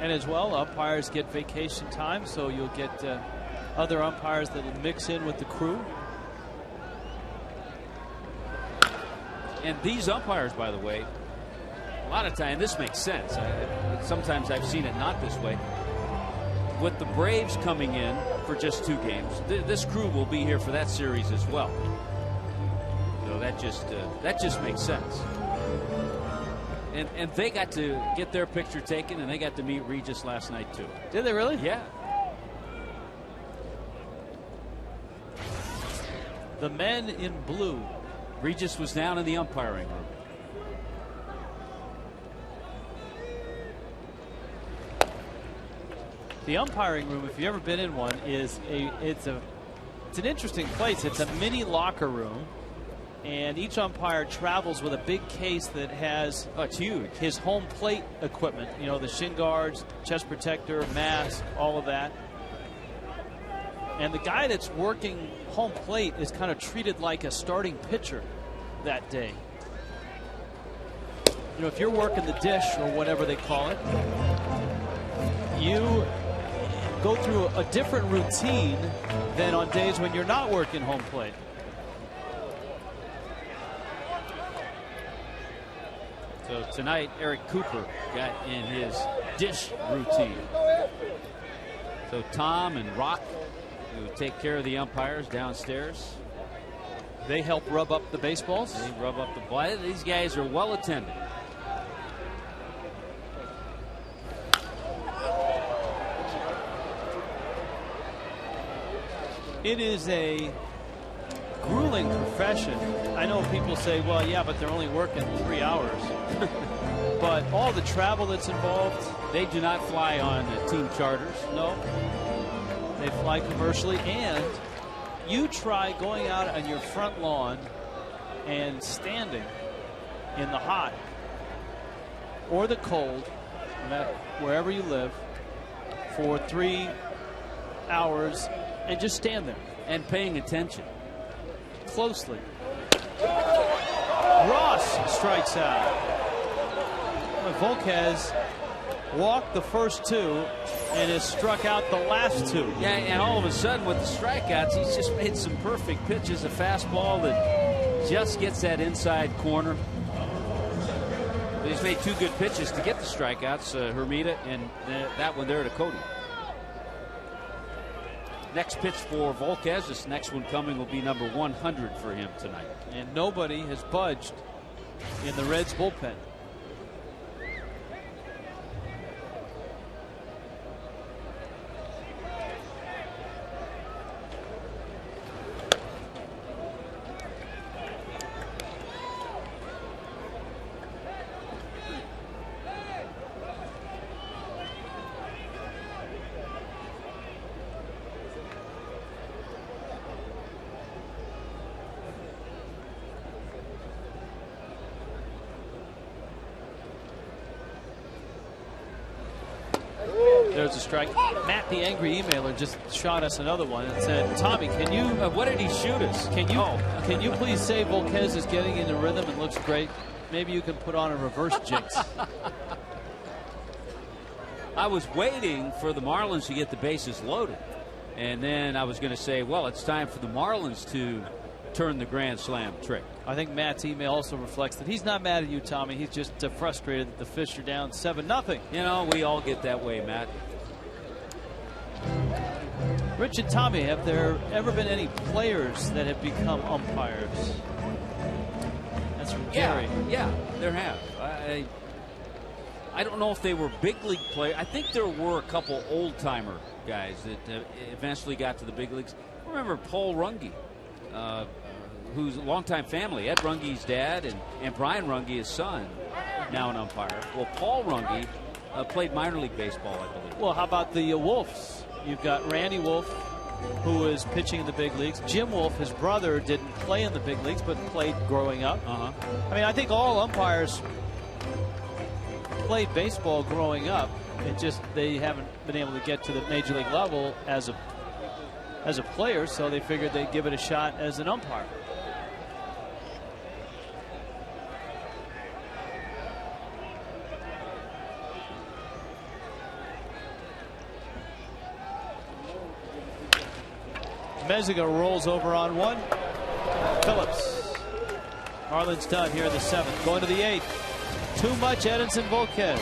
And as well, umpires get vacation time, so you'll get other umpires that will mix in with the crew. And these umpires, by the way, a lot of time, this makes sense. Sometimes I've seen it not this way. With the Braves coming in for just 2 games, this crew will be here for that series as well. So that just makes sense. And they got to get their picture taken, and they got to meet Regis last night too. Did they really? Yeah. The men in blue. Regis was down in the umpiring room. The umpiring room, if you've ever been in one, it's an interesting place. It's a mini locker room, and each umpire travels with a big case that has it's huge. His home plate equipment. You know, the shin guards, chest protector, mask, all of that. And the guy that's working home plate is kind of treated like a starting pitcher that day. You know, if you're working the dish or whatever they call it, you go through a different routine than on days when you're not working home plate. So tonight, Eric Cooper got in his dish routine. So Tom and Rock who take care of the umpires downstairs. They help rub up the baseballs. They rub up the ball. These guys are well attended. It is a grueling profession. I know people say, well, yeah, but they're only working 3 hours. But all the travel that's involved. They do not fly on team charters. No. They fly commercially. And you try going out on your front lawn and standing in the hot or the cold, wherever you live, for 3 hours and just stand there. And paying attention. Closely. Ross strikes out. Volquez walked the first 2 and has struck out the last 2. Yeah, and all of a sudden with the strikeouts, he's just made some perfect pitches. A fastball that just gets that inside corner. He's made 2 good pitches to get the strikeouts, Hermida, and that one there to Cody. Next pitch for Volquez. This next one coming will be number 100 for him tonight. And nobody has budged in the Reds bullpen. There's a strike. Matt, the angry emailer, just shot us another one and said, Tommy, can you... what did he shoot us? Can you please say Volquez is getting into rhythm and looks great? Maybe you can put on a reverse jinx. I was waiting for the Marlins to get the bases loaded. And then I was going to say, well, it's time for the Marlins to turn the grand slam trick. I think Matt's email also reflects that he's not mad at you, Tommy. He's just frustrated that the Fish are down 7-0. You know, we all get that way, Matt. Rich and Tommy, have there ever been any players that have become umpires? That's from Gary. Yeah, there have. I don't know if they were big league players. I think there were a couple old-timer guys that eventually got to the big leagues. I remember Paul Runge, who's a longtime family. Ed Runge's dad and Brian Runge, his son, now an umpire. Well, Paul Runge played minor league baseball, I believe. Well, how about the Wolves? You've got Randy Wolf, who is pitching in the big leagues. Jim Wolf, his brother, didn't play in the big leagues, but played growing up. I mean, I think all umpires played baseball growing up. It just they haven't been able to get to the major league level as a player, so they figured they'd give it a shot as an umpire. Meziga rolls over on one. Phillips. Marlins done here in the 7th. Going to the 8th. Too much Edinson Volquez.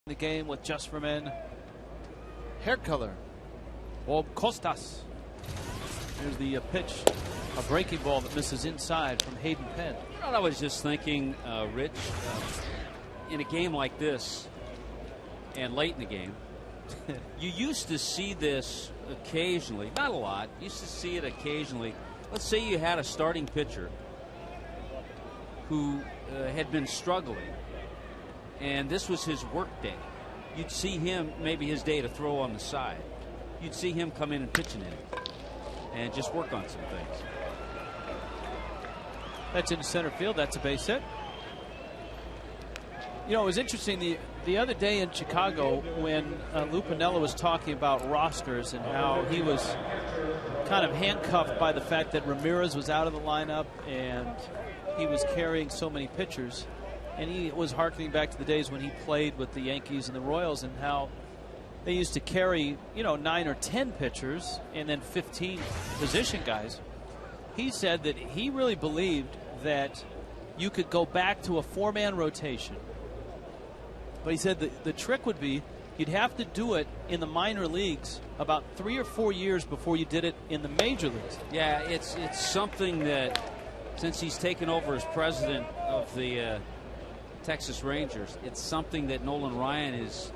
the game with Just for Men hair color. Bob Costas. Here's the pitch. A breaking ball that misses inside from Hayden Penn. You know what I was just thinking, Rich, in a game like this and late in the game, you used to see this occasionally, not a lot, used to see it occasionally. Let's say you had a starting pitcher who had been struggling, and this was his work day. You'd see him, maybe his day to throw on the side. You'd see him come in and pitch an inning and just work on some things. That's in center field. That's a base hit. You know, it was interesting the other day in Chicago when Lou Piniella was talking about rosters and how he was kind of handcuffed by the fact that Ramirez was out of the lineup and he was carrying so many pitchers. And he was hearkening back to the days when he played with the Yankees and the Royals and how they used to carry, 9 or 10 pitchers and then 15 position guys. He said that he really believed that you could go back to a 4-man rotation. But he said that the trick would be you'd have to do it in the minor leagues about 3 or 4 years before you did it in the major leagues. Yeah, it's something that since he's taken over as president of the Texas Rangers, it's something that Nolan Ryan is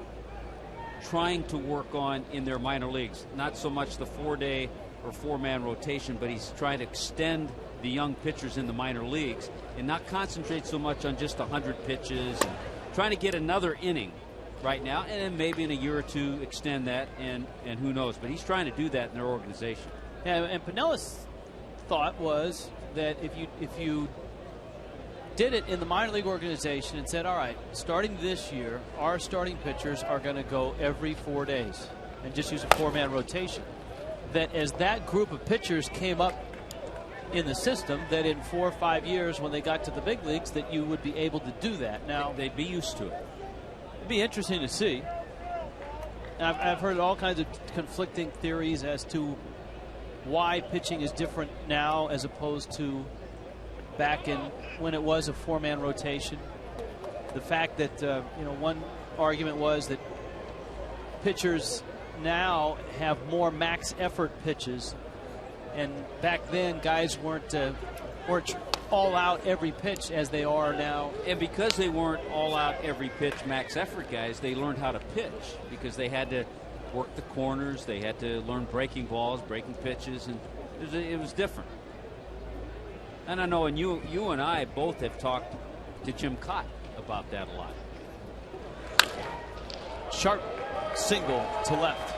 trying to work on in their minor leagues. Not so much the 4-day or 4-man rotation, but he's trying to extend the young pitchers in the minor leagues and not concentrate so much on just 100 pitches and trying to get another inning right now, and then maybe in a year or two extend that, and who knows. But he's trying to do that in their organization. Yeah, and Piniella's thought was that if you did it in the minor league organization and said, all right, starting this year, our starting pitchers are going to go every 4 days and just use a 4-man rotation, that as that group of pitchers came up in the system, that in 4 or 5 years when they got to the big leagues that you would be able to do that. Now they'd be used to it. It'd be interesting to see. I've heard all kinds of conflicting theories as to why pitching is different now as opposed to back in when it was a 4-man rotation. The fact that one argument was that pitchers now have more max effort pitches, and back then guys weren't all out every pitch as they are now. And because they weren't all out every pitch max effort guys, they learned how to pitch because they had to work the corners, they had to learn breaking balls, breaking pitches, and it was different. And I know, and you and I both have talked to Jim Cott about that a lot. Sharp single to left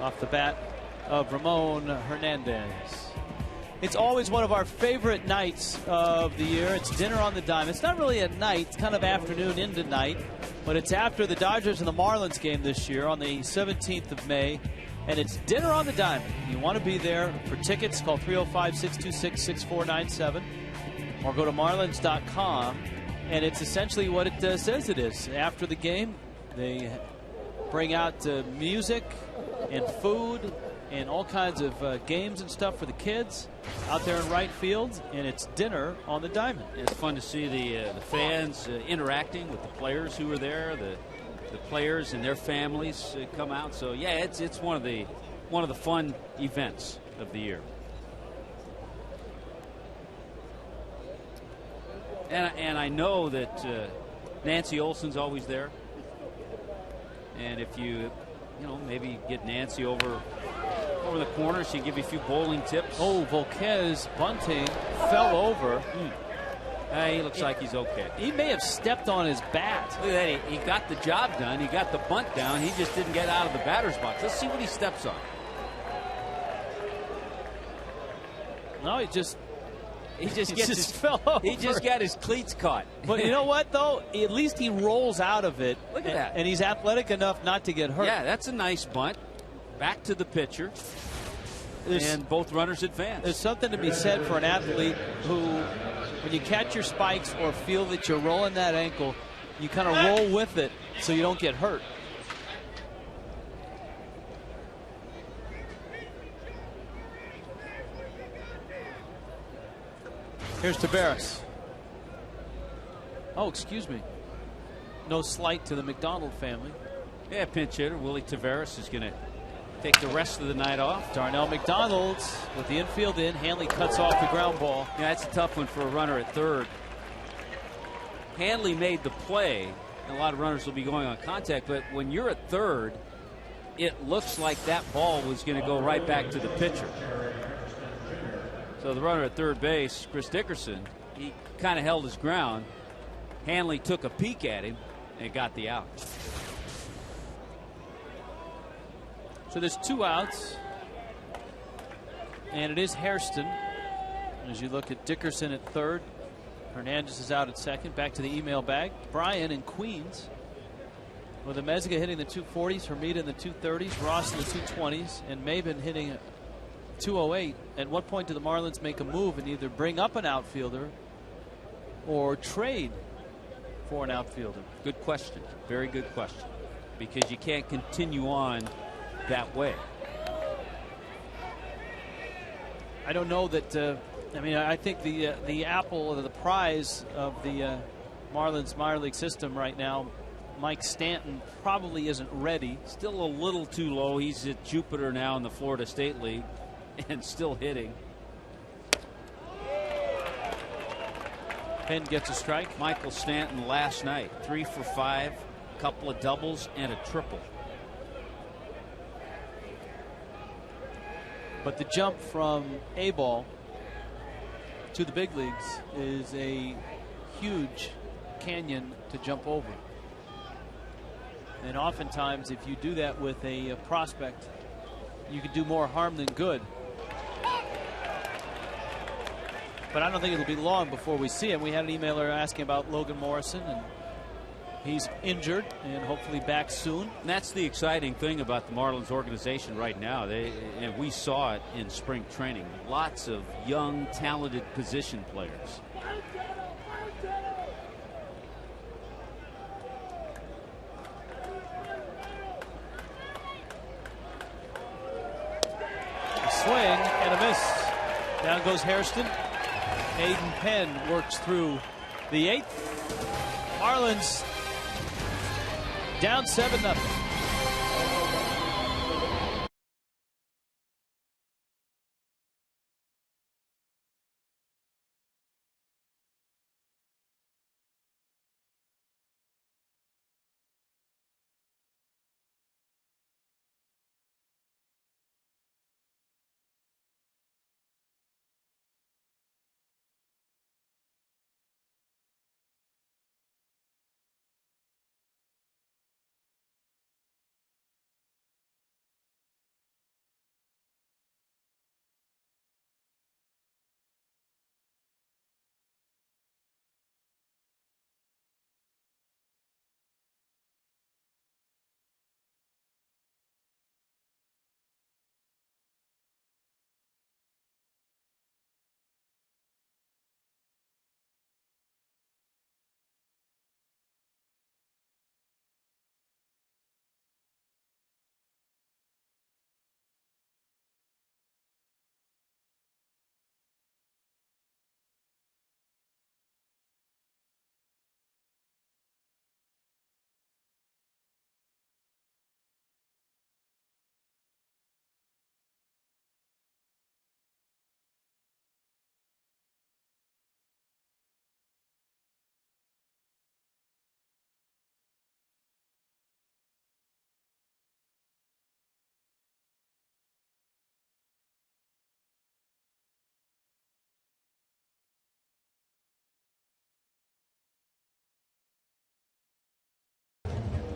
off the bat of Ramon Hernandez. It's always one of our favorite nights of the year. It's dinner on the dime. It's not really at night. It's kind of afternoon into night. But it's after the Dodgers and the Marlins game this year on the 17th of May. And it's dinner on the dime. You want to be there. For tickets, call 305-626-6497 or go to marlins.com. And it's essentially what it says it is. After the game, they bring out music and food and all kinds of games and stuff for the kids out there in right field, and it's dinner on the diamond. It's fun to see the fans interacting with the players who are there, the players and their families come out. So yeah, it's one of the fun events of the year. And I know that Nancy Olson's always there, and if you maybe get Nancy over the corner, she can give you a few bowling tips. Oh, Volquez bunting fell over. He looks like he's okay. He may have stepped on his bat. Look at that. He got the job done. He got the bunt down. He just didn't get out of the batter's box. Let's see what he steps on. No, he just fell over. He just got his cleats caught. But you know what, though? At least he rolls out of it. Look at that. And he's athletic enough not to get hurt. Yeah, that's a nice bunt. Back to the pitcher. And both runners advance. There's something to be said for an athlete who, when you catch your spikes or feel that you're rolling that ankle, you kind of roll with it so you don't get hurt. Here's Taveras. Oh, excuse me. no slight to the McDonald family. Yeah, pinch hitter Willie Taveras is going to take the rest of the night off. Darnell McDonald with the infield in. Hanley cuts off the ground ball. Yeah, that's a tough one for a runner at third. Hanley made the play. A lot of runners will be going on contact, but when you're at third, it looks like that ball was going to go right back to the pitcher. So the runner at third base, Chris Dickerson, he kind of held his ground. Hanley took a peek at him and got the out. So there's 2 outs, and it is Hairston. As you look at Dickerson at third, Hernandez is out at second. Back to the email bag. Brian in Queens with Ameziga hitting the 240s, Hermida in the 230s, Ross in the 220s, and Maben hitting a 208. At what point do the Marlins make a move and either bring up an outfielder or trade for an outfielder? Good question. Very good question. Because you can't continue on that way. I don't know that. I mean, I think the apple or the prize of the Marlins minor league system right now, Mike Stanton, probably isn't ready. Still a little too low. He's at Jupiter now in the Florida State League and still hitting. Penn gets a strike. Michael Stanton last night, 3 for 5, a couple of doubles and a triple. But the jump from A ball to the big leagues is a huge canyon to jump over. And oftentimes, if you do that with a prospect, you can do more harm than good. But I don't think it'll be long before we see him. We had an emailer asking about Logan Morrison, and he's injured and hopefully back soon. And that's the exciting thing about the Marlins organization right now. And we saw it in spring training. Lots of young, talented position players. A swing and a miss. Down goes Hairston. Hayden Penn works through the 8th. Marlins down 7-0.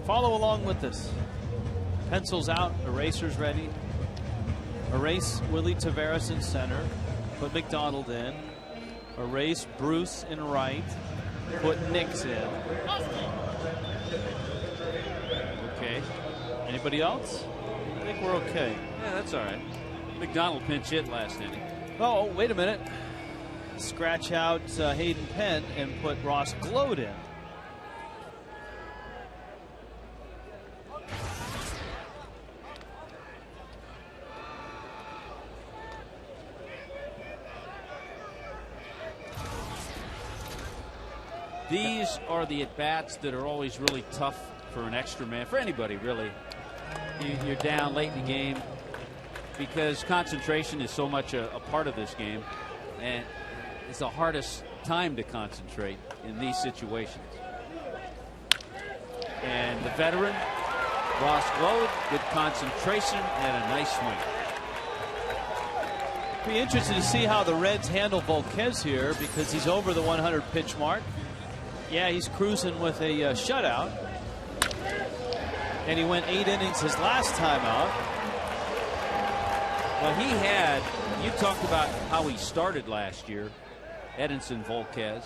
Follow along with this. Pencils out, erasers ready. Erase Willie Taveras in center. Put McDonald in. Erase Bruce in right. Put Nix in. Okay. Anybody else? I think we're okay. Yeah, that's all right. McDonald pinch hit last inning. Oh, wait a minute. Scratch out Hayden Penn and put Ross Glode in. these are the at-bats that are always really tough for an extra man, for anybody really. You're down late in the game because concentration is so much a part of this game, and it's the hardest time to concentrate in these situations. And the veteran, Ross Globe, good concentration and a nice swing. Be interested to see how the Reds handle Volquez here because he's over the 100 pitch mark. Yeah, he's cruising with a shutout. And he went 8 innings his last time out. Well, he had, you talked about how he started last year, Edinson Volquez.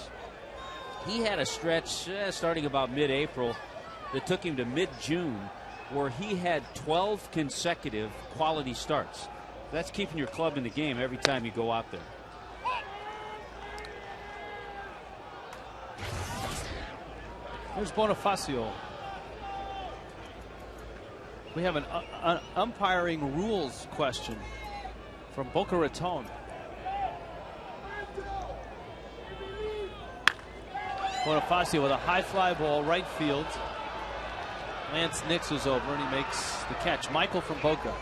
He had a stretch starting about mid-April that took him to mid-June where he had 12 consecutive quality starts. That's keeping your club in the game every time you go out there. Here's Bonifacio. We have an umpiring rules question from Boca Raton. Bonifacio with a high fly ball, right field. Lance Nix is over and he makes the catch. Michael from Boca.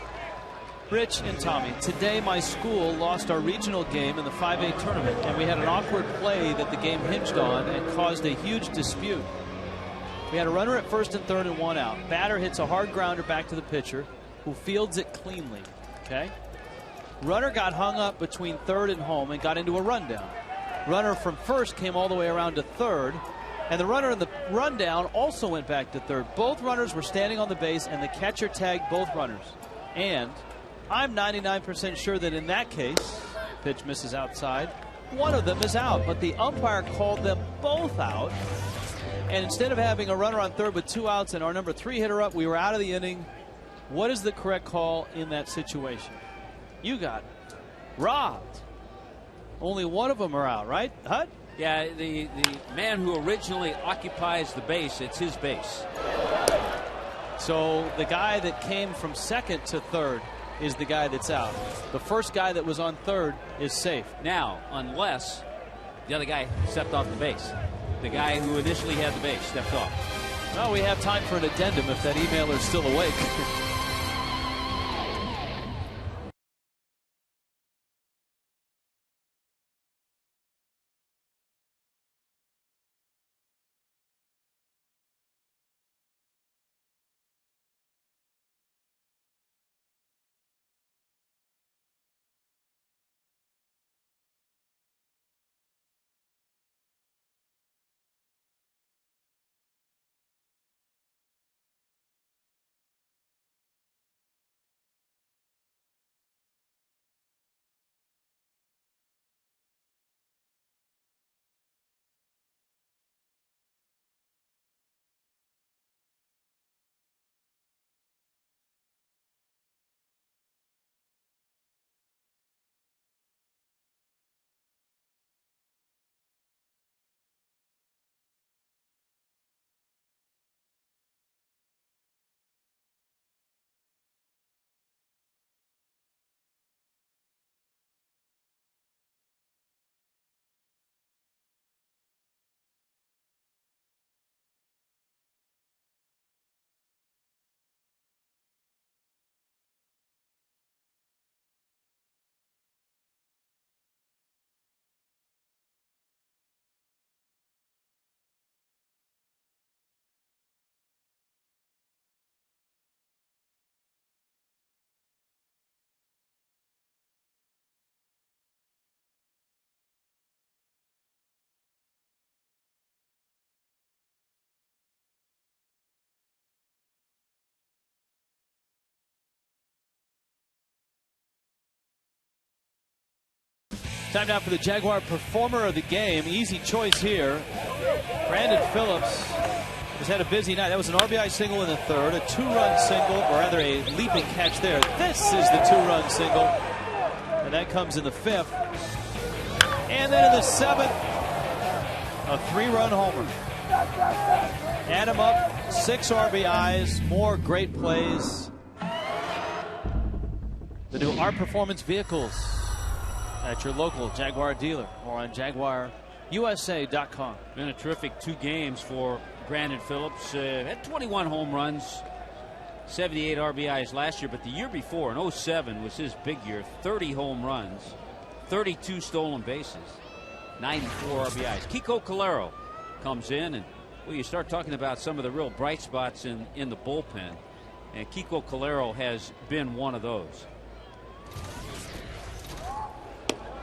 Rich and Tommy, today my school lost our regional game in the 5A tournament, and we had an awkward play that the game hinged on and caused a huge dispute. We had a runner at first and third and 1 out. Batter hits a hard grounder back to the pitcher, who fields it cleanly. Okay. Runner got hung up between third and home and got into a rundown. Runner from first came all the way around to third, and the runner in the rundown also went back to third. Both runners were standing on the base, and the catcher tagged both runners. And I'm 99% sure that in that case, pitch misses outside, one of them is out. But the umpire called them both out. And instead of having a runner on third with 2 outs and our number 3 hitter up, we were out of the inning. What is the correct call in that situation? You got robbed. Only one of them are out, right, Hut? Yeah, the man who originally occupies the base, it's his base. So the guy that came from second to third is the guy that's out. The first guy that was on third is safe. Now, unless the other guy stepped off the base. The guy who initially had the base stepped off. Well, we have time for an addendum if that emailer is still awake. Time now for the Jaguar Performer of the Game. Easy choice here. Brandon Phillips has had a busy night. That was an RBI single in the third, a 2-run single, or rather a leaping catch there. This is the 2-run single, and that comes in the 5th. And then in the 7th, a 3-run homer. Add him up, 6 RBIs, more great plays. The new Art Performance vehicles at your local Jaguar dealer or on jaguar.com. USA.com. Been a terrific 2 games for Brandon Phillips. Had 21 home runs, 78 RBIs last year, but the year before, in 07, was his big year. 30 home runs, 32 stolen bases, 94 RBIs. Kiko Calero comes in, and well, you start talking about some of the real bright spots in the bullpen, and Kiko Calero has been one of those.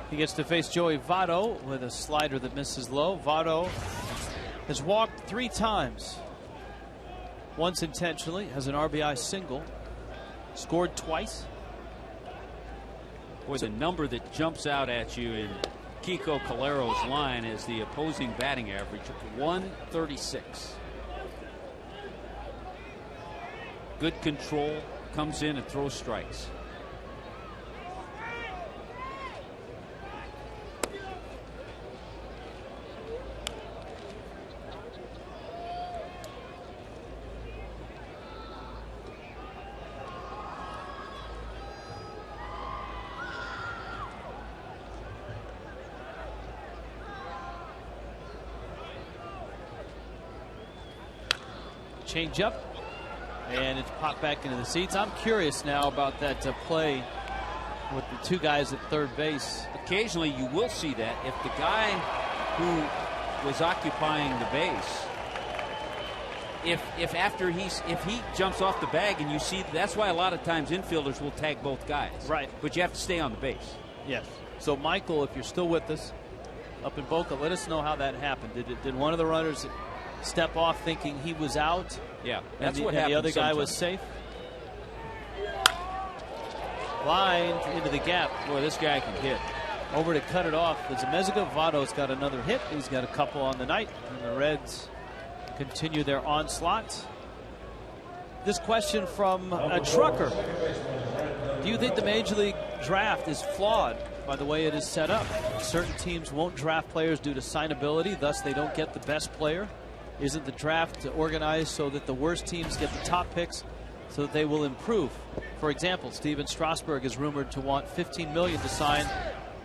He gets to face Joey Votto with a slider that misses low. Votto has walked 3 times. Once intentionally, has an RBI single, scored twice. Boy, the number that jumps out at you in Kiko Calero's line is the opposing batting average of 136. Good control, comes in and throws strikes. Change up, and it's popped back into the seats. I'm curious now about that play with the 2 guys at third base. Occasionally you will see that if the guy who was occupying the base, if he jumps off the bag, and you see, that's why a lot of times infielders will tag both guys. Right. But you have to stay on the base. Yes. So Michael, if you're still with us up in Boca, let us know how that happened. Did one of the runners step off thinking he was out? Yeah, that's what happened. The other guy sometimes. was safe. Lined into the gap. Boy, this guy can hit. Over to cut it off. As Mexico, Votto's got another hit. He's got a couple on the night. And the Reds continue their onslaught. This question from a trucker. Do you think the Major League draft is flawed by the way it is set up? Certain teams won't draft players due to signability, thus they don't get the best player. Isn't the draft organized so that the worst teams get the top picks so that they will improve? For example, Steven Strasburg is rumored to want $15 million to sign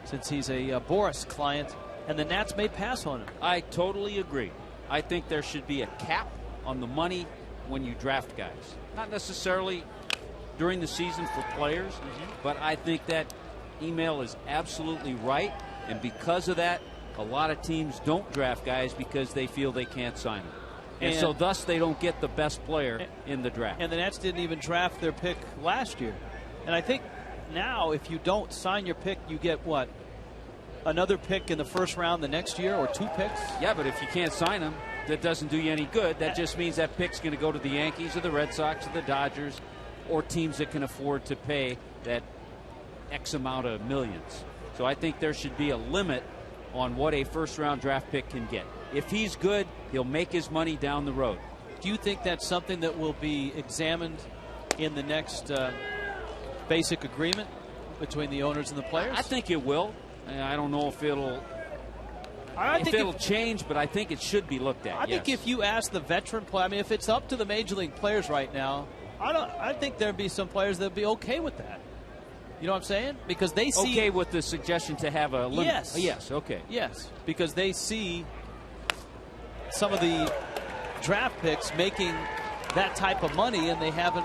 since he's a Boris client, and the Nats may pass on him. I totally agree. I think there should be a cap on the money when you draft guys. Not necessarily during the season for players, but I think that email is absolutely right, and because of that, a lot of teams don't draft guys because they feel they can't sign them. And so thus they don't get the best player in the draft. And the Nats didn't even draft their pick last year. And I think now if you don't sign your pick, you get what? Another pick in the first round the next year, or 2 picks? Yeah, but if you can't sign them, that doesn't do you any good. That just means that pick's going to go to the Yankees or the Red Sox or the Dodgers, or teams that can afford to pay that X amount of millions. So I think there should be a limit on what a first-round draft pick can get. If he's good, he'll make his money down the road. Do you think that's something that will be examined in the next basic agreement between the owners and the players? I think it will. I don't know if it'll change, but I think it should be looked at. I think if you ask the veteran player, I mean, if it's up to the Major League players right now, I think there'd be some players that'd be okay with that. You know what I'm saying? Because they see... Okay with the suggestion to have a limit? Yes. Yes, okay. Yes, because they see some of the draft picks making that type of money, and they haven't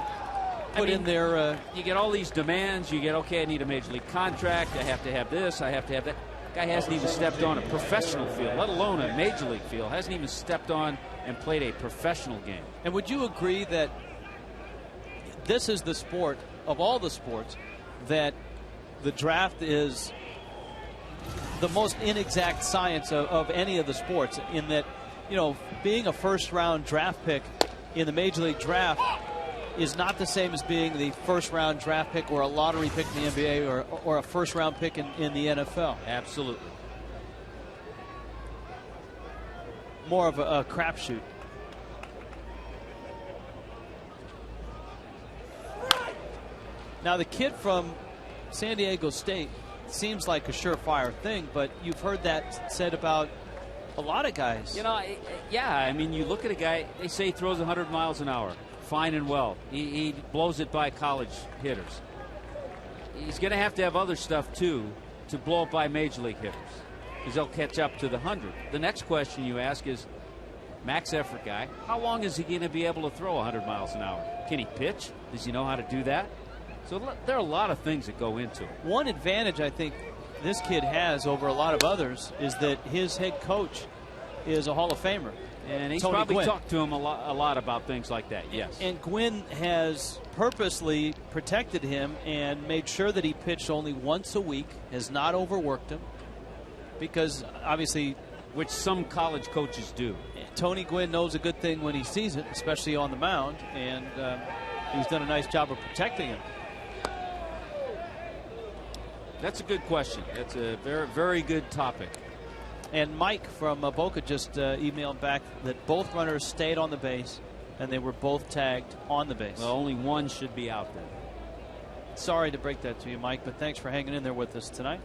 put in their... You get all these demands. You get, okay, I need a Major League contract. I have to have this. I have to have that. Guy hasn't even stepped on a professional field, let alone a Major League field. Hasn't even stepped on and played a professional game. And would you agree that this is the sport, of all the sports, that the draft is the most inexact science of any of the sports, in that, you know, being a first-round draft pick in the Major League draft is not the same as being the first-round draft pick or a lottery pick in the NBA or a first-round pick in the NFL. Absolutely. More of a crapshoot. Now, the kid from San Diego State seems like a surefire thing, but you've heard that said about a lot of guys. You know, yeah, I mean, you look at a guy, they say he throws 100 miles an hour. Fine and well. He blows it by college hitters. He's going to have other stuff, too, to blow it by Major League hitters. because they'll catch up to the 100. The next question you ask is, max effort guy, how long is he going to be able to throw 100 miles an hour? Can he pitch? Does he know how to do that? So there are a lot of things that go into it. One advantage I think this kid has over a lot of others is that his head coach is a Hall of Famer. And he's Tony probably Gwynn. talked to him a lot about things like that, yes. And Gwynn has purposely protected him and made sure that he pitched only once a week, has not overworked him, because obviously, which some college coaches do. Tony Gwynn knows a good thing when he sees it, especially on the mound, and he's done a nice job of protecting him. That's a good question. That's a very, very good topic. And Mike from Boca just emailed back that both runners stayed on the base and they were both tagged on the base. Well, only one should be out there. Sorry to break that to you, Mike, but thanks for hanging in there with us tonight.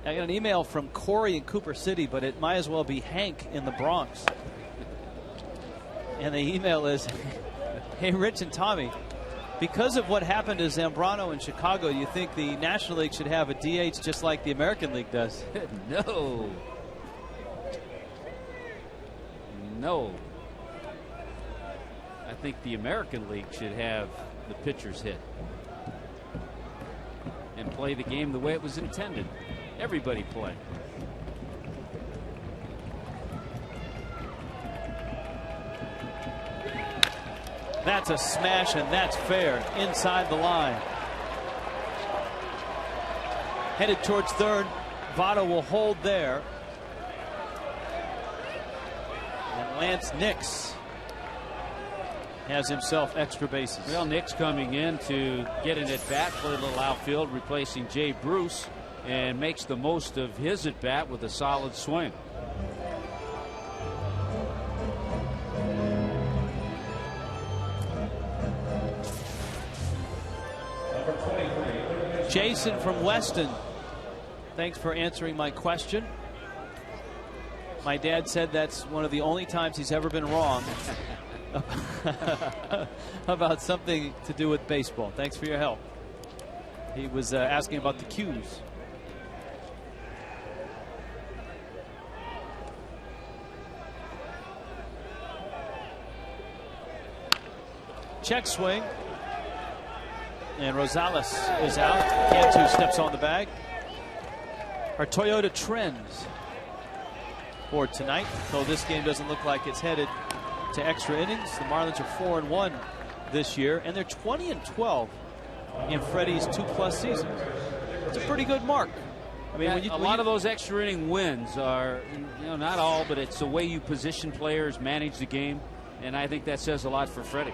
I got an email from Corey in Cooper City, but it might as well be Hank in the Bronx. And the email is, hey, Rich and Tommy, because of what happened to Zambrano in Chicago, you think the National League should have a DH just like the American League does? No. No. I think the American League should have the pitchers hit and play the game the way it was intended. Everybody play. That's a smash, and that's fair. Inside the line. Headed towards third. Votto will hold there. And Lance Nix has himself extra bases. Well, Nick's coming in to get an at-bat, play a little outfield, replacing Jay Bruce, and makes the most of his at-bat with a solid swing. Jason from Weston, thanks for answering my question. My dad said that's one of the only times he's ever been wrong about something to do with baseball. Thanks for your help. He was asking about the cues. Check swing. And Rosales is out. Cantu steps on the bag. Our Toyota trends for tonight, though this game doesn't look like it's headed to extra innings. The Marlins are 4-1 this year, and they're 20-12 in Freddie's 2+ seasons. It's a pretty good mark. I mean, a lot of those extra inning wins are, not all, but it's the way you position players, manage the game, and I think that says a lot for Freddie.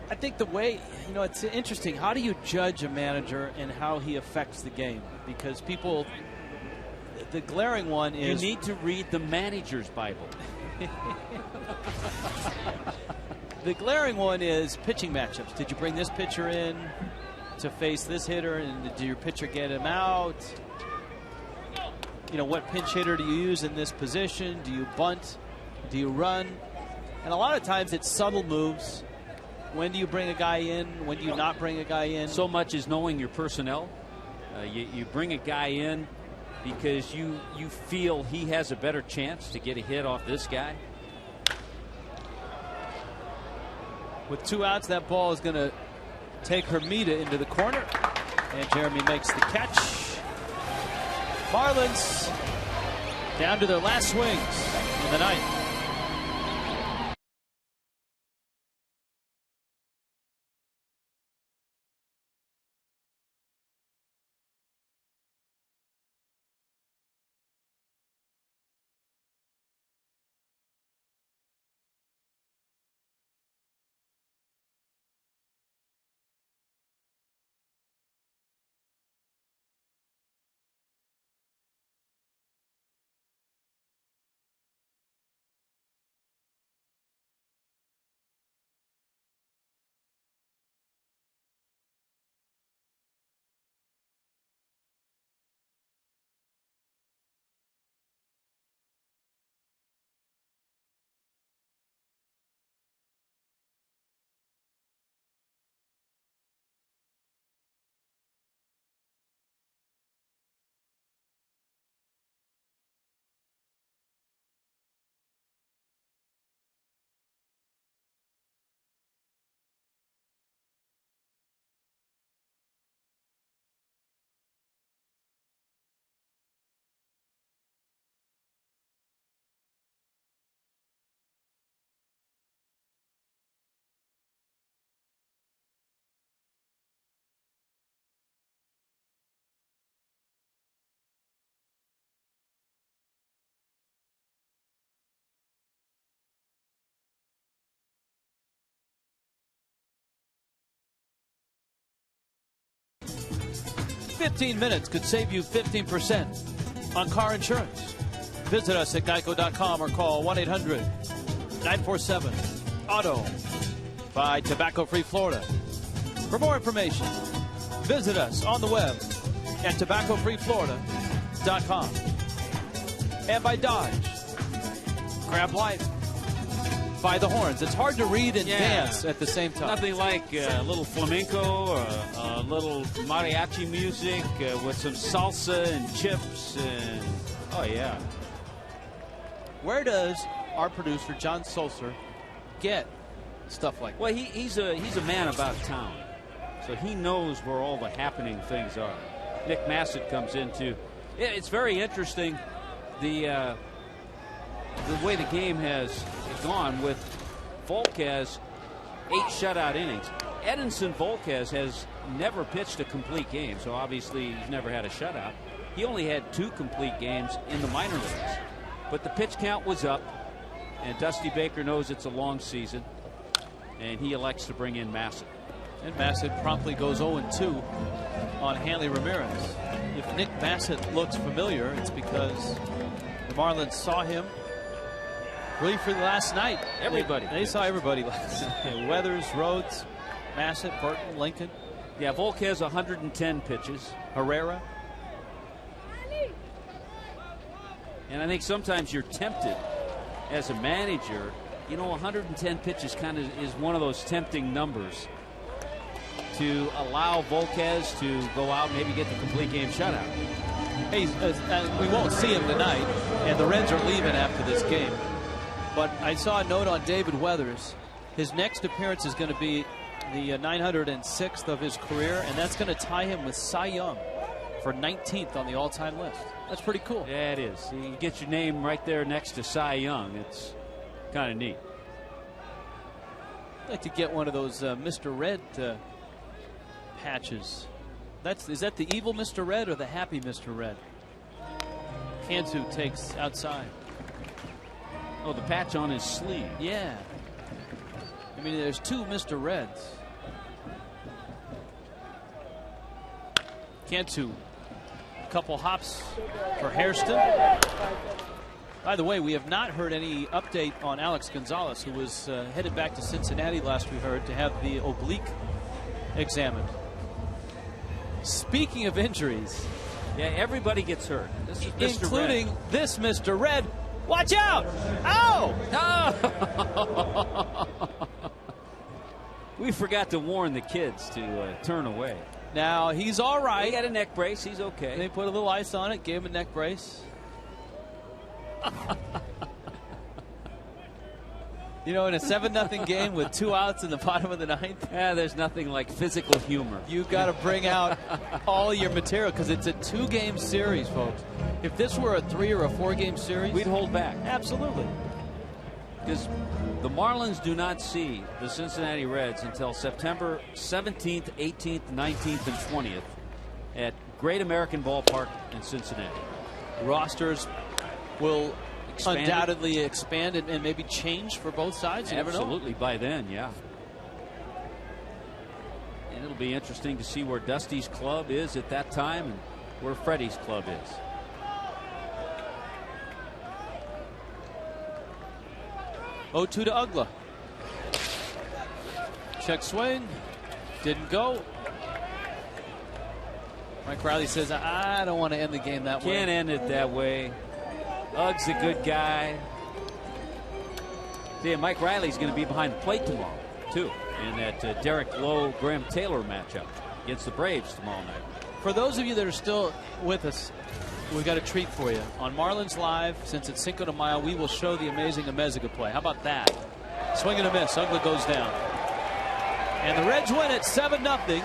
I think the way, it's interesting. How do you judge a manager and how he affects the game? Because people, the glaring one is... You need to read the manager's Bible. The glaring one is pitching matchups. Did you bring this pitcher in to face this hitter, and did your pitcher get him out? What pinch hitter do you use in this position? Do you bunt? Do you run? And a lot of times it's subtle moves. When do you bring a guy in? When do you not bring a guy in? So much as knowing your personnel. You bring a guy in because you feel he has a better chance to get a hit off this guy. With 2 outs, that ball is going to take Hermida into the corner. And Jeremy makes the catch. Marlins down to their last swings in the ninth. 15 minutes could save you 15% on car insurance. Visit us at geico.com or call 1-800-947-AUTO by Tobacco Free Florida. For more information, visit us on the web at tobaccofreeflorida.com. And by Dodge. Grab life by the horns. It's hard to read and dance at the same time. Nothing like a little flamenco or a little mariachi music with some salsa and chips and oh yeah. Where does our producer John Sulzer get stuff like that? Well, he's a man about town, so he knows where all the happening things are. Nick Massett comes into. It's very interesting the way the game has gone with Volquez 8 shutout innings. Edinson Volquez has never pitched a complete game, so obviously he's never had a shutout. He only had 2 complete games in the minor leagues. But the pitch count was up, and Dusty Baker knows it's a long season, and he elects to bring in Massett. And Massett promptly goes 0-2 on Hanley Ramirez. If Nick Massett looks familiar, it's because the Marlins saw him briefly last night. Everybody. They saw everybody last night. Weathers, Rhodes, Massett, Burton, Lincoln. Yeah, Volquez 110 pitches. Herrera. And I think sometimes you're tempted as a manager. You know, 110 pitches kind of is one of those tempting numbers to allow Volquez to go out and maybe get the complete game shutout. Hey, we won't see him tonight, and the Reds are leaving after this game. But I saw a note on David Weathers. His next appearance is going to be the 906th of his career, and that's going to tie him with Cy Young for 19th on the all-time list. That's pretty cool. Yeah, it is. You get your name right there next to Cy Young. It's kind of neat. I'd like to get one of those Mr. Red patches. Is that the evil Mr. Red or the happy Mr. Red? Cantu takes outside. Oh, the patch on his sleeve. Yeah. I mean, there's 2 Mr. Reds. Cantu. A couple hops for Hairston. By the way, we have not heard any update on Alex Gonzalez, who was headed back to Cincinnati last we heard to have the oblique examined. Speaking of injuries. Yeah, everybody gets hurt. This is Mr. Including Red. this Mr. Red. Watch out! Oh! We forgot to warn the kids to turn away. Now, he's all right. He got a neck brace. He's okay. They put a little ice on it, gave him a neck brace. You know, in a 7-0 game with 2 outs in the bottom of the 9th. Yeah, there's nothing like physical humor. You got to bring out all your material because it's a 2-game series, folks. If this were a 3 or a 4-game series, we'd hold back. Absolutely. Because the Marlins do not see the Cincinnati Reds until September 17th, 18th, 19th, and 20th at Great American Ballpark in Cincinnati. Rosters will undoubtedly expand and maybe change for both sides. You Absolutely, never know. by then, yeah. And it'll be interesting to see where Dusty's club is at that time and where Freddie's club is. Oh, 2 to Ugla. Check swing. Didn't go. Mike Riley says, I don't want to end the game that way. Can't end it that way. Ugg's a good guy. See, Mike Riley's going to be behind the plate tomorrow, too, in that Derek Lowe-Graham Taylor matchup against the Braves tomorrow night. For those of you that are still with us, we've got a treat for you. On Marlins Live, since it's Cinco de Mayo, we will show the amazing Amezaga play. How about that? Swing and a miss. Ugla goes down. And the Reds win it 7-0.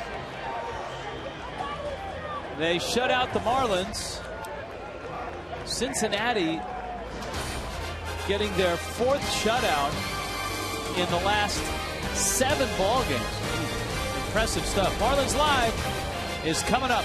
They shut out the Marlins. Cincinnati getting their 4th shutout in the last 7 ball games. Impressive stuff. Marlins Live is coming up.